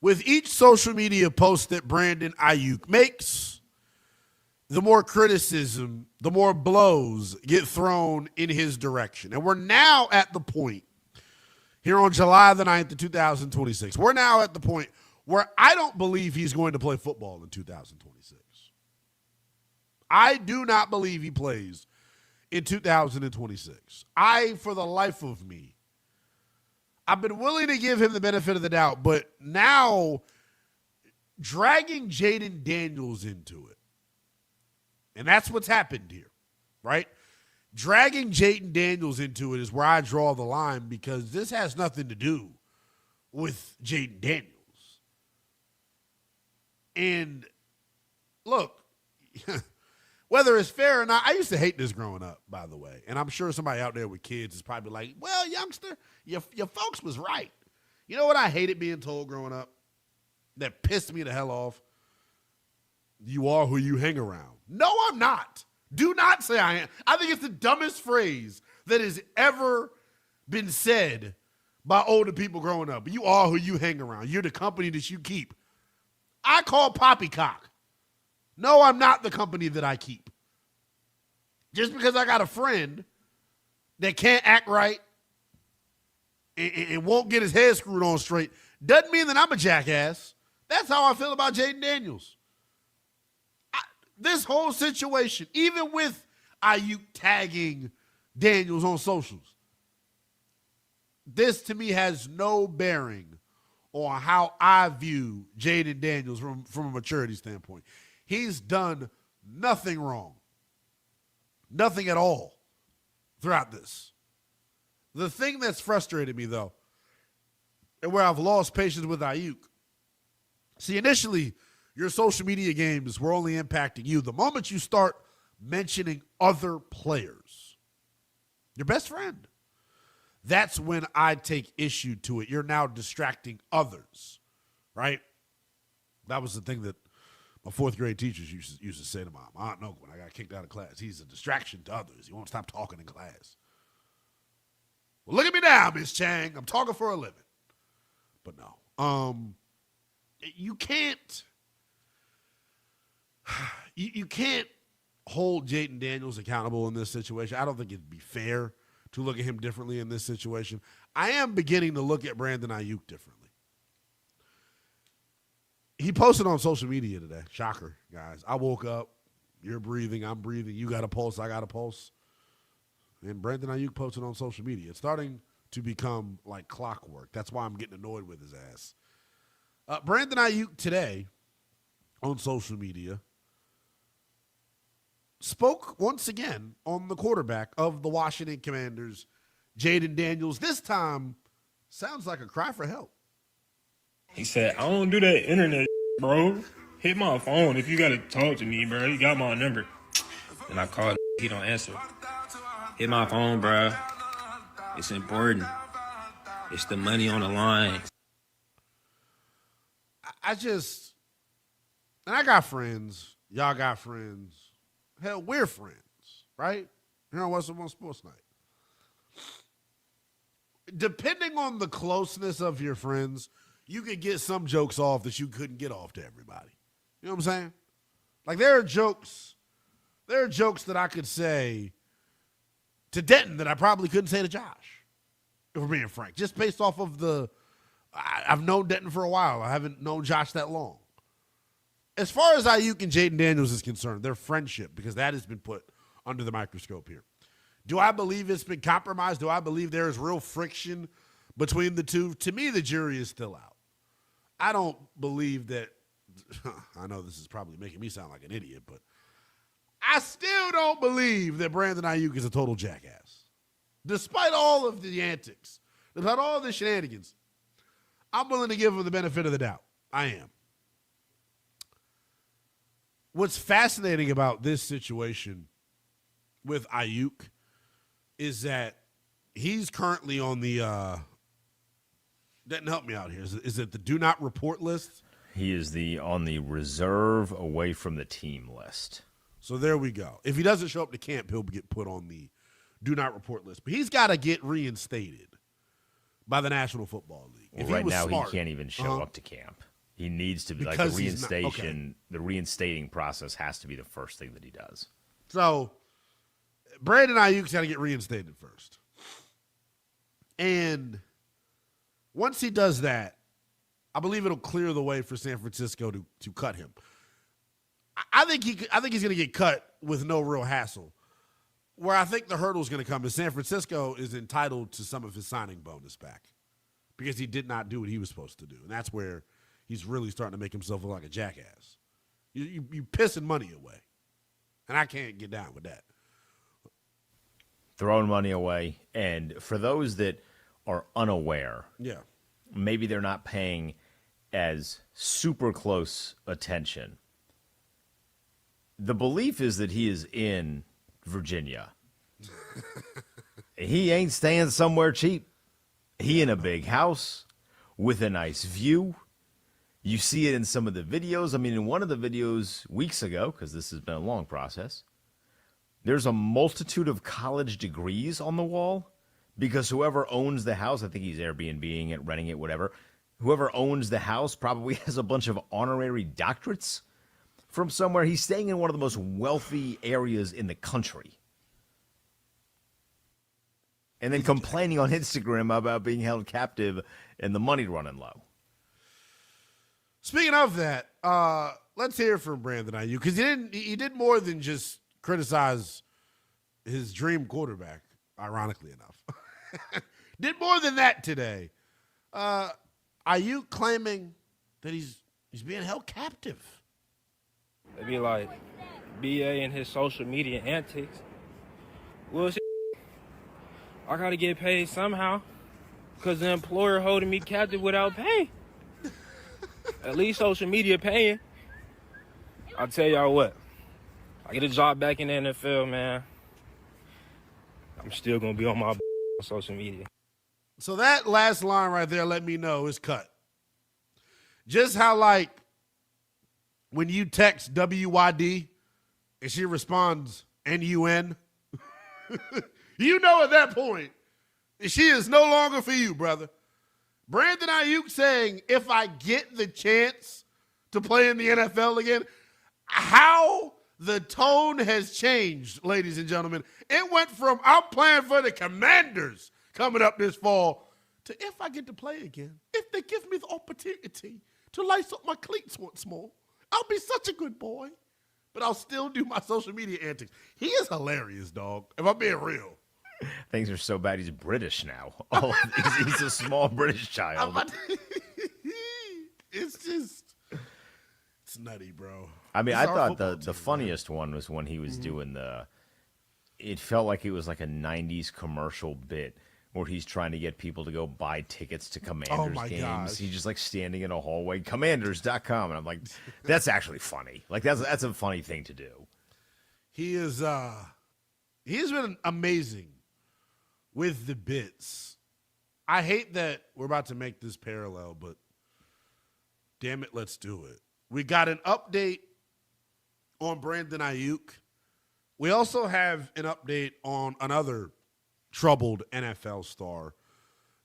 With each social media post that Brandon Aiyuk makes, the more criticism, the more blows get thrown in his direction. And we're now at the point, here on July the 9th of 2026, we're now at the point where I don't believe he's going to play football in 2026. I do not believe he plays in 2026. For the life of me, I've been willing to give him the benefit of the doubt, but now dragging Jayden Daniels into it, and that's what's happened here, right? Dragging Jayden Daniels into it is where I draw the line, because this has nothing to do with Jayden Daniels. And look, whether it's fair or not, I used to hate this growing up, by the way. And I'm sure somebody out there with kids is probably like, well, youngster, your folks was right. You know what I hated being told growing up? That pissed me the hell off? You are who you hang around. No, I'm not. Do not say I am. I think it's the dumbest phrase that has ever been said by older people growing up. You are who you hang around. You're the company that you keep. I call poppycock. No, I'm not the company that I keep. Just because I got a friend that can't act right and won't get his head screwed on straight doesn't mean that I'm a jackass. That's how I feel about Jayden Daniels. This whole situation, even with Aiyuk tagging Daniels on socials, this to me has no bearing on how I view Jayden Daniels from a maturity standpoint. He's done nothing wrong. Nothing at all throughout this. The thing that's frustrated me, though, and where I've lost patience with Aiyuk, see, initially, your social media games were only impacting you. The moment you start mentioning other players, your best friend, that's when I take issue to it. You're now distracting others, right? That was the thing that my fourth grade teachers used to say to my aunt and uncle when I got kicked out of class. He's a distraction to others. He won't stop talking in class. Well, look at me now, Miss Chang. I'm talking for a living. But no. You can't you can't hold Jayden Daniels accountable in this situation. I don't think it'd be fair to look at him differently in this situation. I am beginning to look at Brandon Aiyuk differently. He posted on social media today. Shocker, guys. I woke up. You're breathing. I'm breathing. You got a pulse. I got a pulse. And Brandon Aiyuk posted on social media. It's starting to become like clockwork. That's why I'm getting annoyed with his ass. Brandon Aiyuk today on social media spoke once again on the quarterback of the Washington Commanders, Jayden Daniels. This time sounds like a cry for help. He said, I don't do that internet, bro. Hit my phone if you got to talk to me, bro. You got my number. And I called, he don't answer. Hit my phone, bro. It's important. It's the money on the line. I got friends. Y'all got friends. Hell, we're friends, right? Here on Westwood One Sports Night. Depending on the closeness of your friends, you could get some jokes off that you couldn't get off to everybody. You know what I'm saying? Like there are jokes there are jokes that I could say to Denton that I probably couldn't say to Josh, if we're being frank. Just based off of I've known Denton for a while. I haven't known Josh that long. As far as Aiyuk and Jayden Daniels is concerned, their friendship, because that has been put under the microscope here. Do I believe it's been compromised? Do I believe there is real friction between the two? To me, the jury is still out. I don't believe that. I know this is probably making me sound like an idiot, but I still don't believe that Brandon Aiyuk is a total jackass. Despite all of the antics, despite all the shenanigans, I'm willing to give him the benefit of the doubt. I am. What's fascinating about this situation with Aiyuk is that he's currently on the didn't help me out here. Is it the do not report list? He is on the reserve away from the team list. So there we go. If he doesn't show up to camp, he'll get put on the do not report list. But he's got to get reinstated by the National Football League. Well, right now, he can't even show up to camp. He needs to be like the reinstation. The reinstating process has to be the first thing that he does. So Brandon Aiyuk's got to get reinstated first. And once he does that, I believe it'll clear the way for San Francisco to cut him. I think he's going to get cut with no real hassle. Where I think the hurdle is going to come is San Francisco is entitled to some of his signing bonus back because he did not do what he was supposed to do. And that's where he's really starting to make himself look like a jackass. You pissing money away. And I can't get down with that. Throwing money away. And for those that are unaware, maybe they're not paying as super close attention. The belief is that he is in Virginia. He ain't staying somewhere cheap. He in a big house with a nice view. You see it in some of the videos. I mean, in one of the videos weeks ago, because this has been a long process, there's a multitude of college degrees on the wall because whoever owns the house, I think he's Airbnb-ing it, renting it, whatever, whoever owns the house probably has a bunch of honorary doctorates from somewhere. He's staying in one of the most wealthy areas in the country. And then complaining on Instagram about being held captive and the money running low. Speaking of that, let's hear from Brandon Aiyuk because he did more than just criticize his dream quarterback, ironically enough. Did more than that today. Aiyuk claiming that he's being held captive. They be like, BA and his social media antics. Well, I gotta get paid somehow because the employer holding me captive without pay. At least social media paying. I'll tell y'all what. I get a job back in the NFL, man. I'm still gonna be on my social media. So that last line right there let me know is cut. Just how, like, when you text WYD and she responds NUN, you know at that point, she is no longer for you, brother. Brandon Aiyuk saying, if I get the chance to play in the NFL again, how the tone has changed, ladies and gentlemen. It went from I'm playing for the Commanders coming up this fall to if I get to play again, if they give me the opportunity to lace up my cleats once more, I'll be such a good boy. But I'll still do my social media antics. He is hilarious, dog, if I'm being real. Things are so bad he's British now. Oh, he's a small British child. It's nutty, bro. I mean, I thought the funniest one was when he was doing it felt like it was like a 90s commercial bit where he's trying to get people to go buy tickets to Commanders games. Gosh. He's just like standing in a hallway, commanders.com. And I'm like, that's actually funny. Like that's a funny thing to do. He is, he's been amazing with the bits. I hate that we're about to make this parallel, but damn it, let's do it. We got an update on Brandon Aiyuk. We also have an update on another troubled NFL star.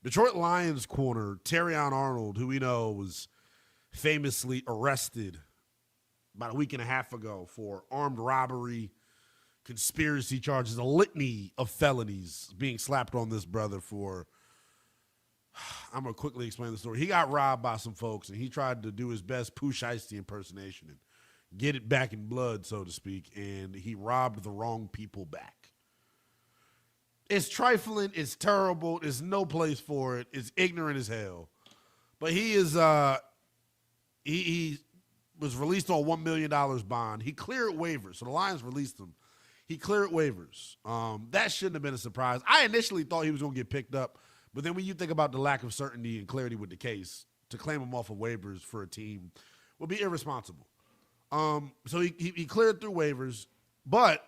Detroit Lions corner Terrion Arnold, who we know was famously arrested about a week and a half ago for armed robbery, conspiracy charges, a litany of felonies being slapped on this brother for. I'm going to quickly explain the story. He got robbed by some folks, and he tried to do his best Pooh Shiesty impersonation and get it back in blood, so to speak, and he robbed the wrong people back. It's trifling. It's terrible. There's no place for it. It's ignorant as hell. But he is he was released on $1 million bond. He cleared waivers, so the Lions released him. He cleared waivers. That shouldn't have been a surprise. I initially thought he was going to get picked up, but then when you think about the lack of certainty and clarity with the case, to claim him off of waivers for a team would be irresponsible. So he cleared through waivers, but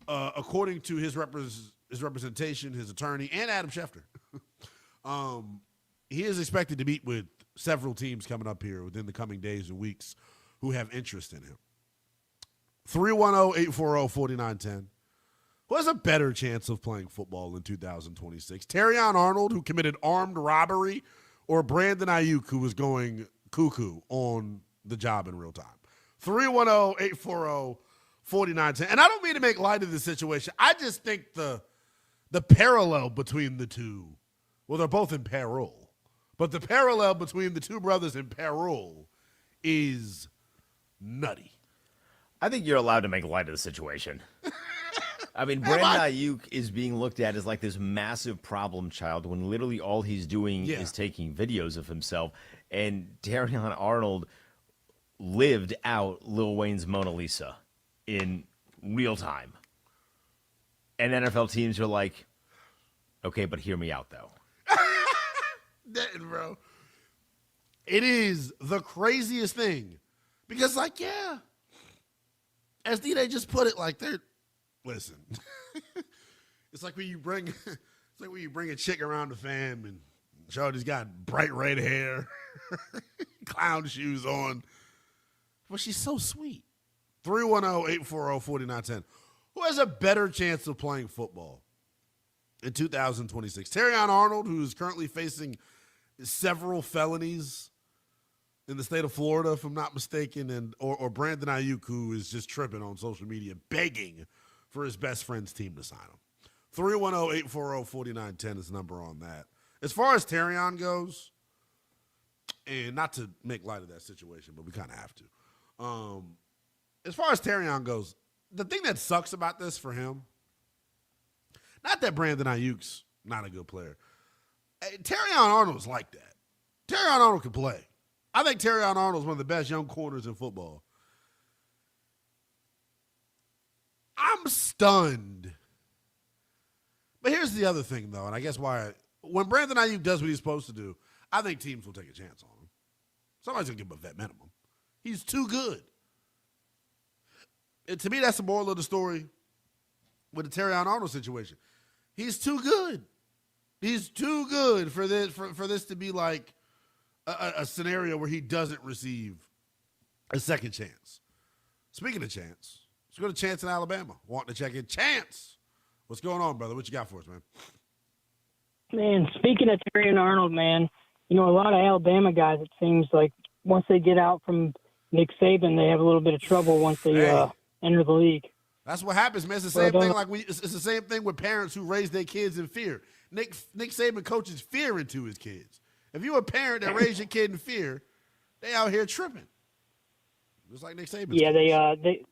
according to his representation, his attorney, and Adam Schefter, he is expected to meet with several teams coming up here within the coming days and weeks who have interest in him. 310-840-4910. Who has a better chance of playing football in 2026? Terrion Arnold, who committed armed robbery, or Brandon Aiyuk, who was going cuckoo on the job in real time? 310-840-4910. And I don't mean to make light of the situation. I just think the parallel between the two, well, they're both in peril, but the parallel between the two brothers in peril is nutty. I think you're allowed to make light of the situation. I mean, Brandon Aiyuk is being looked at as like this massive problem child when literally all he's doing is taking videos of himself. And Terrion Arnold lived out Lil Wayne's Mona Lisa in real time. And NFL teams are like, okay, but hear me out, though. Bro, it is the craziest thing. Because, like, yeah, as D-Day just put it, like, listen, it's like when you bring a chick around the fam and Shorty's got bright red hair, clown shoes on, but she's so sweet. 310-840-4910. Who has a better chance of playing football in 2026? Terrion Arnold, who is currently facing several felonies in the state of Florida, if I'm not mistaken, or Brandon Aiyuk, who is just tripping on social media, begging for his best friend's team to sign him. 310-840-4910 is the number on that. As far as Terrion goes, and not to make light of that situation, but we kind of have to. As far as Terrion goes, the thing that sucks about this for him, not that Brandon Ayuk's not a good player. Terrion Arnold's like that. Terrion Arnold can play. I think Terrion Arnold's one of the best young corners in football. I'm stunned. But here's the other thing, though, and I guess when Brandon Aiyuk does what he's supposed to do, I think teams will take a chance on him. Somebody's going to give him a vet minimum. He's too good. And to me, that's the moral of the story with the Terrion Arnold situation. He's too good. He's too good for this to be like a scenario where he doesn't receive a second chance. Speaking of chance, let's go to Chance in Alabama. Wanting to check in. Chance, what's going on, brother? What you got for us, man? Man, speaking of Terrion Arnold, man, a lot of Alabama guys, it seems like once they get out from Nick Saban, they have a little bit of trouble once they enter the league. That's what happens, man. It's the same thing. It's the same thing with parents who raise their kids in fear. Nick Saban coaches fear into his kids. If you're a parent that raised your kid in fear, they out here tripping. Just like Nick Saban. Yeah, they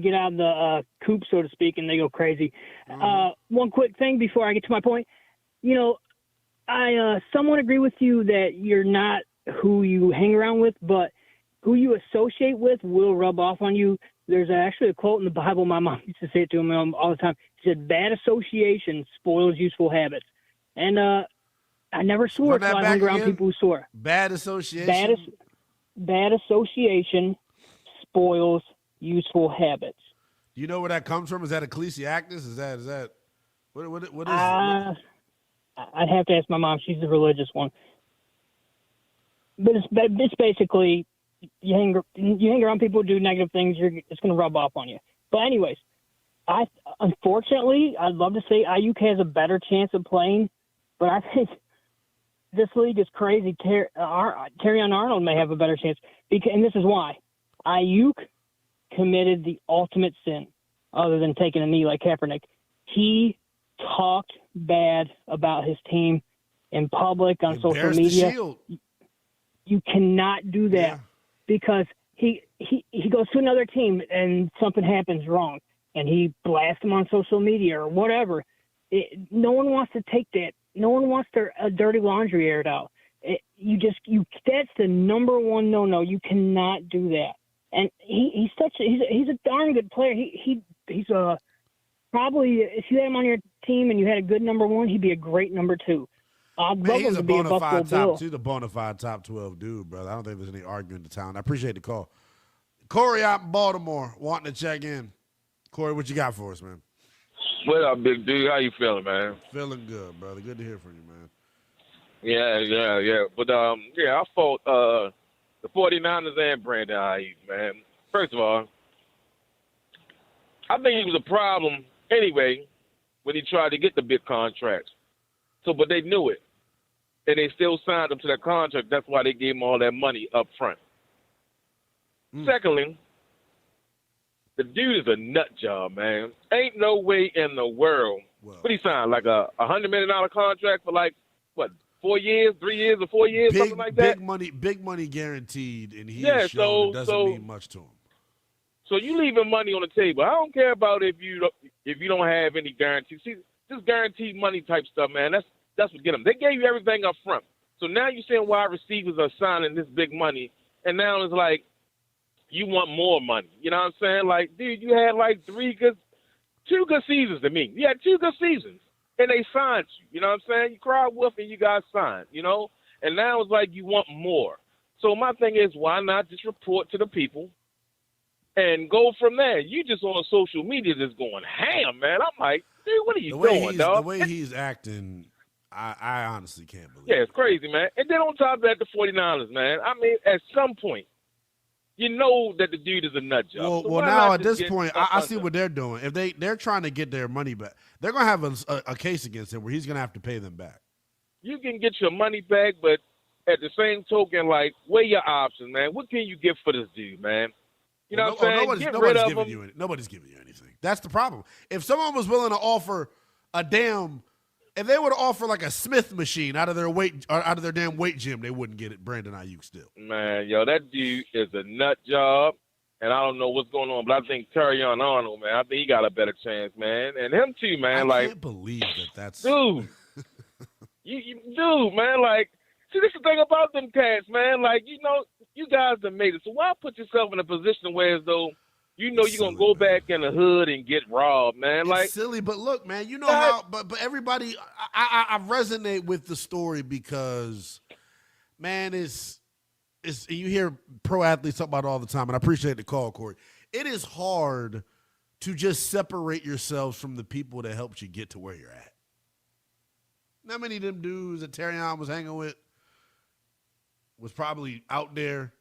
get out of the coop, so to speak, and they go crazy. One quick thing before I get to my point. I somewhat agree with you that you're not who you hang around with, but who you associate with will rub off on you. There's actually a quote in the Bible. My mom used to say it to me all the time. She said, "Bad association spoils useful habits." And I never swore, so I hung around people who swore. Bad association? Bad association spoils useful habits. Do you know where that comes from? Is that Ecclesiastes? Is that what is it? I'd have to ask my mom. She's the religious one. But it's basically you hang around people who do negative things, it's going to rub off on you. But anyways, unfortunately, I'd love to say Aiyuk has a better chance of playing, but I think this league is crazy. Terrion Arnold may have a better chance, and this is why. Aiyuk committed the ultimate sin. other than taking a knee like Kaepernick. He talked bad about his team in public on social media. You cannot do that because he goes to another team and something happens wrong and he blasts him on social media or whatever. No one wants to take that. No one wants their dirty laundry aired out. That's the number one no. You cannot do that. And he's a darn good player. He's probably, if you had him on your team and you had a good number one, he'd be a great number two. I'd love him to be a Buffalo Bill. He's a bona fide top 12 dude, brother. I don't think there's any arguing the talent. I appreciate the call. Corey out in Baltimore wanting to check in. Corey, what you got for us, man? What up, big dude? How you feeling, man? Feeling good, brother. Good to hear from you, man. Yeah. But, I fought the 49ers and Brandon Aiyuk, man. First of all, I think it was a problem anyway when he tried to get the big contracts. But they knew it. And they still signed him to that contract. That's why they gave him all that money up front. Secondly, the dude is a nut job, man. Ain't no way in the world. What he signed? Like a $100 million contract for 4 years, 3 years, or 4 years, something like that? Big money guaranteed, and he's shown it doesn't mean much to him. So you leaving money on the table. I don't care about if you don't have any guarantees. See, this guaranteed money type stuff, man, that's what get them. They gave you everything up front. So now you're seeing why receivers are signing this big money, and now it's like you want more money. You know what I'm saying? Like, dude, you had two good seasons to me. You had 2 good seasons, and they signed you. You know what I'm saying? You cried wolf and you got signed, you know? And now it's like you want more. So my thing is, why not just report to the people and go from there? You just on social media just going ham, man. I'm like, dude, what are you doing, dog? The way he's acting, I honestly can't believe it. Yeah, it's crazy, man. And then on top of that, the 49ers, man. I mean, at some point, you know that the dude is a nut job. Well, now at this point, I see what they're doing. If they're trying to get their money back, they're going to have a case against him where he's going to have to pay them back. You can get your money back, but at the same token, like, weigh your options, man. What can you get for this dude, man? You know what I'm saying? Nobody's giving you anything. That's the problem. If someone was willing to offer if they would offer like a Smith machine out of their damn weight gym, they wouldn't get it. Brandon Aiyuk still. Man, that dude is a nut job, and I don't know what's going on, but I think Terrion Arnold, man, I think he got a better chance, man, and him too, man. I can't believe that's dude. Dude, man, like, see, this is the thing about them cats, man. Like, you know, you guys have made it, so why put yourself in a position where as though you know you're going to go back in the hood and get robbed, man. It's like silly, but look, man, you know how – but everybody – I resonate with the story because, man, it's you hear pro athletes talk about it all the time, and I appreciate the call, Corey. It is hard to just separate yourselves from the people that helped you get to where you're at. How many of them dudes that Terrion was hanging with was probably out there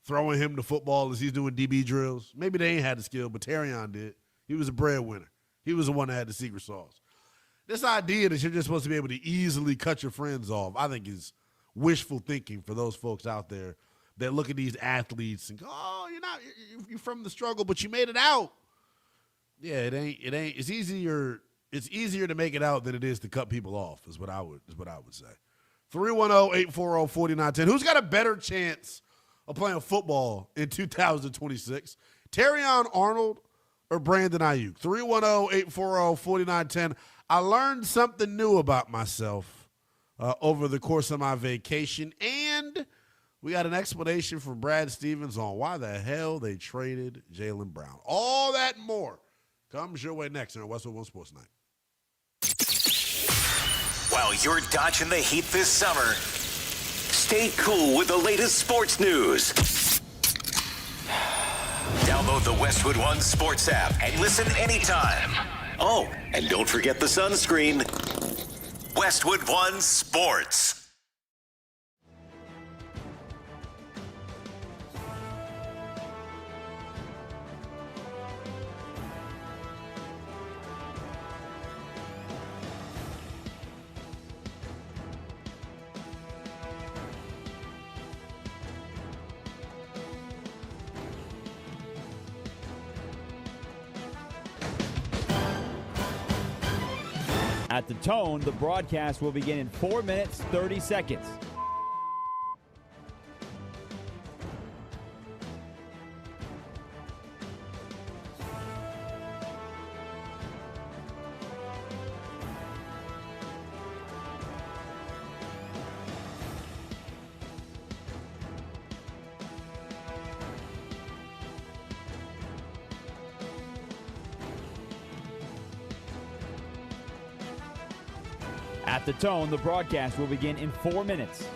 throwing him the football as he's doing DB drills? Maybe they ain't had the skill, but Terrion did. He was a breadwinner. He was the one that had the secret sauce. This idea that you're just supposed to be able to easily cut your friends off, I think is wishful thinking for those folks out there that look at these athletes and go, oh, you're from the struggle, but you made it out. Yeah, it ain't. It's easier to make it out than it is to cut people off, is what I would say. 310-840-4910. Who's got a better chance of playing football in 2026? Terrion Arnold or Brandon Aiyuk? 310-840-4910. I learned something new about myself over the course of my vacation, and we got an explanation from Brad Stevens on why the hell they traded Jaylen Brown. All that and more comes your way next on Westwood One Sports Night. While you're dodging the heat this summer, stay cool with the latest sports news. Download the Westwood One Sports app and listen anytime. Oh, and don't forget the sunscreen. Westwood One Sports. At the tone, the broadcast will begin in 4 minutes, 30 seconds. At the tone, the broadcast will begin in 4 minutes.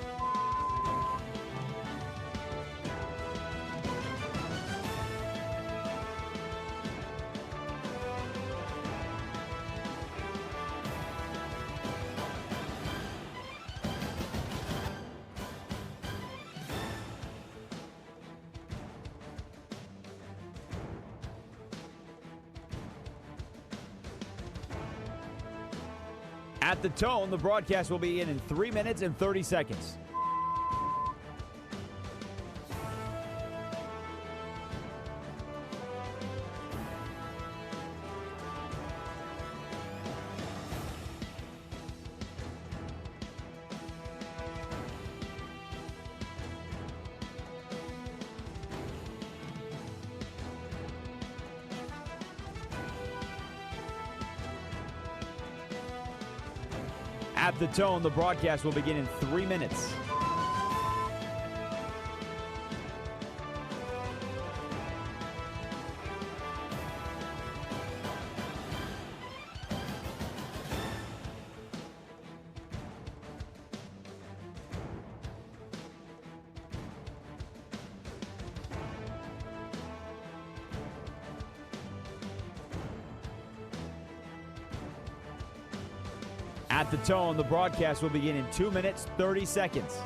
At the tone, the broadcast will begin in 3 minutes and 30 seconds. At the tone, the broadcast will begin in 3 minutes. At the tone, the broadcast will begin in 2 minutes, 30 seconds.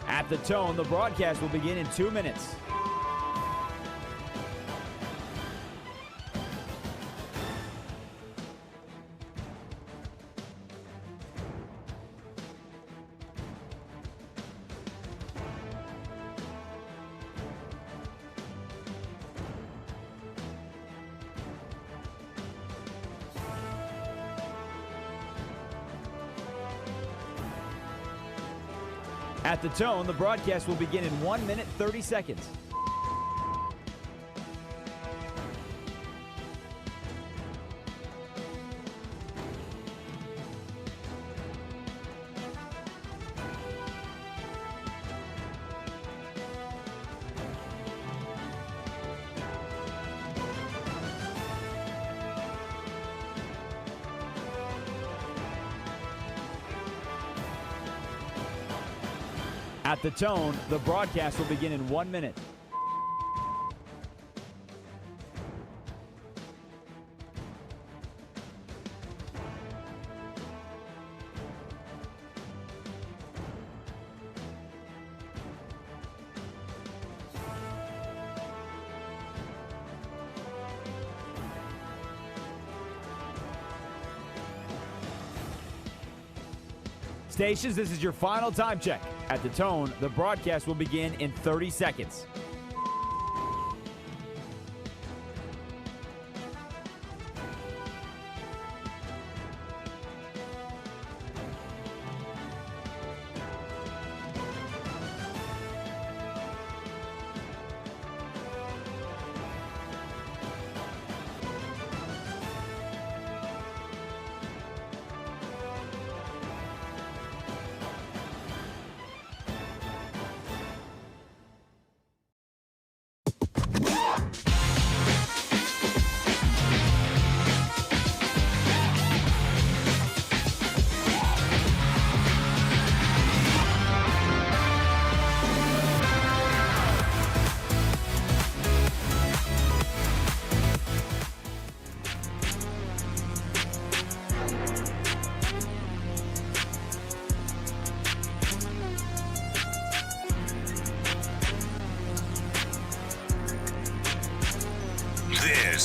At the tone, the broadcast will begin in 2 minutes. At the tone, the broadcast will begin in 1 minute, 30 seconds. At the tone, the broadcast will begin in 1 minute. Stations, this is your final time check. At the tone, the broadcast will begin in 30 seconds.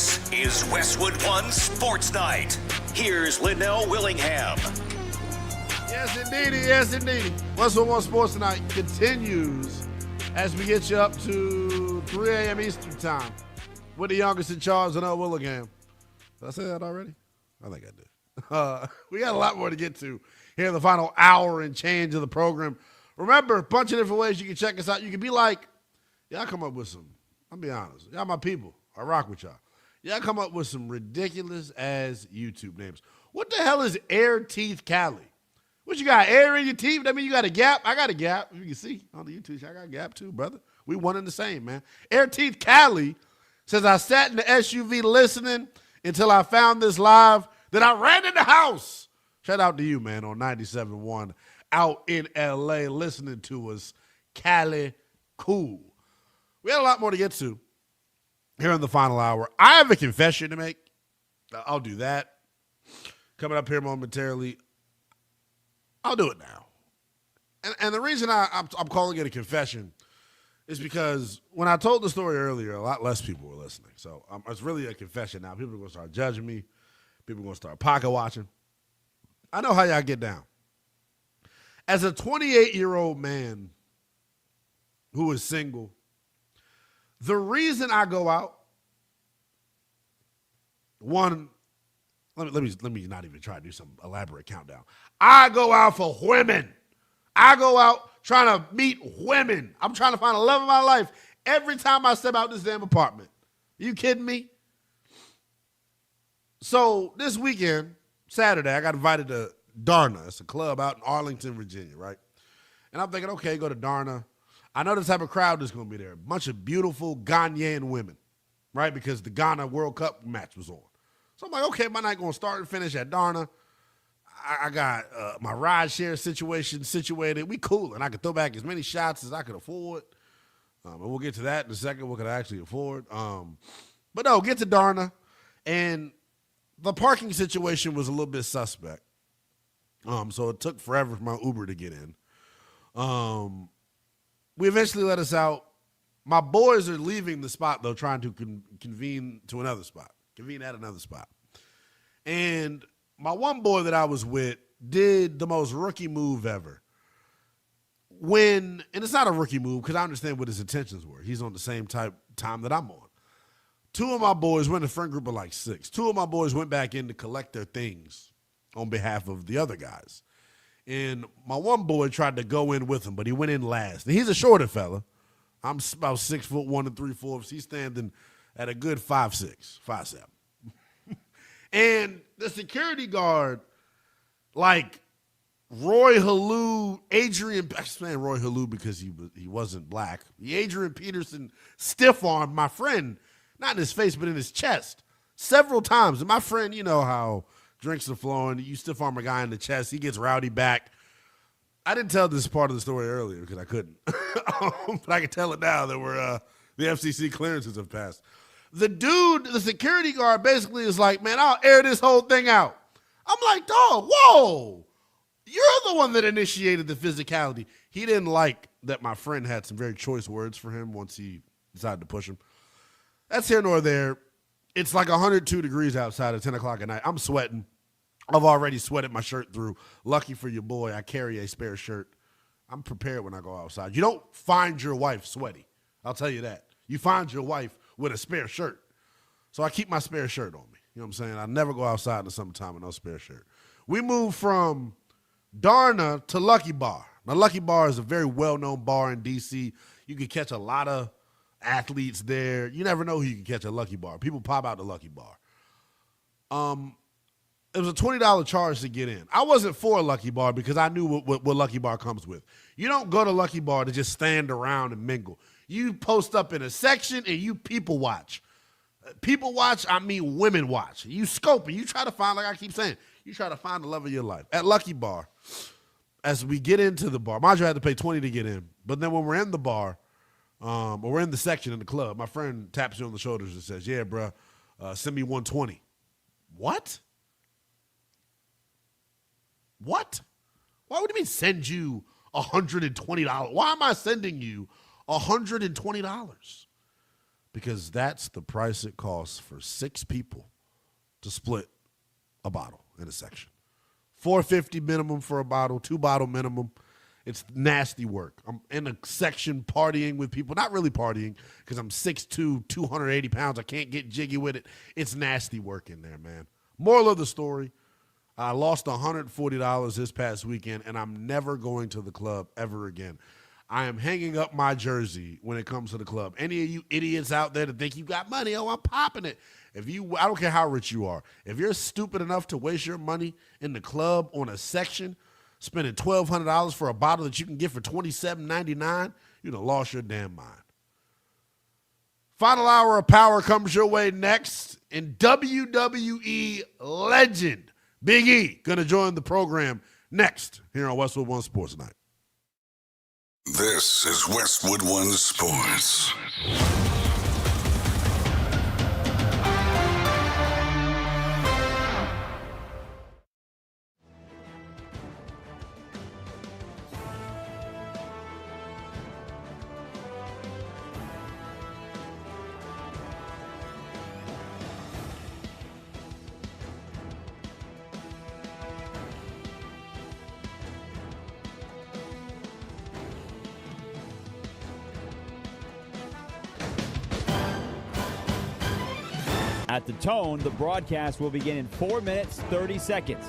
This is Westwood One Sports Night. Here's Linnell Willingham. Yes, indeedy. Yes, indeedy. Westwood One Sports Night continues as we get you up to 3 a.m. Eastern Time with the youngest in charge, Linnell Willingham. Did I say that already? I think I did. We got a lot more to get to here in the final hour and change of the program. Remember, a bunch of different ways you can check us out. You can be like, y'all come up with some, I'll be honest, y'all my people. I rock with y'all. Y'all come up with some ridiculous-ass YouTube names. What the hell is Air Teeth Cali? What you got, air in your teeth? That mean you got a gap? I got a gap. You can see on the YouTube, I got a gap too, brother. We one and the same, man. Air Teeth Cali says, I sat in the SUV listening until I found this live. Then I ran in the house. Shout out to you, man, on 97.1 out in L.A. listening to us. Cali cool. We had a lot more to get to here in the final hour. I have a confession to make. I'll do that. Coming up here momentarily. I'll do it now. And the reason I'm calling it a confession is because when I told the story earlier, a lot less people were listening. So it's really a confession now. People are going to start judging me. People are going to start pocket watching. I know how y'all get down. As a 28-year-old man who is single, the reason I go out, one, let me not even try to do some elaborate countdown. I go out for women. I go out trying to meet women. I'm trying to find the love of my life every time I step out this damn apartment. Are you kidding me? So this weekend, Saturday, I got invited to Darna. It's a club out in Arlington, Virginia, right? And I'm thinking, okay, go to Darna. I know the type of crowd that's going to be there. A bunch of beautiful Ghanaian women, right? Because the Ghana World Cup match was on. So I'm like, okay, my night going to start and finish at Darna. I got my ride share situation situated. We cool, and I could throw back as many shots as I could afford. And we'll get to that in a second, what could I actually afford. But no, get to Darna. And the parking situation was a little bit suspect. So it took forever for my Uber to get in. We eventually let us out. My boys are leaving the spot, though, trying to convene at another spot. And my one boy that I was with did the most rookie move ever. And it's not a rookie move because I understand what his intentions were. He's on the same time that I'm on. Two of my boys, we're in a friend group of like 6. 2 of my boys went back in to collect their things on behalf of the other guys. And my one boy tried to go in with him, but he went in last. And he's a shorter fella. I'm about 6'1" and 3/4. He's standing at a good 5'6", 5'7". And the security guard, like Roy Halou, I'm saying Roy Halou because he wasn't black. Adrian Peterson stiff-armed my friend, not in his face, but in his chest, several times. And my friend, you know how drinks are flowing. You stiff-arm a guy in the chest, he gets rowdy back. I didn't tell this part of the story earlier because I couldn't. But I can tell it now that the FCC clearances have passed. The dude, the security guard, basically is like, man, I'll air this whole thing out. I'm like, dog, whoa. You're the one that initiated the physicality. He didn't like that my friend had some very choice words for him once he decided to push him. That's here nor there. It's like 102 degrees outside at 10 o'clock at night. I'm sweating. I've already sweated my shirt through. Lucky for your boy, I carry a spare shirt. I'm prepared when I go outside. You don't find your wife sweaty. I'll tell you that. You find your wife with a spare shirt. So I keep my spare shirt on me. You know what I'm saying? I never go outside in the summertime with no spare shirt. We moved from Darna to Lucky Bar. Now, Lucky Bar is a very well-known bar in D.C. You can catch a lot of athletes there. You never know who you can catch at Lucky Bar. People pop out to Lucky Bar. It was a $20 charge to get in. I wasn't for Lucky Bar because I knew what Lucky Bar comes with. You don't go to Lucky Bar to just stand around and mingle. You post up in a section and you people watch. People watch, I mean women watch. You scope and you try to find, like I keep saying, you try to find the love of your life. At Lucky Bar, as we get into the bar, mind you, I had to pay $20 to get in. But then when we're in the bar, or we're in the section in the club, my friend taps you on the shoulders and says, yeah, bro, send me $120. What? What? Why would you mean send you $120? Why am I sending you $120? because that's the price it costs for 6 people to split a bottle in a section. $4.50 minimum for a bottle, 2-bottle minimum. It's nasty work. I'm in a section partying with people, not really partying because I'm 6'2", 280 pounds. I can't get jiggy with it. It's nasty work in there, man. Moral of the story, I lost $140 this past weekend, and I'm never going to the club ever again. I am hanging up my jersey when it comes to the club. Any of you idiots out there that think you got money, oh, I'm popping it. I don't care how rich you are. If you're stupid enough to waste your money in the club on a section, spending $1,200 for a bottle that you can get for $27.99, you'd have lost your damn mind. Final hour of power comes your way next. And WWE legend Big E going to join the program next here on Westwood One Sports Night. This is Westwood One Sports. At the tone, the broadcast will begin in 4 minutes, 30 seconds.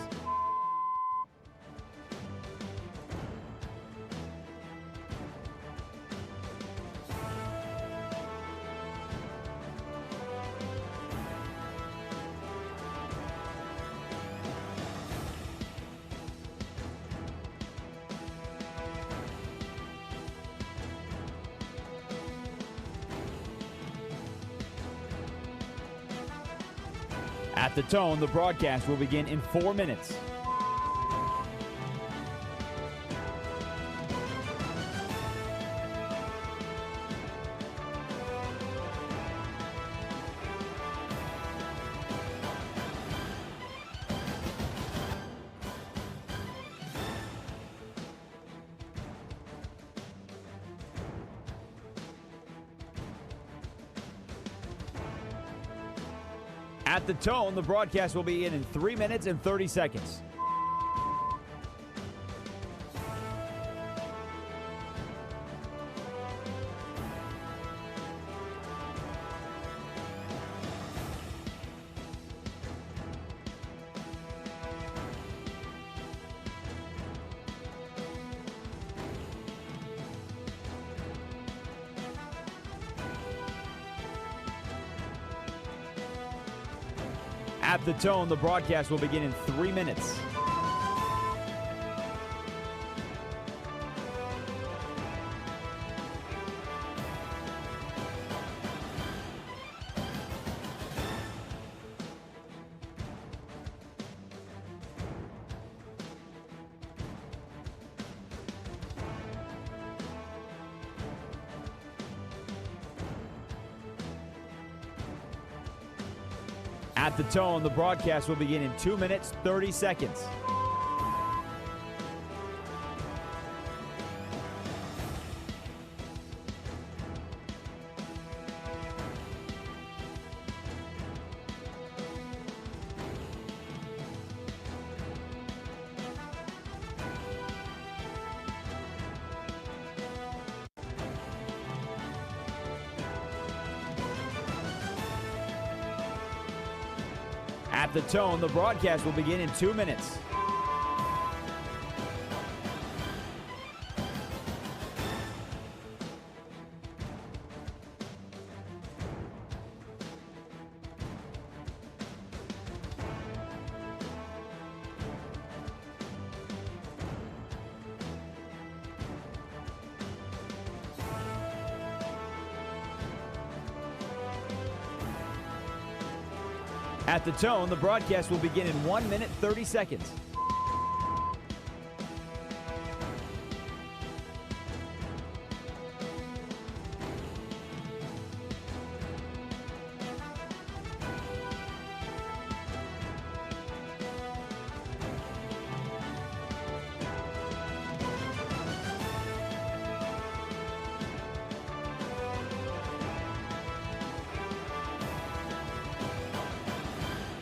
At the tone, the broadcast will begin in 4 minutes. At the tone, the broadcast will begin in 3 minutes and 30 seconds. At the tone, the broadcast will begin in 3 minutes. At the tone, the broadcast will begin in 2 minutes, 30 seconds. At the tone, the broadcast will begin in 2 minutes. At the tone, the broadcast will begin in 1 minute, 30 seconds.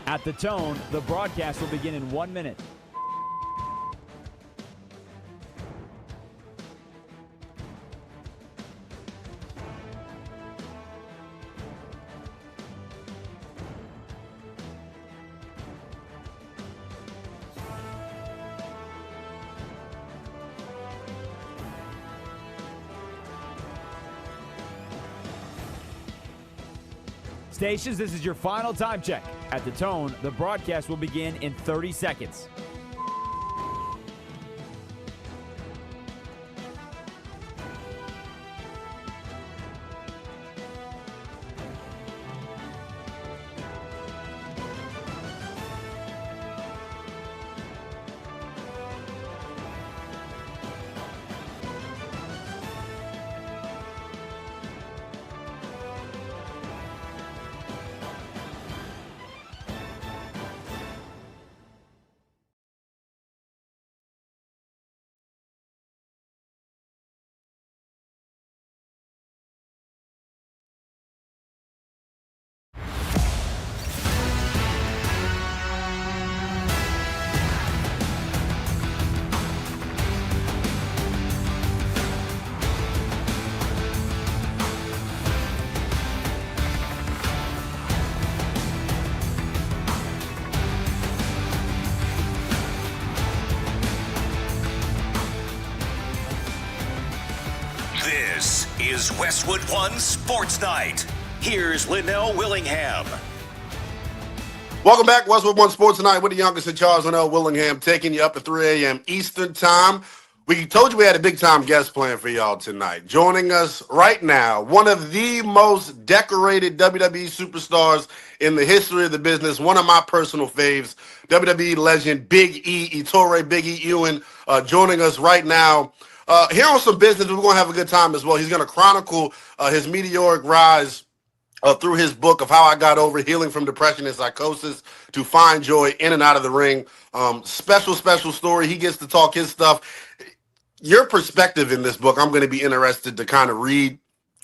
At the tone, the broadcast will begin in 1 minute. Stations, this is your final time check. At the tone, the broadcast will begin in 30 seconds. This is Westwood One Sports Night. Here's Linnell Willingham. Welcome back, Westwood One Sports Night with the youngest in Charles Linnell Willingham, taking you up to 3 a.m. Eastern Time. We told you we had a big-time guest planned for y'all tonight. Joining us right now, one of the most decorated WWE superstars in the history of the business, one of my personal faves, WWE legend Big E, Ettore Big E Ewan, joining us right now. Here on some business, we're going to have a good time as well. He's going to chronicle his meteoric rise through his book of how I got over healing from depression and psychosis to find joy in and out of the ring. Special story. He gets to talk his stuff. Your perspective in this book, I'm going to be interested to kind of read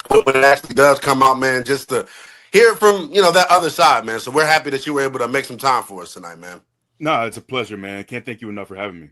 when it actually does come out, man, just to hear it from, that other side, man. So we're happy that you were able to make some time for us tonight, man. No, it's a pleasure, man. Can't thank you enough for having me.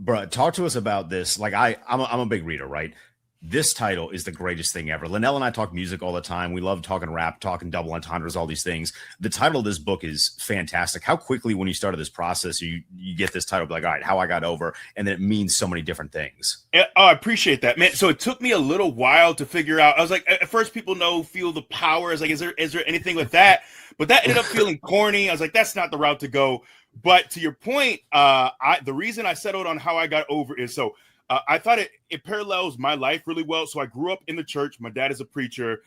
Bruh, talk to us about this. Like, I'm a big reader, right? This title is the greatest thing ever. Linnell and I talk music all the time. We love talking rap, talking double entendres, all these things. The title of this book is fantastic. How quickly, when you started this process, you get this title, like, all right, How I Got Over, and then it means so many different things. I appreciate that, man. So it took me a little while to figure out. I was like, at first, people feel the power. I was like, is there anything with that? But that ended up feeling corny. I was like, that's not the route to go. But to your point, the reason I settled on How I Got Over is I thought it parallels my life really well. So I grew up in the church. My dad is a preacher.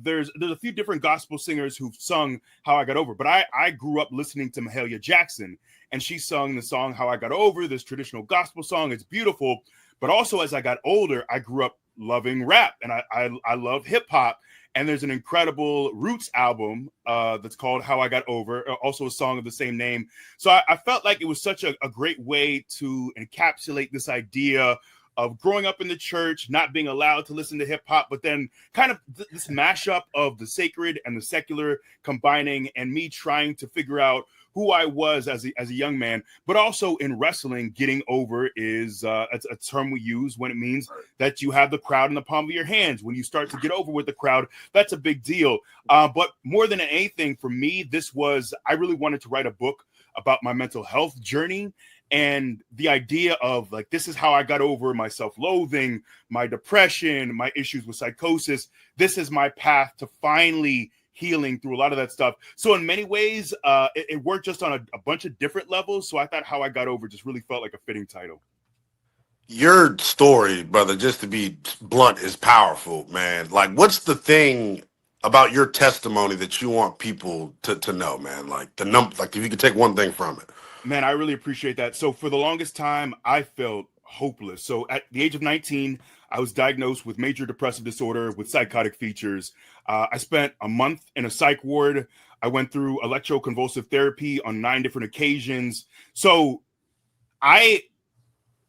There's a few different gospel singers who've sung How I Got Over, but I grew up listening to Mahalia Jackson, and she sung the song How I Got Over, this traditional gospel song. It's beautiful. But also as I got older, I grew up loving rap, and I love hip hop. And there's an incredible Roots album that's called How I Got Over, also a song of the same name. So I felt like it was such a great way to encapsulate this idea of growing up in the church, not being allowed to listen to hip hop, but then kind of this mashup of the sacred and the secular combining, and me trying to figure out who I was as a young man. But also in wrestling, getting over is a term we use when it means that you have the crowd in the palm of your hands. When you start to get over with the crowd, that's a big deal. But more than anything, for me, I really wanted to write a book about my mental health journey. And the idea of like, this is how I got over my self-loathing, my depression, my issues with psychosis. This is my path to finally healing through a lot of that stuff. So in many ways, it worked just on a bunch of different levels. So I thought How I Got Over just really felt like a fitting title. Your story, brother, just to be blunt, is powerful, man. Like, what's the thing about your testimony that you want people to know, man? Like if you could take one thing from it. Man, I really appreciate that. So for the longest time, I felt hopeless. So at the age of 19, I was diagnosed with major depressive disorder with psychotic features. I spent a month in a psych ward. I went through electroconvulsive therapy on 9 different occasions. So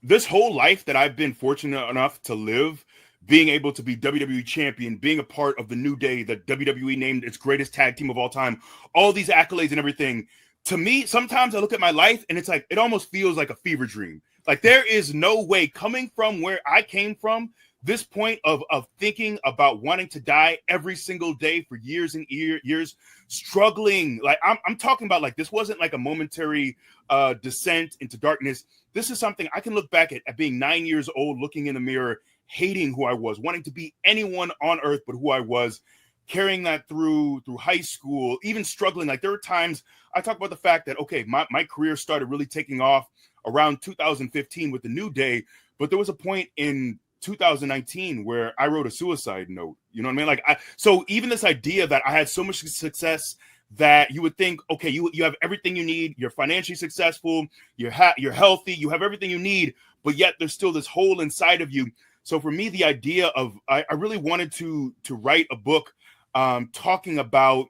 this whole life that I've been fortunate enough to live being able to be WWE champion, being a part of the New Day that WWE named its greatest tag team of all time, all these accolades and everything. To me, sometimes I look at my life and it's like, it almost feels like a fever dream. Like there is no way, coming from where I came from, this point of thinking about wanting to die every single day for years and years, struggling. Like I'm talking about, like, this wasn't like a momentary descent into darkness. This is something I can look back at being 9 years old, looking in the mirror, hating who I was, wanting to be anyone on earth but who I was, carrying that through high school, even struggling. Like there were times I talk about the fact that, okay, my career started really taking off around 2015 with the New Day, but there was a point in 2019 where I wrote a suicide note. You know what I mean? Like, so even this idea that I had so much success that you would think, okay, you have everything you need, you're financially successful, you're healthy, you have everything you need, but yet there's still this hole inside of you. So for me, the idea of I really wanted to write a book talking about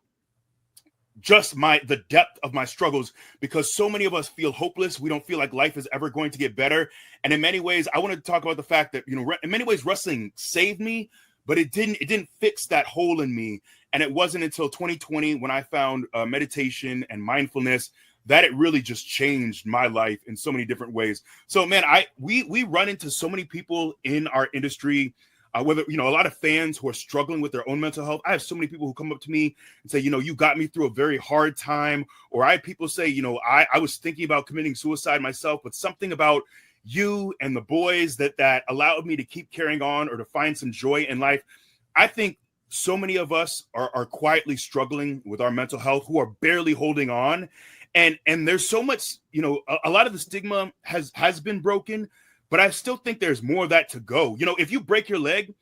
just the depth of my struggles, because so many of us feel hopeless. We don't feel like life is ever going to get better. And in many ways, I wanted to talk about the fact that, you know, in many ways, wrestling saved me, but it didn't fix that hole in me. And it wasn't until 2020 when I found meditation and mindfulness that it really just changed my life in so many different ways. So, man, we run into so many people in our industry, whether, you know, a lot of fans who are struggling with their own mental health. I have so many people who come up to me and say, you know, you got me through a very hard time. Or I had people say, you know, I was thinking about committing suicide myself, but something about you and the boys that allowed me to keep carrying on or to find some joy in life. I think so many of us are quietly struggling with our mental health, who are barely holding on. And there's so much, you know, a lot of the stigma has been broken, but I still think there's more of that to go. You know, if you break your leg,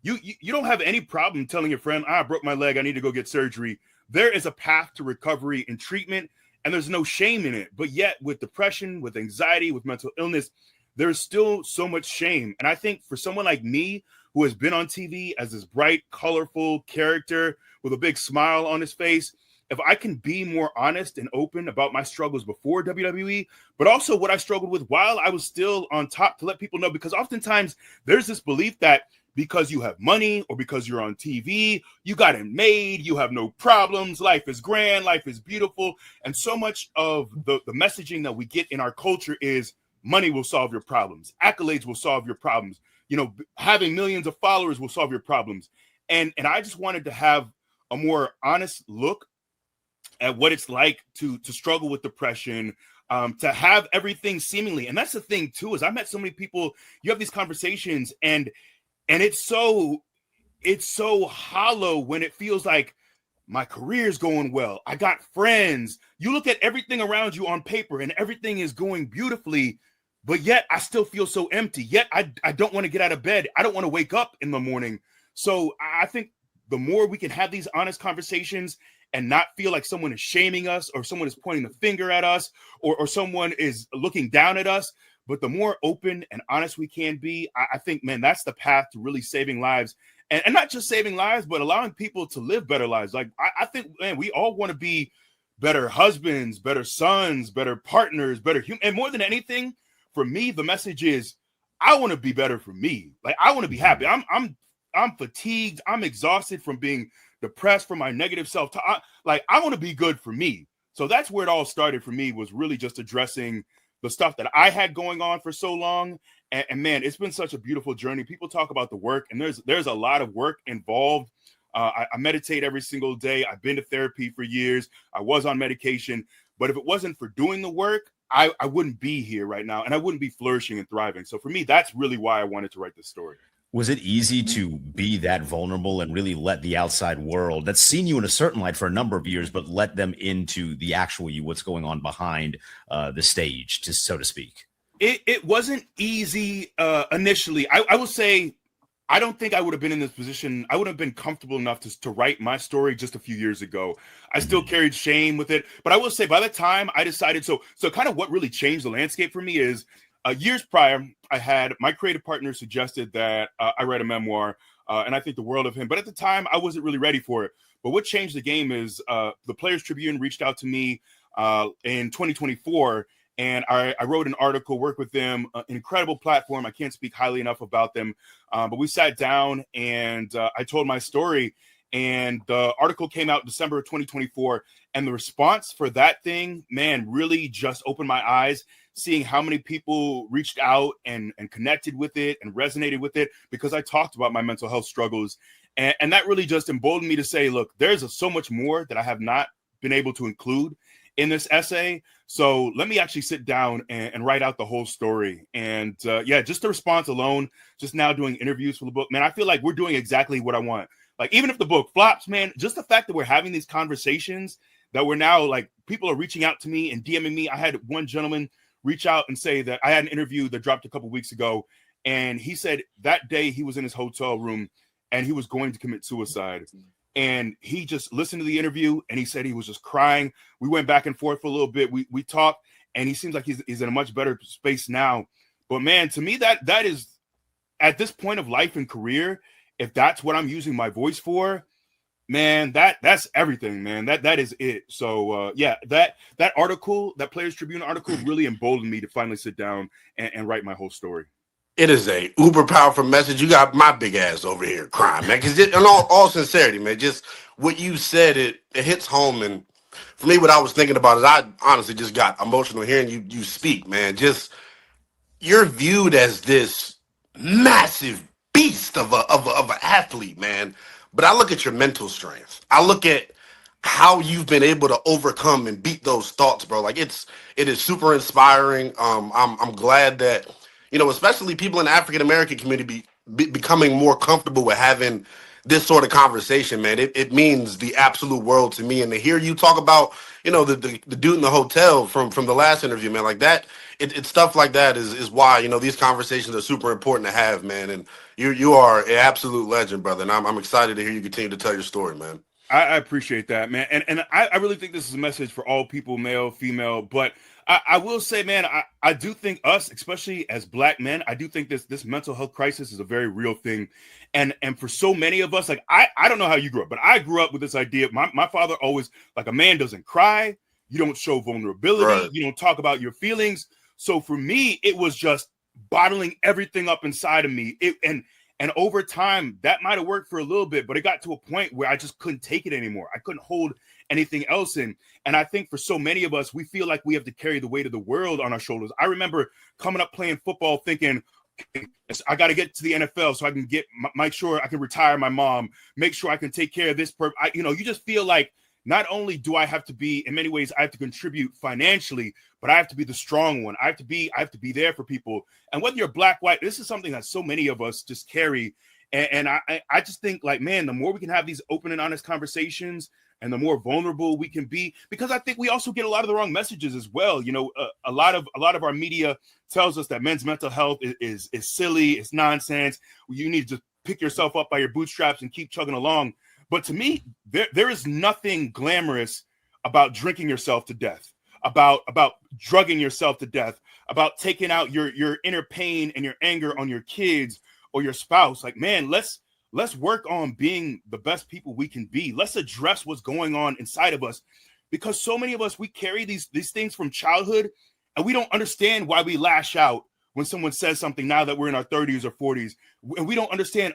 you don't have any problem telling your friend, I broke my leg, I need to go get surgery. There is a path to recovery and treatment, and there's no shame in it. But yet with depression, with anxiety, with mental illness, there's still so much shame. And I think for someone like me, who has been on TV as this bright, colorful character with a big smile on his face, if I can be more honest and open about my struggles before WWE, but also what I struggled with while I was still on top, to let people know, because oftentimes there's this belief that because you have money or because you're on TV, you got it made, you have no problems, life is grand, life is beautiful. And so much of the messaging that we get in our culture is money will solve your problems, accolades will solve your problems, you know, having millions of followers will solve your problems. And I just wanted to have a more honest look at what it's like to struggle with depression, to have everything seemingly. And that's the thing too, is I met so many people, you have these conversations and it's so hollow when it feels like my career's going well, I got friends. You look at everything around you on paper and everything is going beautifully, but yet I still feel so empty. Yet I don't want to get out of bed. I don't want to wake up in the morning. So I think the more we can have these honest conversations and not feel like someone is shaming us or someone is pointing the finger at us or someone is looking down at us, but the more open and honest we can be, I think, man, that's the path to really saving lives. And not just saving lives, but allowing people to live better lives. Like, I think, man, we all want to be better husbands, better sons, better partners, better humans. And more than anything, for me, the message is I want to be better for me. Like, I want to be happy. I'm fatigued. I'm exhausted from being depressed, from my negative self-talk. Like, I want to be good for me. So that's where it all started for me, was really just addressing the stuff that I had going on for so long. And man, it's been such a beautiful journey. People talk about the work, and there's a lot of work involved. I meditate every single day. I've been to therapy for years. I was on medication. But if it wasn't for doing the work, I wouldn't be here right now, and I wouldn't be flourishing and thriving. So for me, that's really why I wanted to write this story. Was it easy to be that vulnerable and really let the outside world that's seen you in a certain light for a number of years, but let them into the actual you, what's going on behind the stage, so to speak? It wasn't easy initially. I will say, I don't think I would have been in this position. I wouldn't have been comfortable enough to write my story just a few years ago. I still carried shame with it. But I will say, by the time I decided, so kind of what really changed the landscape for me is, years prior, I had my creative partner suggested that I write a memoir, and I think the world of him. But at the time, I wasn't really ready for it. But what changed the game is the Players Tribune reached out to me in 2024 And I wrote an article, worked with them, an incredible platform. I can't speak highly enough about them. But we sat down and I told my story. And the article came out December of 2024. And the response for that thing, man, really just opened my eyes, seeing how many people reached out and connected with it and resonated with it because I talked about my mental health struggles. And that really just emboldened me to say, look, there's so much more that I have not been able to include in this essay. So let me actually sit down and write out the whole story. And just the response alone, just now doing interviews for the book, man, I feel like we're doing exactly what I want. Like, even if the book flops, man, just the fact that we're having these conversations, that we're now, like, people are reaching out to me and DMing me. I had one gentleman reach out and say that I had an interview that dropped a couple weeks ago. And he said that day he was in his hotel room and he was going to commit suicide. And he just listened to the interview and he said he was just crying. We went back and forth for a little bit. We talked and he seems like he's in a much better space now. But man, to me, that is, at this point of life and career, if that's what I'm using my voice for, man, that's everything, man. That is it. So that article, that Players Tribune article, really emboldened me to finally sit down and write my whole story. It is a uber powerful message. You got my big ass over here crying, man. Because in all sincerity, man, just what you said, it hits home. And for me, what I was thinking about is I honestly just got emotional hearing you speak, man. Just, you're viewed as this massive beast of an athlete, man. But I look at your mental strength. I look at how you've been able to overcome and beat those thoughts, bro. Like, it is super inspiring. I'm glad that, especially people in the African American community becoming more comfortable with having this sort of conversation, man. It means the absolute world to me. And to hear you talk about, the dude in the hotel from the last interview, man, like that, it's stuff like that is why, these conversations are super important to have, man. And you are an absolute legend, brother. And I'm excited to hear you continue to tell your story, man. I appreciate that, man. And I really think this is a message for all people, male, female. But I will say, man, I do think us, especially as Black men, I do think this mental health crisis is a very real thing. And for so many of us, like, I don't know how you grew up, but I grew up with this idea. My father always, like, a man doesn't cry. You don't show vulnerability. Right. You don't talk about your feelings. So for me, it was just bottling everything up inside of me. And over time, that might have worked for a little bit, but it got to a point where I just couldn't take it anymore. I couldn't hold anything else in. And I think for so many of us, we feel like we have to carry the weight of the world on our shoulders. I remember coming up playing football thinking, okay, I got to get to the NFL so I can make sure I can retire my mom, make sure I can take care of this. You just feel like not only do I have to be, in many ways, I have to contribute financially, but I have to be the strong one. I have to be there for people. And whether you're Black, white, this is something that so many of us just carry. And I just think, like, man, the more we can have these open and honest conversations and the more vulnerable we can be, because I think we also get a lot of the wrong messages as well. A lot of our media tells us that men's mental health is silly, it's nonsense. You need to just pick yourself up by your bootstraps and keep chugging along. But to me, there is nothing glamorous about drinking yourself to death, about drugging yourself to death, about taking out your inner pain and your anger on your kids or your spouse. Like, man, let's work on being the best people we can be. Let's address what's going on inside of us, because so many of us, we carry these things from childhood and we don't understand why we lash out when someone says something now that we're in our 30s or 40s, and we don't understand.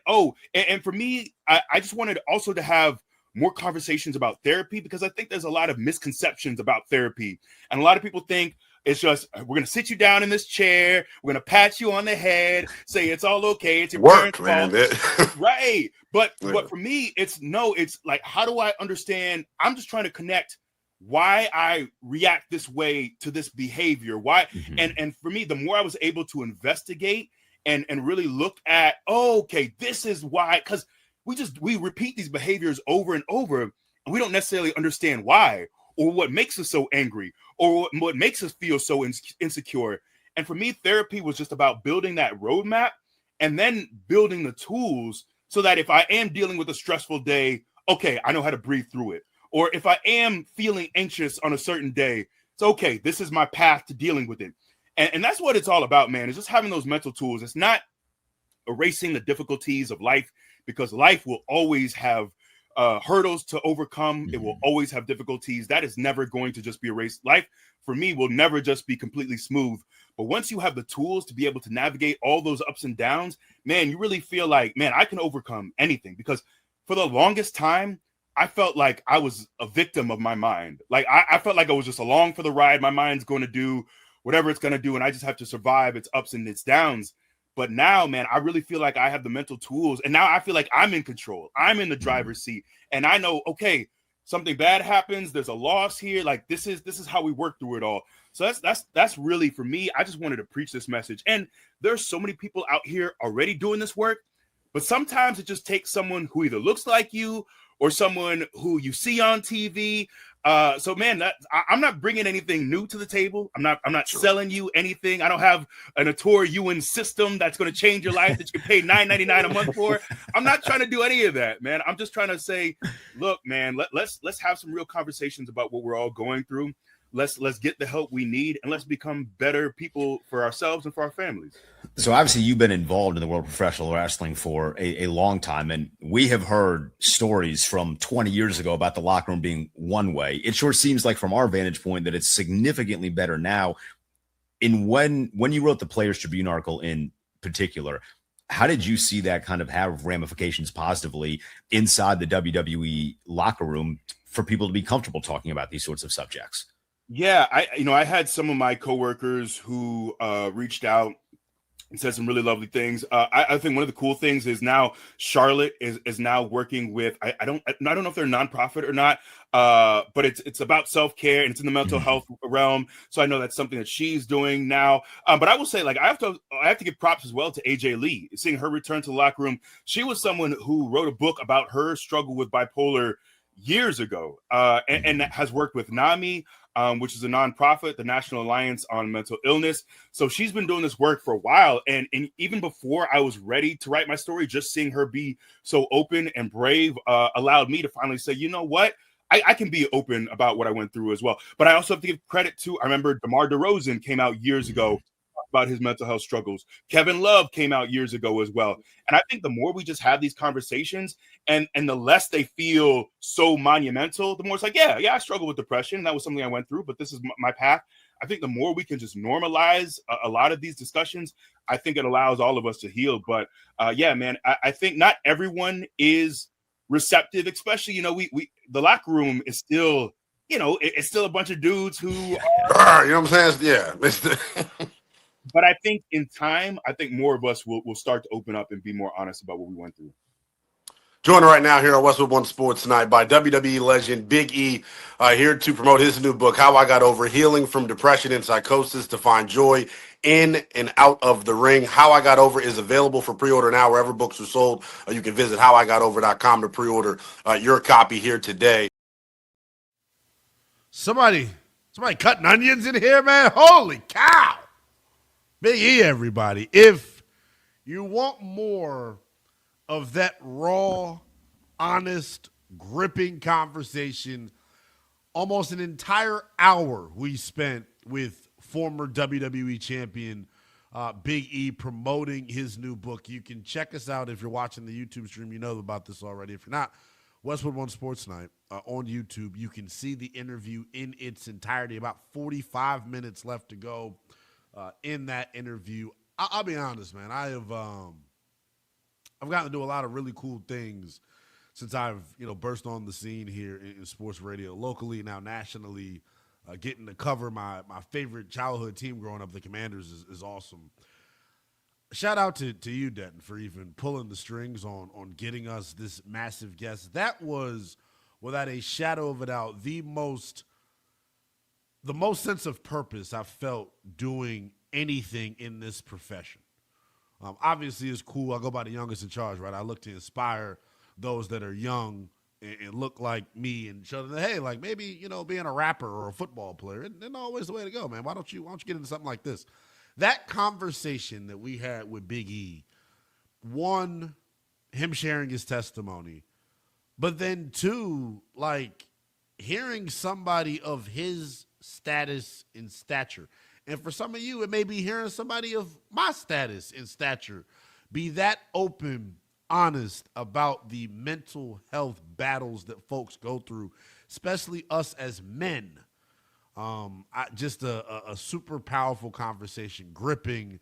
And for me, I just wanted also to have more conversations about therapy, because I think there's a lot of misconceptions about therapy. And a lot of people think it's just, we're going to sit you down in this chair, we're going to pat you on the head, say it's all okay, it's your parents' fault. Right. But for me, it's like, how do I understand? I'm just trying to connect why I react this way to this behavior. Why? Mm-hmm. And for me, the more I was able to investigate and really look at, okay, this is why, because we repeat these behaviors over and over, and we don't necessarily understand why, or what makes us so angry, or what makes us feel so insecure. And for me, therapy was just about building that roadmap and then building the tools so that if I am dealing with a stressful day, okay, I know how to breathe through it. Or if I am feeling anxious on a certain day, it's okay, this is my path to dealing with it. And that's what it's all about, man. It's just having those mental tools. It's not erasing the difficulties of life, because life will always have hurdles to overcome. It will always have difficulties. That is never going to just be a race. Life, for me, will never just be completely smooth. But once you have the tools to be able to navigate all those ups and downs, man, you really feel like, man, I can overcome anything. Because for the longest time, I felt like I was a victim of my mind. Like I felt like I was just along for the ride. My mind's going to do whatever it's going to do, and I just have to survive its ups and its downs. But now, man, I really feel like I have the mental tools, and now I feel like I'm in control. I'm in the driver's seat, and I know, okay, something bad happens. There's a loss here. Like this is how we work through it all. So that's really, for me, I just wanted to preach this message. And there's so many people out here already doing this work, but sometimes it just takes someone who either looks like you or someone who you see on TV. So man, I'm not bringing anything new to the table. I'm not selling you anything. I don't have an Ator Ewan system that's going to change your life that you can pay $9.99 a month for. I'm not trying to do any of that, man. I'm just trying to say, look, man, let's have some real conversations about what we're all going through. Let's get the help we need, and let's become better people for ourselves and for our families. So obviously you've been involved in the world of professional wrestling for a long time, and we have heard stories from 20 years ago about the locker room being one way. It sure seems like from our vantage point that it's significantly better now. When you wrote the Players Tribune article in particular, how did you see that kind of have ramifications positively inside the WWE locker room for people to be comfortable talking about these sorts of subjects? Yeah, I had some of my coworkers who reached out and said some really lovely things. I think one of the cool things is now Charlotte is now working with, I don't know if they're a nonprofit or not, but it's about self-care and it's in the mental health realm. So I know that's something that she's doing now. But I will say, like, I have to give props as well to AJ Lee, seeing her return to the locker room. She was someone who wrote a book about her struggle with bipolar years ago, and has worked with NAMI, which is a nonprofit, the National Alliance on Mental Illness. So she's been doing this work for a while. And even before I was ready to write my story, just seeing her be so open and brave allowed me to finally say, you know what? I can be open about what I went through as well. But I also have to give credit to, I remember DeMar DeRozan came out years ago about his mental health struggles. Kevin Love came out years ago as well. And I think the more we just have these conversations and the less they feel so monumental, the more it's like, yeah, I struggle with depression. That was something I went through, but this is my path. I think the more we can just normalize a lot of these discussions, I think it allows all of us to heal. But yeah, man, I think not everyone is receptive, especially, we the locker room is still, it's still a bunch of dudes who are, you know what I'm saying? Yeah. But I think in time, more of us will start to open up and be more honest about what we went through. Joined right now here on Westwood One Sports Tonight by WWE legend Big E, here to promote his new book, How I Got Over: Healing from Depression and Psychosis to Find Joy in and Out of the Ring. How I Got Over is available for pre-order now wherever books are sold. You can visit howigotover.com to pre-order your copy here today. Somebody cutting onions in here, man. Holy cow. Big E, everybody. If you want more of that raw, honest, gripping conversation, almost an entire hour we spent with former WWE champion Big E promoting his new book. You can check us out if you're watching the YouTube stream. You know about this already. If you're not, Westwood One Sports Night on YouTube. You can see the interview in its entirety. About 45 minutes left to go in that interview. I'll be honest, man. I've gotten to do a lot of really cool things since I've burst on the scene here in sports radio, locally, now nationally. Getting to cover my favorite childhood team growing up, the Commanders, is awesome. Shout out to you, Denton, for even pulling the strings on getting us this massive guest. That was, without a shadow of a doubt, the most sense of purpose I've felt doing anything in this profession. Obviously, it's cool. I go by the youngest in charge, right? I look to inspire those that are young and look like me and show them, hey, like maybe, being a rapper or a football player isn't always the way to go, man. Why don't you get into something like this? That conversation that we had with Big E, one, him sharing his testimony, but then two, like hearing somebody of his status and stature. And for some of you, it may be hearing somebody of my status and stature be that open honest about the mental health battles that folks go through, especially us as men. Just a super powerful conversation, gripping,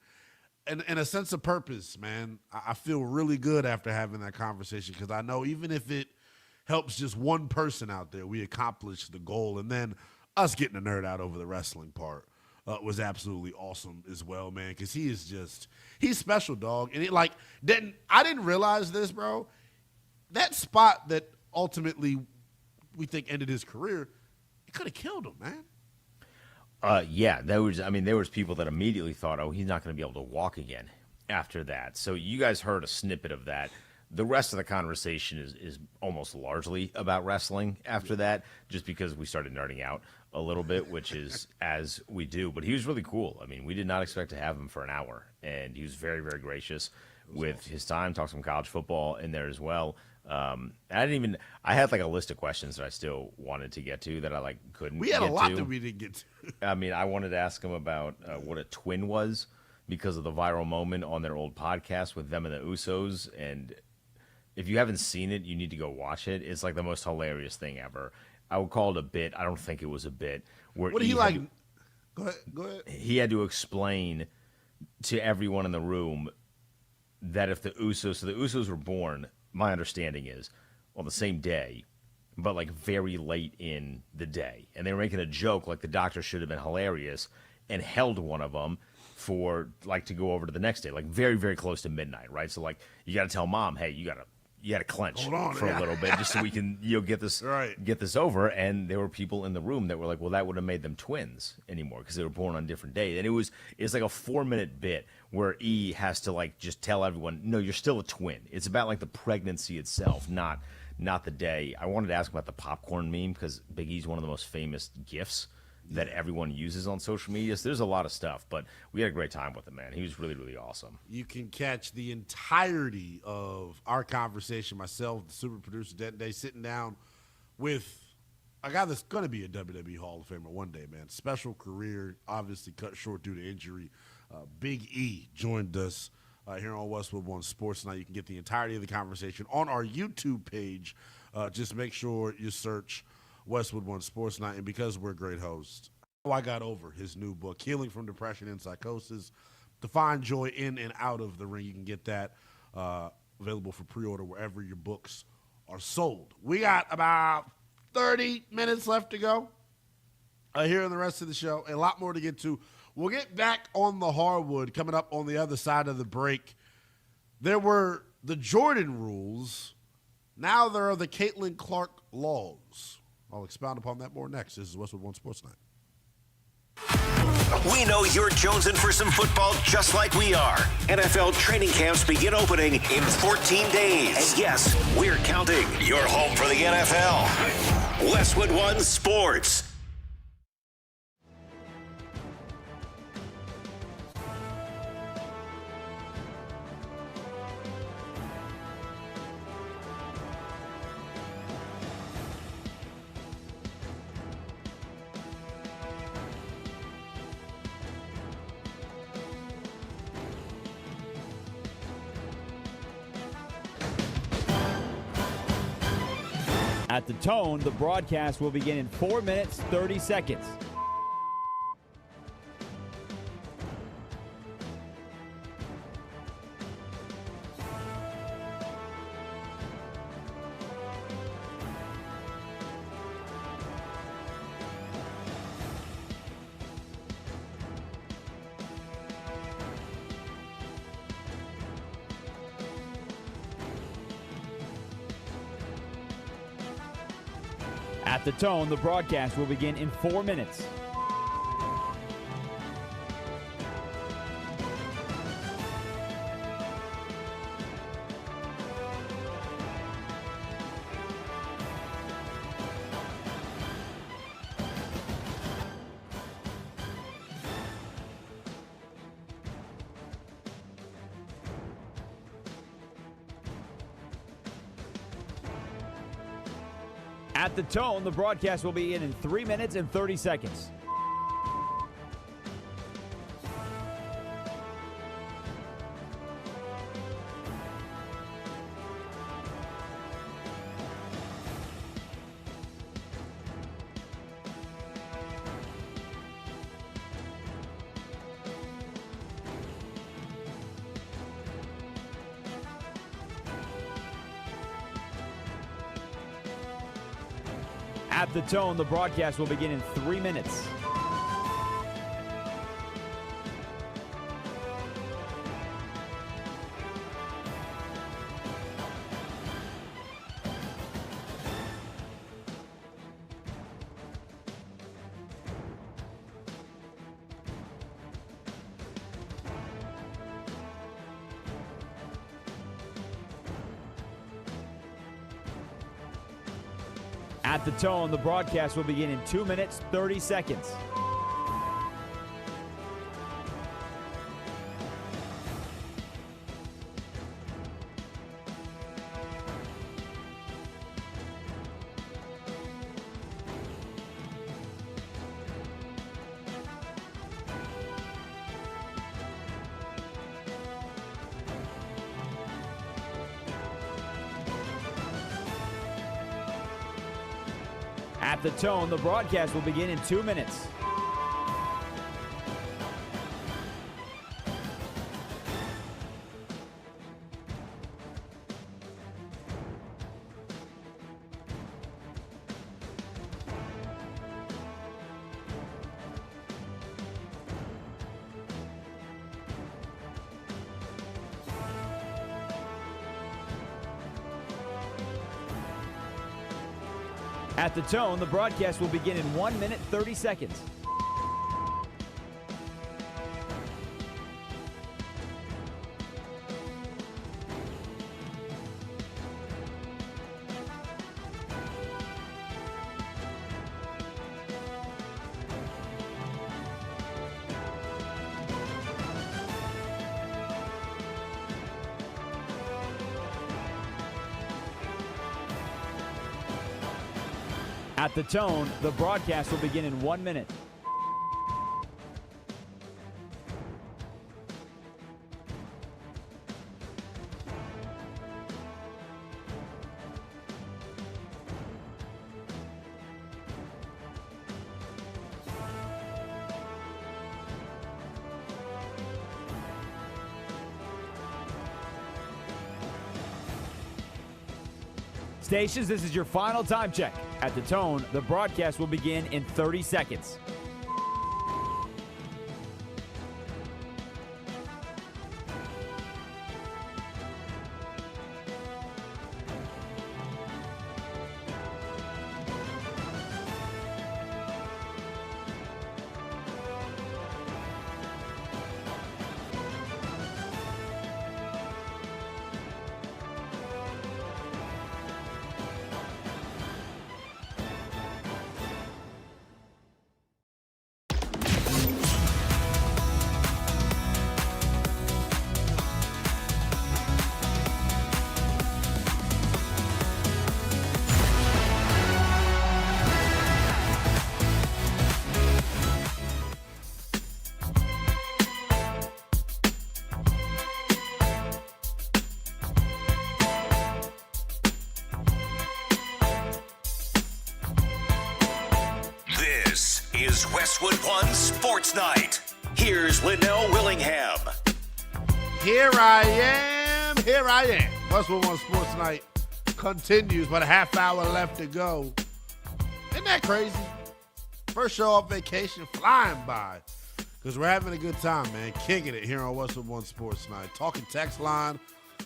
and a sense of purpose, man. I feel really good after having that conversation because I know even if it helps just one person out there, we accomplished the goal. And then us getting a nerd out over the wrestling part was absolutely awesome as well, man, because he's special, dog. And I didn't realize this, bro. That spot that ultimately we think ended his career, it could have killed him, man. Yeah, there was people that immediately thought, oh, he's not going to be able to walk again after that. So you guys heard a snippet of that. The rest of the conversation is almost largely about wrestling after that, just because we started nerding out a little bit, which is as we do. But he was really cool. I mean, we did not expect to have him for an hour, and he was very, very gracious with his time. Talked some college football in there as well. I had like a list of questions that I still wanted to get to that I couldn't. We had a lot to. that we didn't get to. I mean, I wanted to ask him about what a twin was because of the viral moment on their old podcast with them and the Usos. And if you haven't seen it, you need to go watch it. It's like the most hilarious thing ever. I would call it a bit. I don't think it was a bit. Where what did he like? Go ahead. He had to explain to everyone in the room that if the Usos were born, my understanding is, on the same day, but very late in the day. And they were making a joke like the doctor should have been hilarious and held one of them for to go over to the next day, very, very close to midnight, right? So you got to tell mom, hey, you got to clench for a little bit just so we can get this over. And there were people in the room that were like, well, that would have made them twins anymore because they were born on different days. And it's like a 4-minute bit where E has to just tell everyone, no, you're still a twin. It's about the pregnancy itself, not the day. I wanted to ask about the popcorn meme because Big E's one of the most famous GIFs that everyone uses on social media. So there's a lot of stuff, but we had a great time with him, man. He was really, really awesome. You can catch the entirety of our conversation, myself, the super producer, Denton Day, sitting down with a guy that's going to be a WWE Hall of Famer one day, man. Special career, obviously cut short due to injury. Big E joined us here on Westwood One Sports Tonight. You can get the entirety of the conversation on our YouTube page. Just make sure you search Westwood One Sports Night. And because we're great hosts, how I got over his new book, Healing from Depression and Psychosis, to find joy in and out of the ring. You can get that available for pre-order wherever your books are sold. We got about 30 minutes left to go here in the rest of the show. A lot more to get to. We'll get back on the hardwood coming up on the other side of the break. There were the Jordan rules. Now there are the Caitlin Clark laws. I'll expound upon that more next. This is Westwood One Sports Night. We know you're jonesing for some football just like we are. NFL training camps begin opening in 14 days. And yes, we're counting. Your home for the NFL. Westwood One Sports. At the tone, the broadcast will begin in 4 minutes, 30 seconds. At the tone, the broadcast will begin in 4 minutes. At the tone, the broadcast will begin in 3 minutes and 30 seconds. At the tone, the broadcast will begin in 3 minutes. At the tone, the broadcast will begin in 2 minutes, 30 seconds. At the tone, the broadcast will begin in 2 minutes. At the tone, the broadcast will begin in 1 minute, 30 seconds. At the tone, the broadcast will begin in 1 minute. Stations, this is your final time check. At the tone, the broadcast will begin in 30 seconds. Is Westwood One Sports Night. Here's Linnell Willingham. Here I am. Westwood One Sports Night continues, but a half hour left to go. Isn't that crazy? First show off vacation, flying by. Because we're having a good time, man. Kicking it here on Westwood One Sports Night. Talking text line,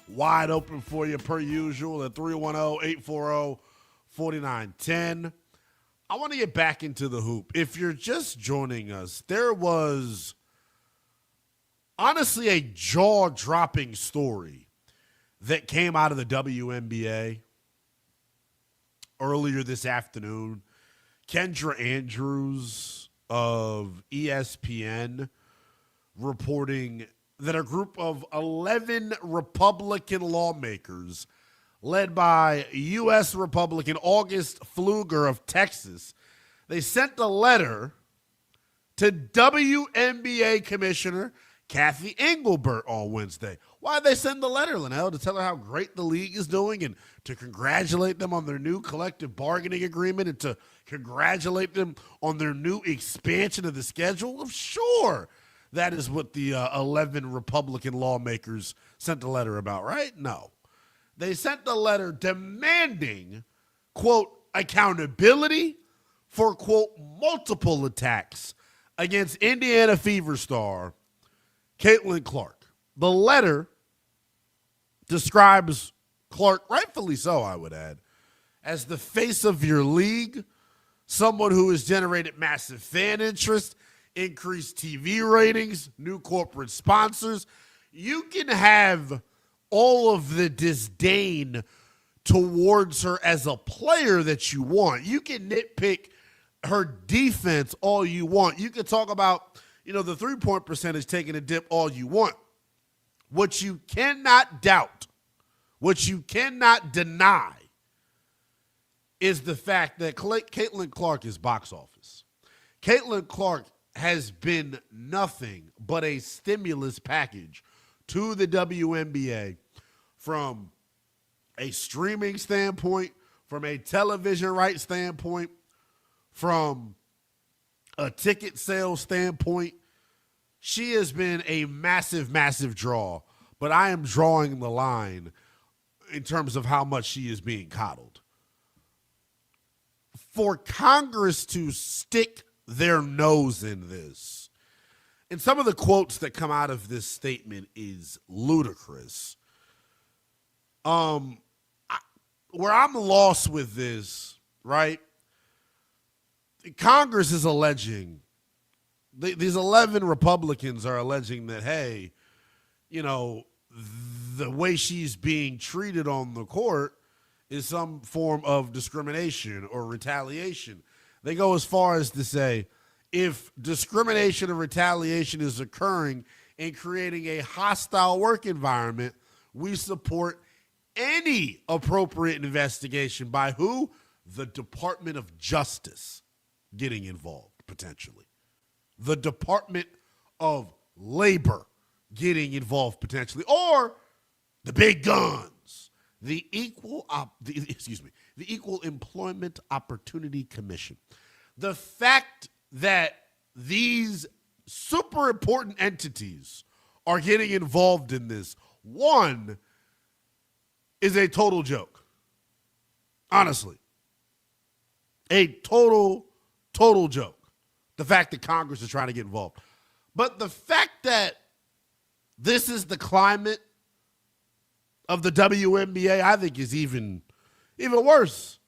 wide open for you per usual at 310-840-4910. I want to get back into the hoop. If you're just joining us, there was honestly a jaw-dropping story that came out of the WNBA earlier this afternoon. Kendra Andrews of ESPN reporting that a group of 11 Republican lawmakers led by U.S. Republican August Pfluger of Texas, they sent a letter to WNBA Commissioner Kathy Engelbert on Wednesday. Why did they send the letter, Linnell? To tell her how great the league is doing and to congratulate them on their new collective bargaining agreement and to congratulate them on their new expansion of the schedule? Sure, that is what the 11 Republican lawmakers sent a letter about, right? No. They sent the letter demanding, quote, accountability for, quote, multiple attacks against Indiana Fever star Caitlin Clark. The letter describes Clark, rightfully so, I would add, as the face of your league, someone who has generated massive fan interest, increased TV ratings, new corporate sponsors. You can have all of the disdain towards her as a player that you want. You can nitpick her defense all you want. You can talk about, the three-point percentage taking a dip all you want. What you cannot doubt, what you cannot deny, is the fact that Caitlin Clark is box office. Caitlin Clark has been nothing but a stimulus package to the WNBA from a streaming standpoint, from a television rights standpoint, from a ticket sales standpoint. She has been a massive, massive draw, but I am drawing the line in terms of how much she is being coddled. For Congress to stick their nose in this, and some of the quotes that come out of this statement is ludicrous. Where I'm lost with this, right? Congress is alleging, these 11 Republicans are alleging that, hey, the way she's being treated on the court is some form of discrimination or retaliation. They go as far as to say, if discrimination or retaliation is occurring and creating a hostile work environment, we support any appropriate investigation by who? The Department of Justice getting involved, potentially. The Department of Labor getting involved, potentially. Or the big guns, the Equal Employment Opportunity Commission. The fact that these super important entities are getting involved in this, one, is a total joke. Honestly. A total joke. The fact that Congress is trying to get involved. But the fact that this is the climate of the WNBA, I think is even worse.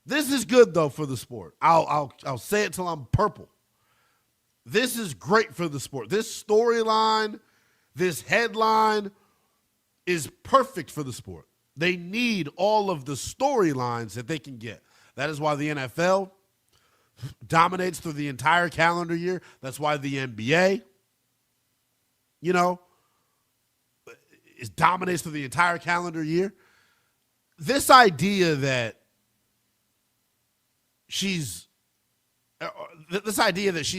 This is good, though, for the sport. I'll say it till I'm purple. This is great for the sport. This storyline, this headline is perfect for the sport. They need all of the storylines that they can get. That is why the NFL dominates through the entire calendar year. That's why the NBA, dominates through the entire calendar year. This idea that she's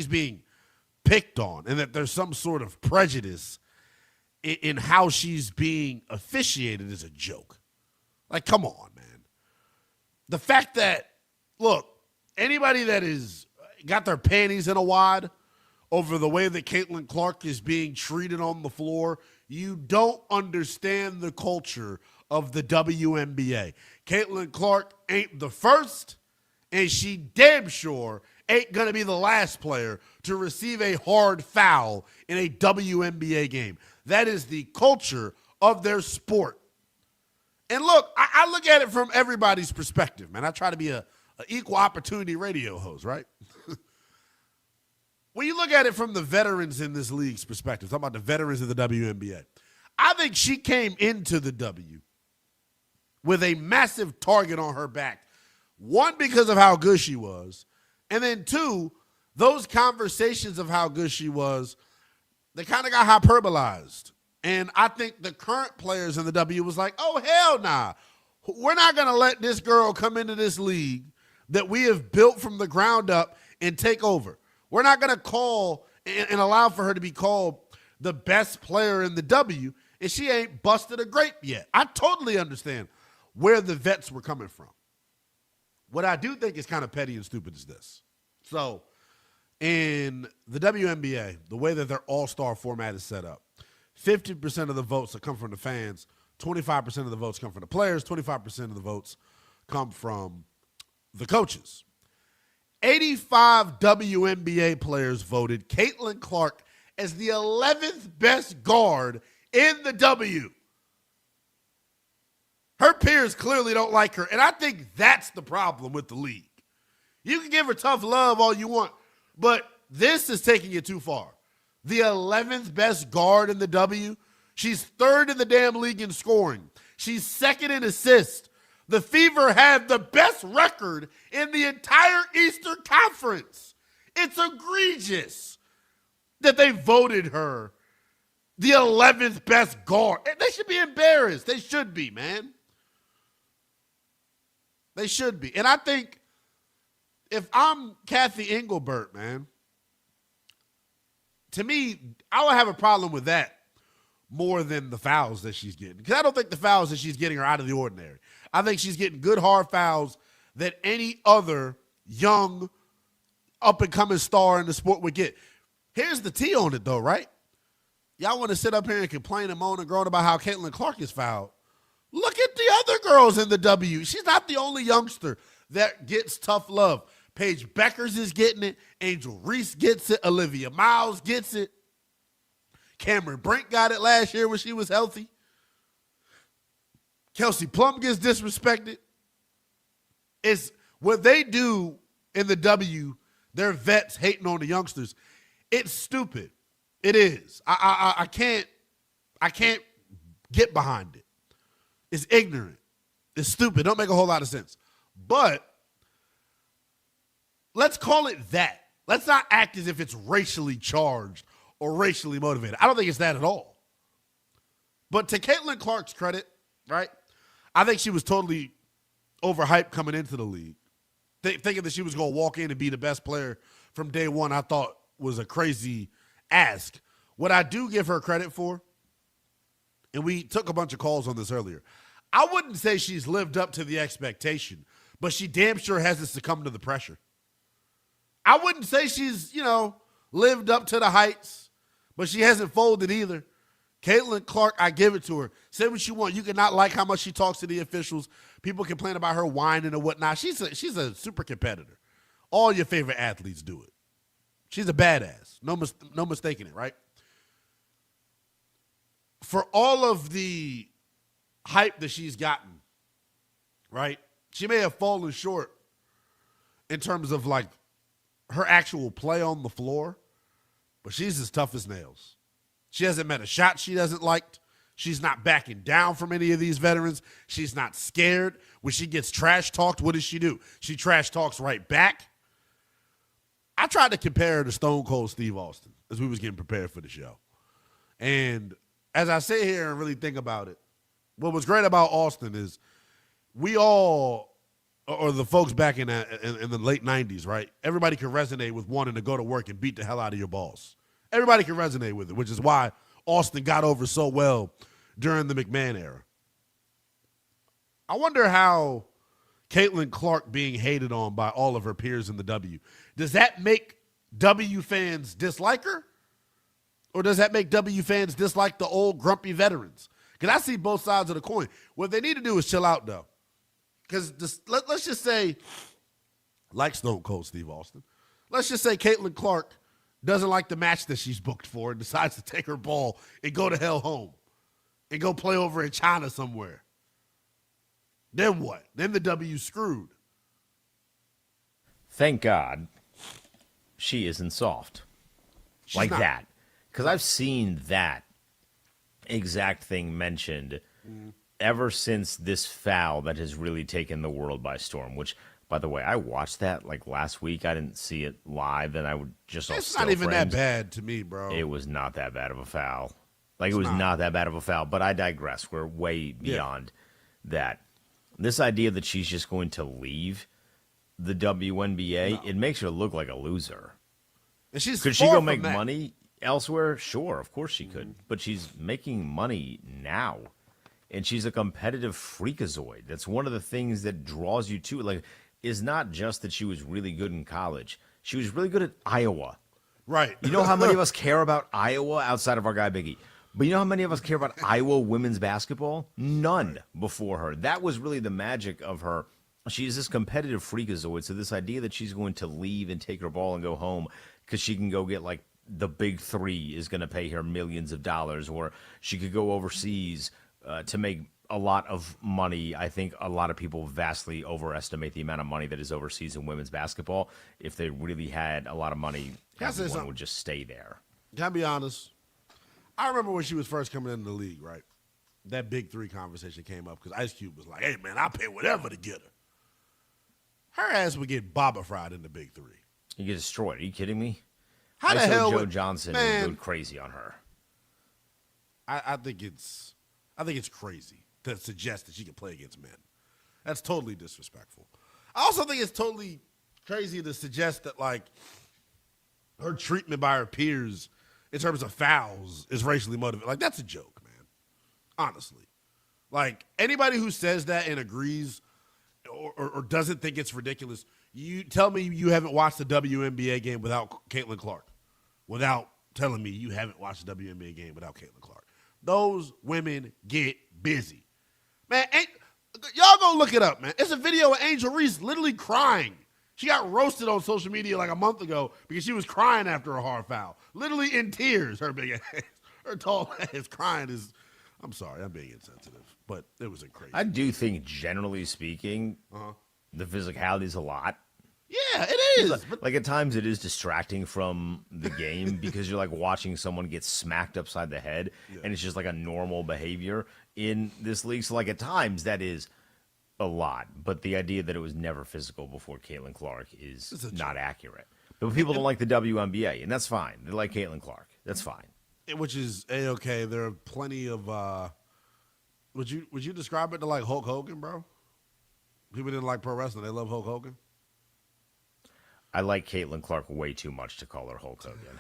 being picked on and that there's some sort of prejudice in how she's being officiated is a joke. Like, come on, man. The fact that, look, anybody that is got their panties in a wad over the way that Caitlin Clark is being treated on the floor, you don't understand the culture of the WNBA. Caitlin Clark ain't the first, and she damn sure ain't going to be the last player to receive a hard foul in a WNBA game. That is the culture of their sport. And look, I look at it from everybody's perspective, man. I try to be an equal opportunity radio host, right? When you look at it from the veterans in this league's perspective, talking about the veterans of the WNBA, I think she came into the W with a massive target on her back. One, because of how good she was. And then two, those conversations of how good she was, they kind of got hyperbolized. And I think the current players in the W was like, oh, hell nah. We're not going to let this girl come into this league that we have built from the ground up and take over. We're not going to call and allow for her to be called the best player in the W, and she ain't busted a grape yet. I totally understand where the vets were coming from. What I do think is kind of petty and stupid is this. So in the WNBA, the way that their all-star format is set up, 50% of the votes that come from the fans, 25% of the votes come from the players, 25% of the votes come from the coaches. 85 WNBA players voted Caitlin Clark as the 11th best guard in the W. Her peers clearly don't like her, and I think that's the problem with the league. You can give her tough love all you want, but this is taking it too far. The 11th best guard in the W. She's third in the damn league in scoring. She's second in assists. The Fever have the best record in the entire Eastern Conference. It's egregious that they voted her the 11th best guard. They should be embarrassed. They should be, man. They should be. And I think if I'm Kathy Engelbert, man, to me, I would have a problem with that more than the fouls that she's getting. Because I don't think the fouls that she's getting are out of the ordinary. I think she's getting good hard fouls that any other young up-and-coming star in the sport would get. Here's the T on it, though, right? Y'all want to sit up here and complain and moan and groan about how Caitlin Clark is fouled. Look at the other girls in the W. She's not the only youngster that gets tough love. Paige Beckers is getting it. Angel Reese gets it. Olivia Miles gets it. Cameron Brink got it last year when she was healthy. Kelsey Plum gets disrespected. It's what they do in the W, their vets hating on the youngsters. It's stupid. It is. I can't get behind it. It's ignorant. It's stupid. Don't make a whole lot of sense. But let's call it that. Let's not act as if it's racially charged or racially motivated. I don't think it's that at all. But to Caitlin Clark's credit, right, I think she was totally overhyped coming into the league. Thinking that she was going to walk in and be the best player from day one, I thought was a crazy ask. What I do give her credit for, and we took a bunch of calls on this earlier, I wouldn't say she's lived up to the expectation, but she damn sure hasn't succumbed to the pressure. I wouldn't say she's, lived up to the heights, but she hasn't folded either. Caitlin Clark, I give it to her. Say what you want. You cannot like how much she talks to the officials. People complain about her whining and whatnot. She's a super competitor. All your favorite athletes do it. She's a badass. No mistaking it, right? For all of the hype that she's gotten, right? She may have fallen short in terms of like her actual play on the floor, but she's as tough as nails. She hasn't met a shot she doesn't like. She's not backing down from any of these veterans. She's not scared. When she gets trash talked, what does she do? She trash talks right back. I tried to compare her to Stone Cold Steve Austin as we was getting prepared for the show. And as I sit here and really think about it, what was great about Austin is we all, or the folks back in the late 90s, right? Everybody could resonate with wanting to go to work and beat the hell out of your boss. Everybody can resonate with it, which is why Austin got over so well during the McMahon era. I wonder how Caitlin Clark being hated on by all of her peers in the W, does that make W fans dislike her? Or does that make W fans dislike the old grumpy veterans? Because I see both sides of the coin. What they need to do is chill out, though. Because let's just say, like Stone Cold Steve Austin, let's just say Caitlin Clark doesn't like the match that she's booked for and decides to take her ball and go to hell home and go play over in China somewhere. Then what? Then the W's screwed. Thank God she isn't soft. She's like not. that. Because I've seen that exact thing mentioned ever since this foul that has really taken the world by storm, which, by the way, I watched that like last week. I didn't see it live, and I would just saw It's still not even frames. that bad to me, bro. It was not that bad of a foul. It was not that bad of a foul, but I digress. We're way beyond that. This idea that she's just going to leave the WNBA, it makes her look like a loser. And she's could she far go from make that. money elsewhere? Sure, of course she could. But she's making money now. And she's a competitive freakazoid. That's one of the things that draws you to it. Like, is not just that she was really good in college. She was really good at Iowa. Right. You know how many of us care about Iowa outside of our guy Biggie? But you know how many of us care about Iowa women's basketball? None before her. That was really the magic of her she's this competitive freakazoid. So this idea that she's going to leave and take her ball and go home because she can go get like the big three is going to pay her millions of dollars, or she could go overseas to make a lot of money. I think a lot of people vastly overestimate the amount of money that is overseas in women's basketball. If they really had a lot of money, everyone would just stay there. Can I be honest? I remember when she was first coming into the league, right? That big three conversation came up because Ice Cube was like, hey, man, I'll pay whatever to get her. Her ass would get Baba-fried in the big three. You get destroyed. Are you kidding me? How the I hell Joe would, Johnson man, would go crazy on her. I think it's crazy to suggest that she can play against men. That's totally disrespectful. I also think it's totally crazy to suggest that, like, her treatment by her peers in terms of fouls is racially motivated. Like, that's a joke, man. Honestly. Like, anybody who says that and agrees or doesn't think it's ridiculous, you tell me you haven't watched the WNBA game without Caitlin Clark. Without telling me you haven't watched the WNBA game without Caitlin Clark. Those women get busy. Man, y'all go look it up, man. It's a video of Angel Reese literally crying. She got roasted on social media like a month ago because she was crying after a hard foul. Literally in tears, her big ass. Her tall ass crying is, I'm sorry, I'm being insensitive, but it was crazy. I do think, generally speaking, the physicality is a lot. Yeah, it is. Like at times it is distracting from the game because you're like watching someone get smacked upside the head and it's just like a normal behavior in this league. So like at times that is a lot, but the idea that it was never physical before Caitlin Clark is not accurate. But people don't like the WNBA, and that's fine. They like Caitlin Clark. That's fine. Which is A-okay. There are plenty of would you describe it to like Hulk Hogan, bro? People didn't like pro wrestling. They love Hulk Hogan. I like Caitlin Clark way too much to call her Hulk Hogan.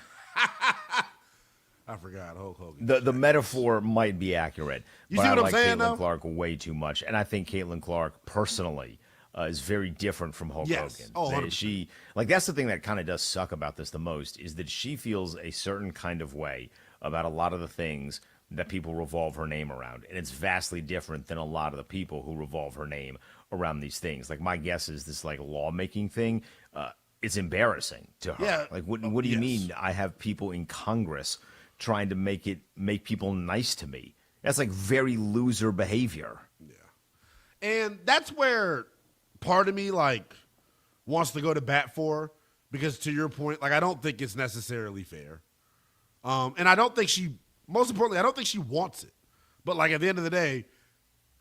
I forgot Hulk Hogan. The metaphor might be accurate, You but see I what I'm like saying, Caitlin though? Clark way too much, and I think Caitlin Clark personally is very different from Hulk Yes. Hogan. Oh, That 100%. she that's the thing that kind of does suck about this the most is that she feels a certain kind of way about a lot of the things that people revolve her name around, and it's vastly different than a lot of the people who revolve her name around these things. Like my guess is this like lawmaking thing. It's embarrassing to her. Yeah. Like, what do you mean? I have people in Congress trying to make people nice to me. That's like very loser behavior. And that's where part of me like wants to go to bat for, because to your point, like I don't think it's necessarily fair. And I don't think most importantly, I don't think she wants it. But like at the end of the day,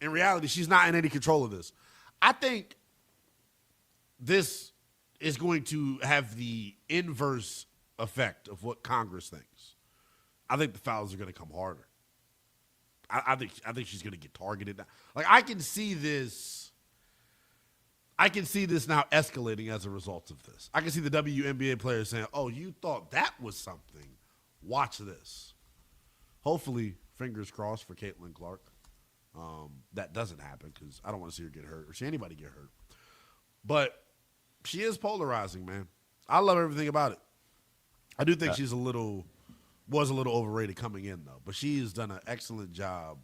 in reality, she's not in any control of this. I think this is going to have the inverse effect of what Congress thinks. I think the fouls are going to come harder. I think she's going to get targeted. Like I can see this now escalating as a result of this. I can see the WNBA players saying, "Oh, you thought that was something? Watch this." Hopefully, fingers crossed for Caitlin Clark, that doesn't happen because I don't want to see her get hurt or see anybody get hurt. But she is polarizing, man. I love everything about it. I do think was a little overrated coming in, though. But she's done an excellent job.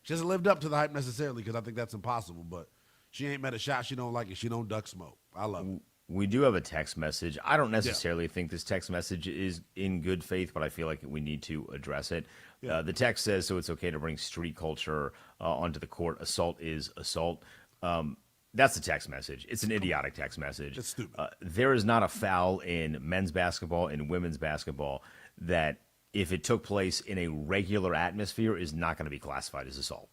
She hasn't lived up to the hype necessarily because I think that's impossible. But she ain't met a shot she don't like it. She don't duck smoke. I love it. We do have a text message. I don't necessarily think this text message is in good faith, but I feel like we need to address it. Yeah. The text says, so it's okay to bring street culture onto the court. Assault is assault. That's the text message. It's an idiotic text message. It's stupid. There is not a foul in men's basketball and women's basketball that, if it took place in a regular atmosphere, is not going to be classified as assault.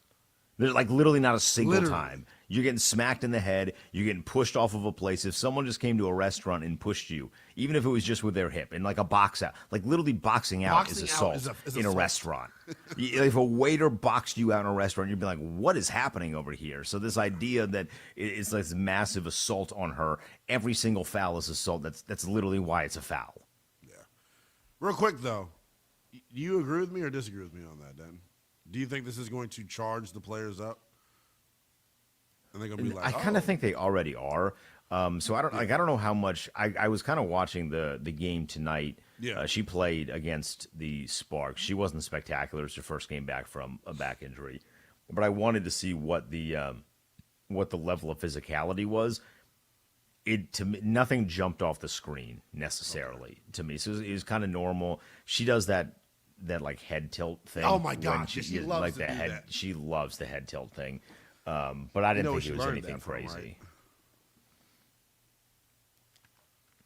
There's like literally not a single time. You're getting smacked in the head. You're getting pushed off of a place. If someone just came to a restaurant and pushed you, even if it was just with their hip, in like a box out, like literally boxing out is assault in a restaurant. If a waiter boxed you out in a restaurant, you'd be like, what is happening over here? So this idea that it's like this massive assault on her, every single foul is assault, that's literally why it's a foul. Real quick, though, do you agree with me or disagree with me on that, Dan? Do you think this is going to charge the players up? And they're going to be like, I kind of think they already are. So I don't know how much. I was kind of watching the game tonight. Yeah. She played against the Sparks. She wasn't spectacular. It was her first game back from a back injury. But I wanted to see what the what the level of physicality was, to me, nothing jumped off the screen necessarily to me. So it was kind of normal. She does that like head tilt thing. Oh my God, when she loves like to the do head. that. She loves the head tilt thing. But I didn't think it was anything crazy. Right?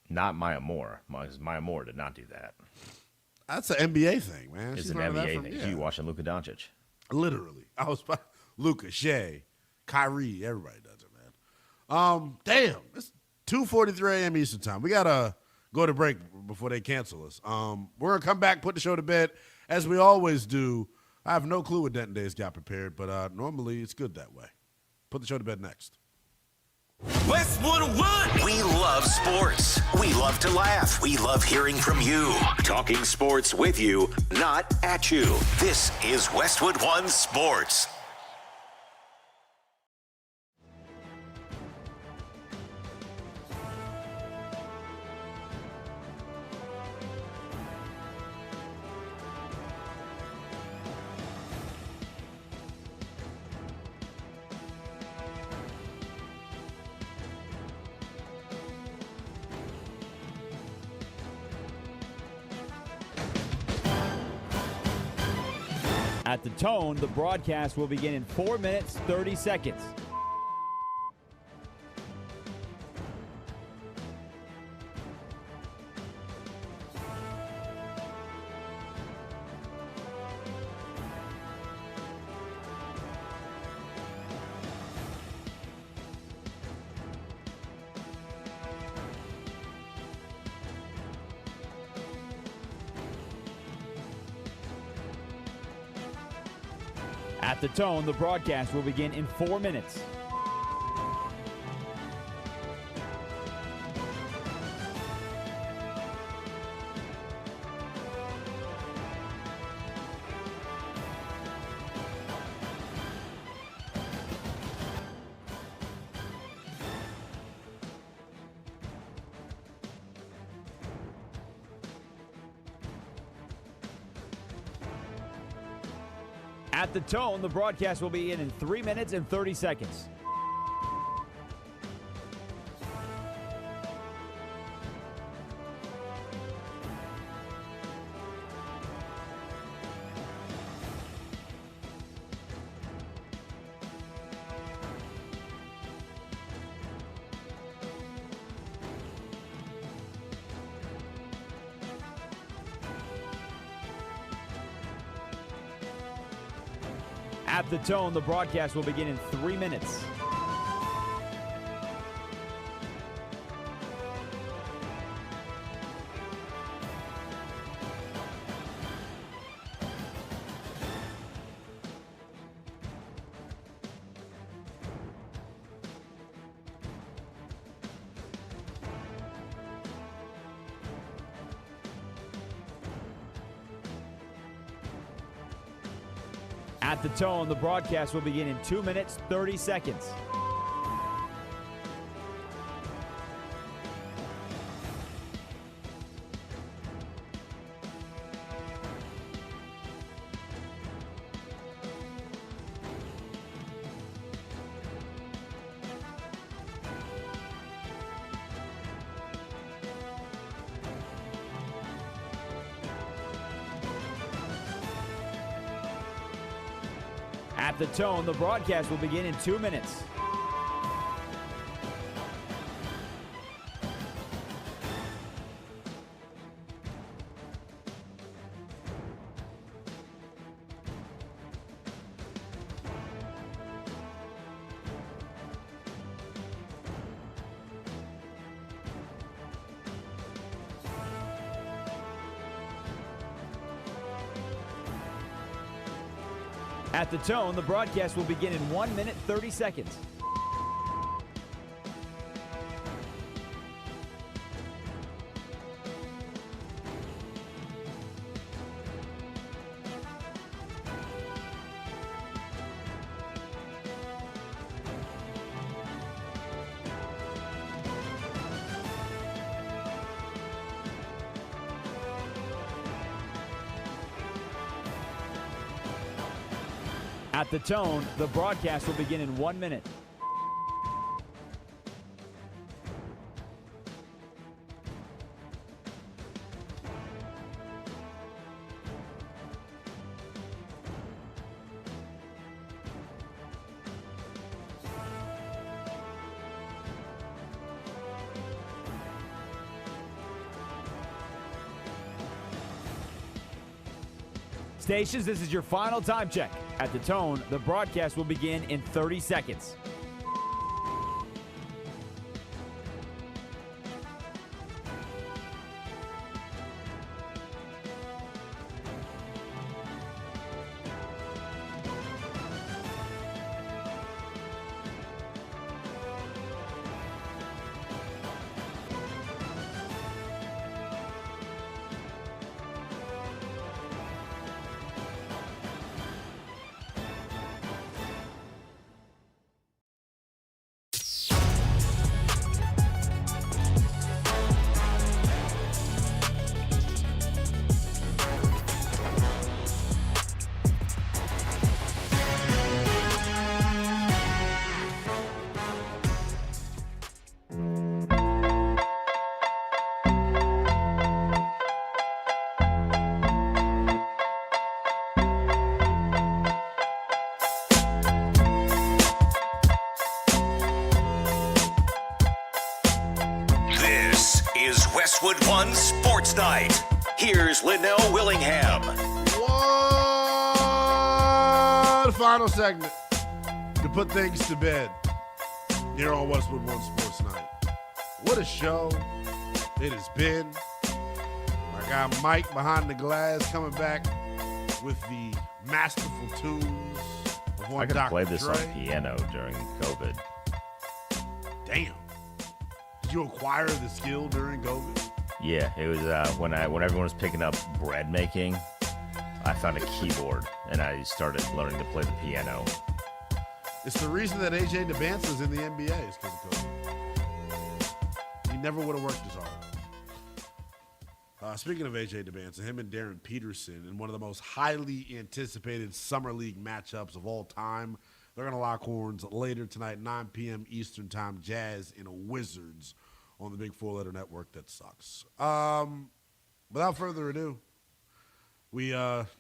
Not Maya Moore. Maya Moore did not do that. That's an NBA thing, man. It's She's an learned that NBA from- thing. yeah. You watching Luka Doncic? Literally. I was Luka, Shea, Kyrie, everybody does it, man. Damn. It's 2:43 a.m. Eastern time. We gotta go to break before they cancel us. We're gonna come back, put the show to bed, as we always do. I have no clue what Denton Days got prepared, but normally it's good that way. Put the show to bed next. Westwood One. We love sports. We love to laugh. We love hearing from you. Talking sports with you, not at you. This is Westwood One Sports. At the tone, the broadcast will begin in 4 minutes, 30 seconds. At the tone, the broadcast will begin in 4 minutes. At the tone, the broadcast will be in 3 minutes and 30 seconds. At the tone, the broadcast will begin in 3 minutes. At the tone, the broadcast will begin in 2 minutes, 30 seconds. At the tone, the broadcast will begin in 2 minutes. At the tone, the broadcast will begin in 1 minute, 30 seconds. At the tone, the broadcast will begin in 1 minute. Stations, this is your final time check. At the tone, the broadcast will begin in 30 seconds. This is Westwood One Sports Night. Here's Linnell Willingham. One final segment to put things to bed here on Westwood One Sports Night. What a show it has been. My guy Mike behind the glass coming back with the masterful tunes of one I could Dr. play this Dre. on piano during COVID. Damn. Did you acquire the skill during COVID? Yeah, it was when everyone was picking up bread making. I found a keyboard and I started learning to play the piano. It's the reason that AJ DeBance's in the NBA is because of COVID. He never would have worked as hard. Speaking of AJ DeBance, him and Darren Peterson in one of the most highly anticipated summer league matchups of all time. They're going to lock horns later tonight, 9 p.m. Eastern time, Jazz and Wizards on the big four-letter network that sucks. Without further ado, we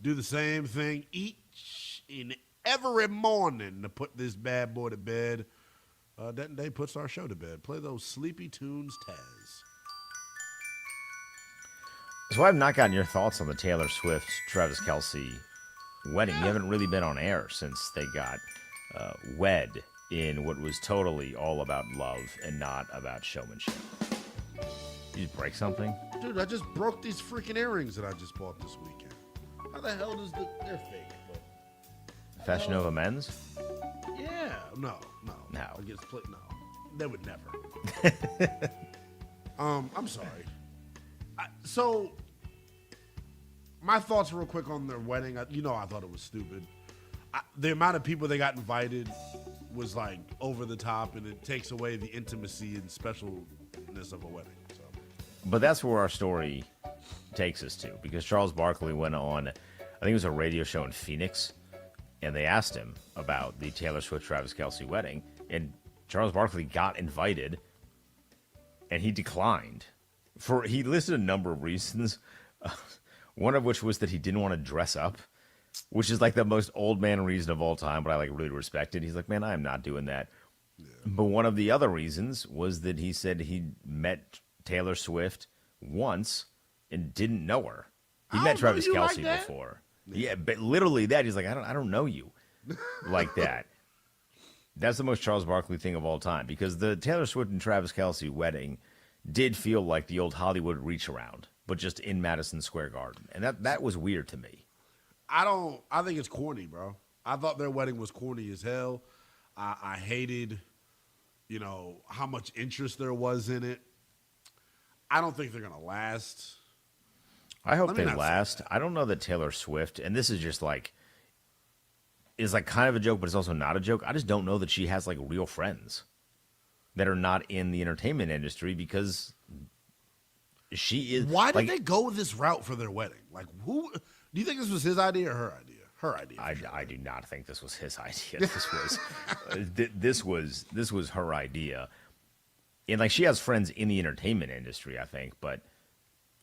do the same thing each and every morning to put this bad boy to bed. Denton Day puts our show to bed. Play those sleepy tunes, Taz. So I've not gotten your thoughts on the Taylor Swift, Travis Kelce wedding. You haven't really been on air since they got wed in what was totally all about love and not about showmanship. You just break something? Dude, I just broke these freaking earrings that I just bought this weekend. How the hell does they're fake, but Fashion Nova Men's? yeah, no. No. Against no. They would never. I'm sorry. So my thoughts real quick on their wedding. I thought it was stupid. The amount of people they got invited was like over the top, and it takes away the intimacy and specialness of a wedding. So. But that's where our story takes us to, because Charles Barkley went on, I think it was a radio show in Phoenix, and they asked him about the Taylor Swift-Travis Kelce wedding, and Charles Barkley got invited, and he declined. He listed a number of reasons, one of which was that he didn't want to dress up, which is like the most old man reason of all time, but I really respect it. He's like, man, I am not doing that. Yeah. But one of the other reasons was that he said he met Taylor Swift once and didn't know her. He met Travis Kelce before. Yeah, but literally that. He's like, I don't know you like that. That's the most Charles Barkley thing of all time, because the Taylor Swift and Travis Kelce wedding did feel like the old Hollywood reach around, but just in Madison Square Garden. And that was weird to me. I think it's corny, bro. I thought their wedding was corny as hell. I hated, how much interest there was in it. I don't think they're going to last. I hope they last. I don't know that Taylor Swift, and this is just is kind of a joke, but it's also not a joke. I just don't know that she has real friends that are not in the entertainment industry, because she is. Why did they go this route for their wedding? Who do you think this was his idea or her idea? Her idea. I do not think this was his idea. This was this was her idea, and she has friends in the entertainment industry, I think. But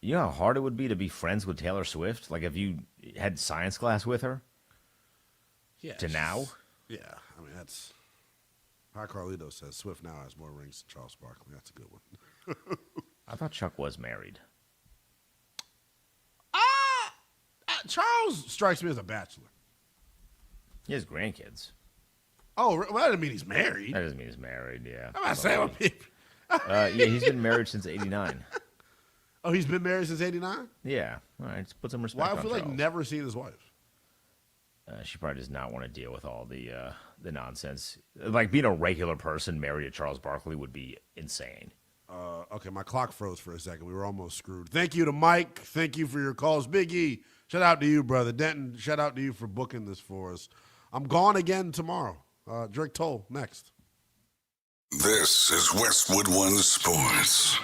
you know how hard it would be to be friends with Taylor Swift? If you had science class with her. Yeah. Now. Yeah, I mean that's. Hi Carlito says Swift now has more rings than Charles Barkley. That's a good one. I thought Chuck was married. Charles strikes me as a bachelor. He has grandkids. Oh, well, that doesn't mean he's married. That doesn't mean he's married, yeah. I'm not saying yeah, he's been married since 89. Oh, he's been married since 89? Yeah. All right, let's put some respect Why on I feel like Charles. never seen his wife? She probably does not want to deal with all the nonsense. Like, being a regular person married to Charles Barkley would be insane. Okay, my clock froze for a second. We were almost screwed. Thank you to Mike. Thank you for your calls. Big E, shout out to you, brother. Denton, shout out to you for booking this for us. I'm gone again tomorrow. Drake Toll, next. This is Westwood One Sports.